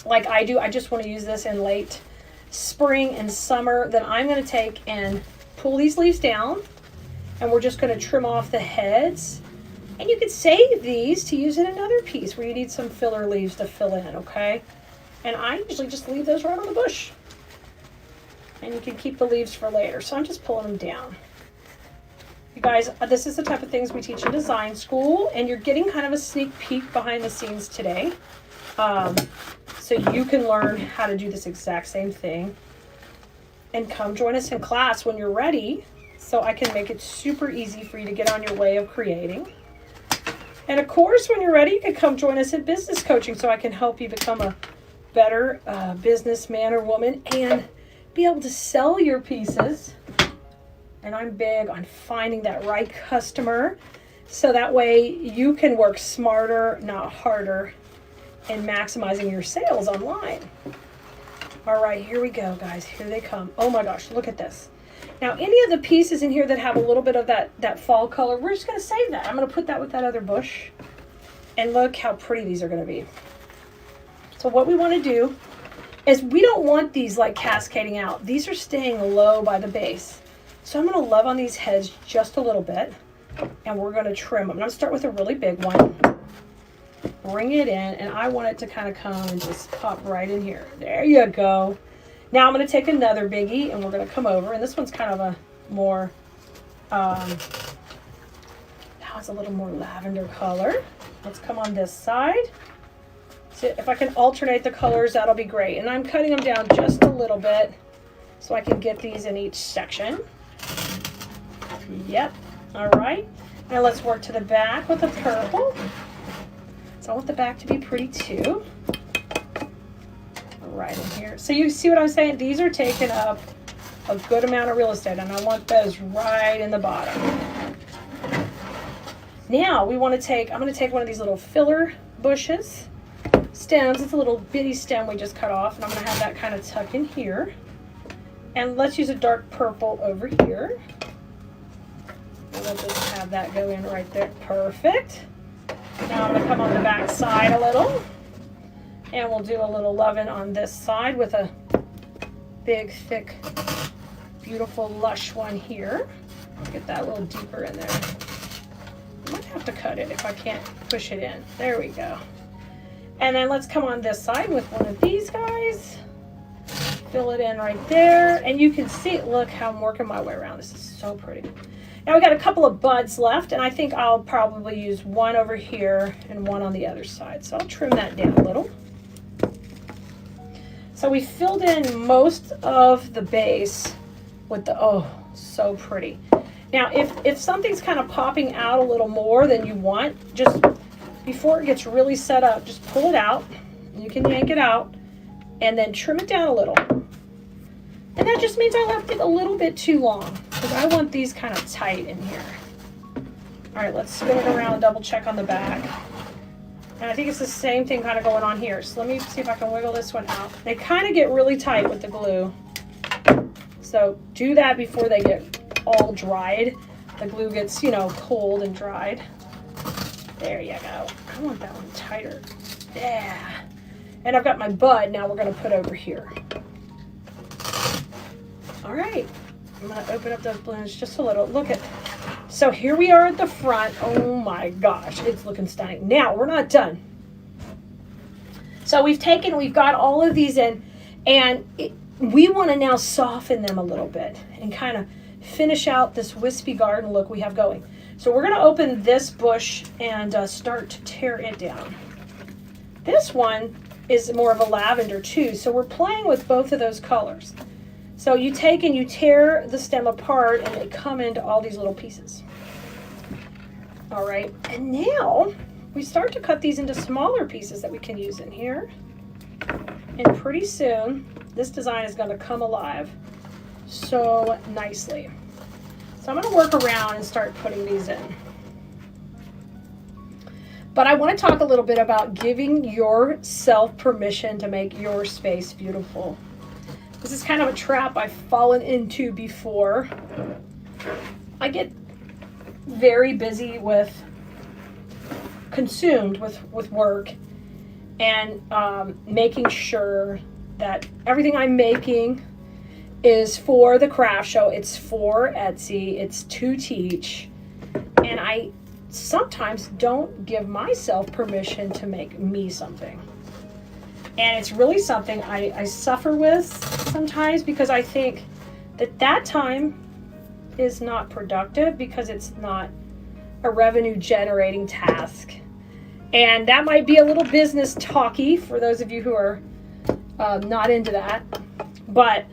like I do, I just want to use this in late spring and summer, then I'm going to take and pull these leaves down, and we're just going to trim off the heads. And you could save these to use in another piece where you need some filler leaves to fill in, okay? And I usually just leave those right on the bush. And you can keep the leaves for later. So I'm just pulling them down. You guys, this is the type of things we teach in design school, and you're getting kind of a sneak peek behind the scenes today. So you can learn how to do this exact same thing. And come join us in class when you're ready, so I can make it super easy for you to get on your way of creating. And of course, when you're ready, you can come join us at business coaching, so I can help you become a better businessman or woman and be able to sell your pieces. And I'm big on finding that right customer, so that way you can work smarter, not harder, and maximizing your sales online. All right, here we go, guys. Here they come. Oh my gosh, look at this. Now, any of the pieces in here that have a little bit of that fall color, we're just going to save that. I'm going to put that with that other bush. And look how pretty these are going to be. So what we want to do is we don't want these like cascading out. These are staying low by the base. So I'm going to love on these heads just a little bit, and we're going to trim them. I'm going to start with a really big one. Bring it in, and I want it to kind of come and just pop right in here. There you go. Now I'm going to take another biggie, and we're going to come over, and this one's kind of a more, now it's a little more lavender color. Let's come on this side. If I can alternate the colors, that'll be great. And I'm cutting them down just a little bit so I can get these in each section. Yep. All right. Now let's work to the back with the purple. So I want the back to be pretty too. Right in here. So you see what I'm saying? These are taking up a good amount of real estate, and I want those right in the bottom. Now we want to I'm going to take one of these little filler bushes. Stems, it's a little bitty stem we just cut off, and I'm going to have that kind of tuck in here. And let's use a dark purple over here. And we'll just have that go in right there. Perfect. Now I'm going to come on the back side a little, and we'll do a little loving on this side with a big, thick, beautiful, lush one here. I'll get that a little deeper in there. I might have to cut it if I can't push it in. There we go. And then let's come on this side with one of these guys. Fill it in right there. And you can see, look how I'm working my way around. This is so pretty. Now we got a couple of buds left, and I think I'll probably use one over here and one on the other side. So I'll trim that down a little. So we filled in most of the base with the, oh, so pretty. Now if something's kind of popping out a little more than you want, just before it gets really set up, just pull it out. You can yank it out and then trim it down a little. And that just means I left it a little bit too long, because I want these kind of tight in here. All right, let's spin it around and double check on the back. And I think it's the same thing kind of going on here. So let me see if I can wiggle this one out. They kind of get really tight with the glue. So do that before they get all dried. The glue gets, you know, cold and dried. There you go. I want that one tighter. Yeah. And I've got my bud now we're going to put over here. All right. I'm going to open up those balloons just a little. Look at, so here we are at the front. Oh my gosh, it's looking stunning. Now, we're not done. So we've got all of these in, and we want to now soften them a little bit and kind of finish out this wispy garden look we have going. So we're going to open this bush and start to tear it down. This one is more of a lavender too, so we're playing with both of those colors. So you take and you tear the stem apart and they come into all these little pieces. All right, and now we start to cut these into smaller pieces that we can use in here. And pretty soon, this design is gonna come alive so nicely. So I'm gonna work around and start putting these in. But I wanna talk a little bit about giving yourself permission to make your space beautiful. This is kind of a trap I've fallen into before. I get very busy consumed with work and making sure that everything I'm making is for the craft show. It's for Etsy. It's to teach. And I sometimes don't give myself permission to make me something. And it's really something I suffer with sometimes, because I think that time is not productive because it's not a revenue generating task. And that might be a little business talky for those of you who are not into that. But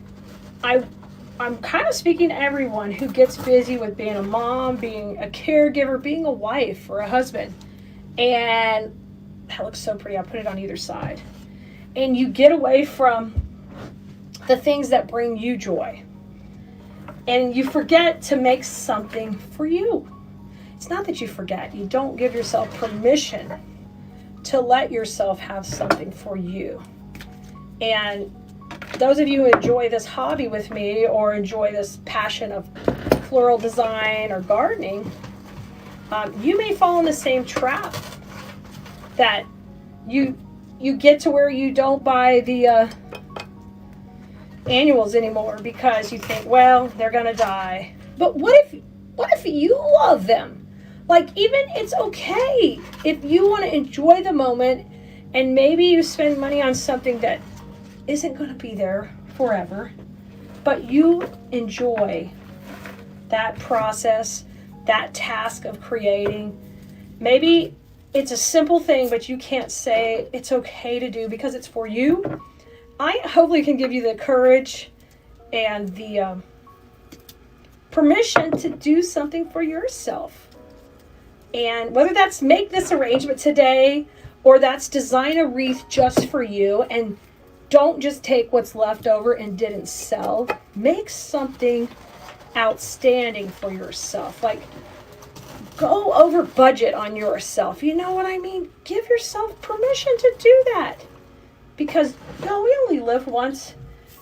I'm kind of speaking to everyone who gets busy with being a mom, being a caregiver, being a wife or a husband. And that looks so pretty. I'll put it on either side. And you get away from the things that bring you joy. And you forget to make something for you. It's not that you forget. You don't give yourself permission to let yourself have something for you. And those of you who enjoy this hobby with me or enjoy this passion of floral design or gardening, you may fall in the same trap that you get to where you don't buy the annuals anymore because you think, well, they're gonna die. But what if you love them? Like, even it's okay if you want to enjoy the moment, and maybe you spend money on something that isn't going to be there forever, but you enjoy that process, that task of creating. Maybe it's a simple thing, but you can't say it's okay to do because it's for you. I hopefully can give you the courage and the permission to do something for yourself. And whether that's make this arrangement today, or that's design a wreath just for you, and don't just take what's left over and didn't sell. Make something outstanding for yourself. Like, go over budget on yourself. You know what I mean? Give yourself permission to do that. Because, no, we only live once.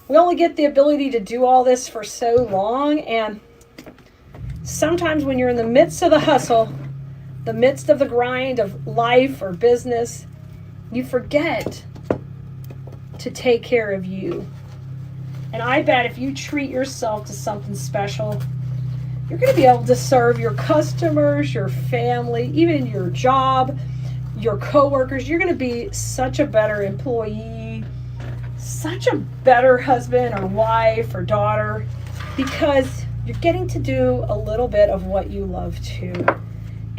We only get the ability to do all this for so long. And sometimes when you're in the midst of the hustle, the midst of the grind of life or business, you forget to take care of you. And I bet if you treat yourself to something special, you're going to be able to serve your customers, your family, even your job, your coworkers. You're going to be such a better employee, such a better husband or wife or daughter, because you're getting to do a little bit of what you love too.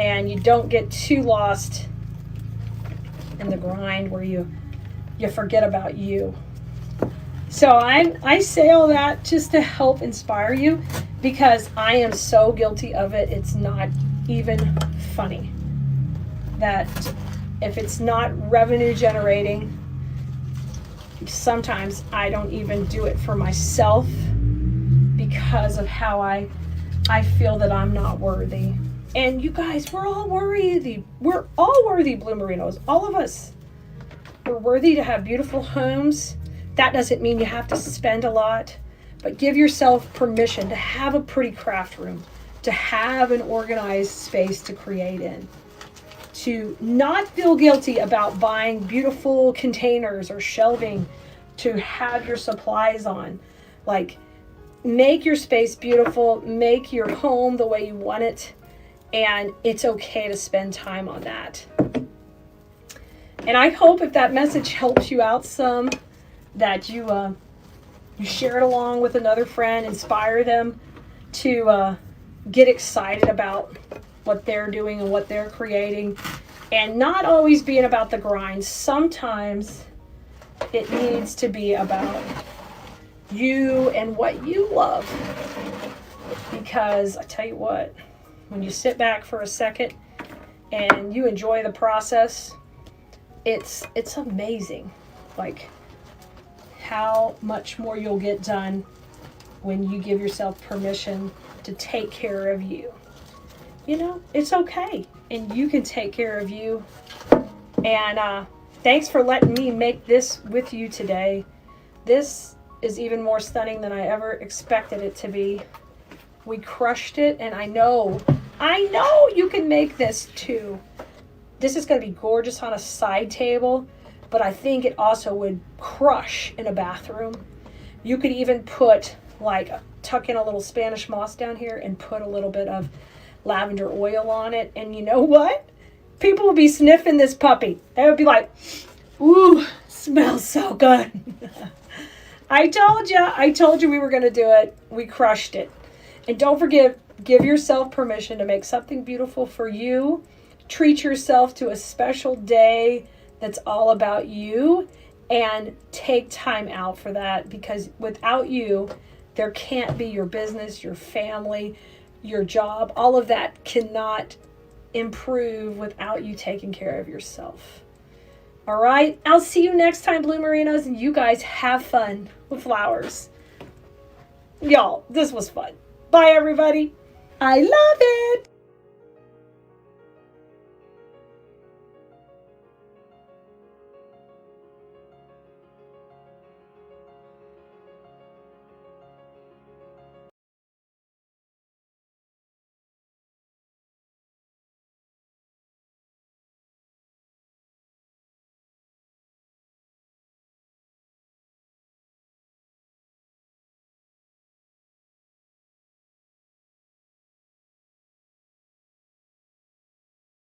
And you don't get too lost in the grind where you forget about you. So I say all that just to help inspire you, because I am so guilty of it. It's not even funny that if it's not revenue generating, sometimes I don't even do it for myself because of how I feel that I'm not worthy. And you guys, we're all worthy. We're all worthy, Blue Merinos. All of us. We're worthy to have beautiful homes. That doesn't mean you have to spend a lot, but give yourself permission to have a pretty craft room, to have an organized space to create in, to not feel guilty about buying beautiful containers or shelving to have your supplies on. Like, make your space beautiful, make your home the way you want it. And it's okay to spend time on that. And I hope if that message helps you out some, that you share it along with another friend, inspire them to get excited about what they're doing and what they're creating, and not always being about the grind. Sometimes it needs to be about you and what you love. Because I tell you what, when you sit back for a second and you enjoy the process, it's amazing, like how much more you'll get done when you give yourself permission to take care of you. You know, it's okay, and you can take care of you. And thanks for letting me make this with you today. This is even more stunning than I ever expected it to be. We crushed it, and I know you can make this too. This is going to be gorgeous on a side table, but I think it also would crush in a bathroom. You could even put, like, tuck in a little Spanish moss down here and put a little bit of lavender oil on it. And you know what? People will be sniffing this puppy. They would be like, ooh, smells so good. I told you we were going to do it. We crushed it. And don't forget, give yourself permission to make something beautiful for you. Treat yourself to a special day that's all about you, and take time out for that, because without you, there can't be your business, your family, your job. All of that cannot improve without you taking care of yourself. All right, I'll see you next time, Bloomerinos, and you guys have fun with flowers. Y'all, this was fun. Bye, everybody. I love it.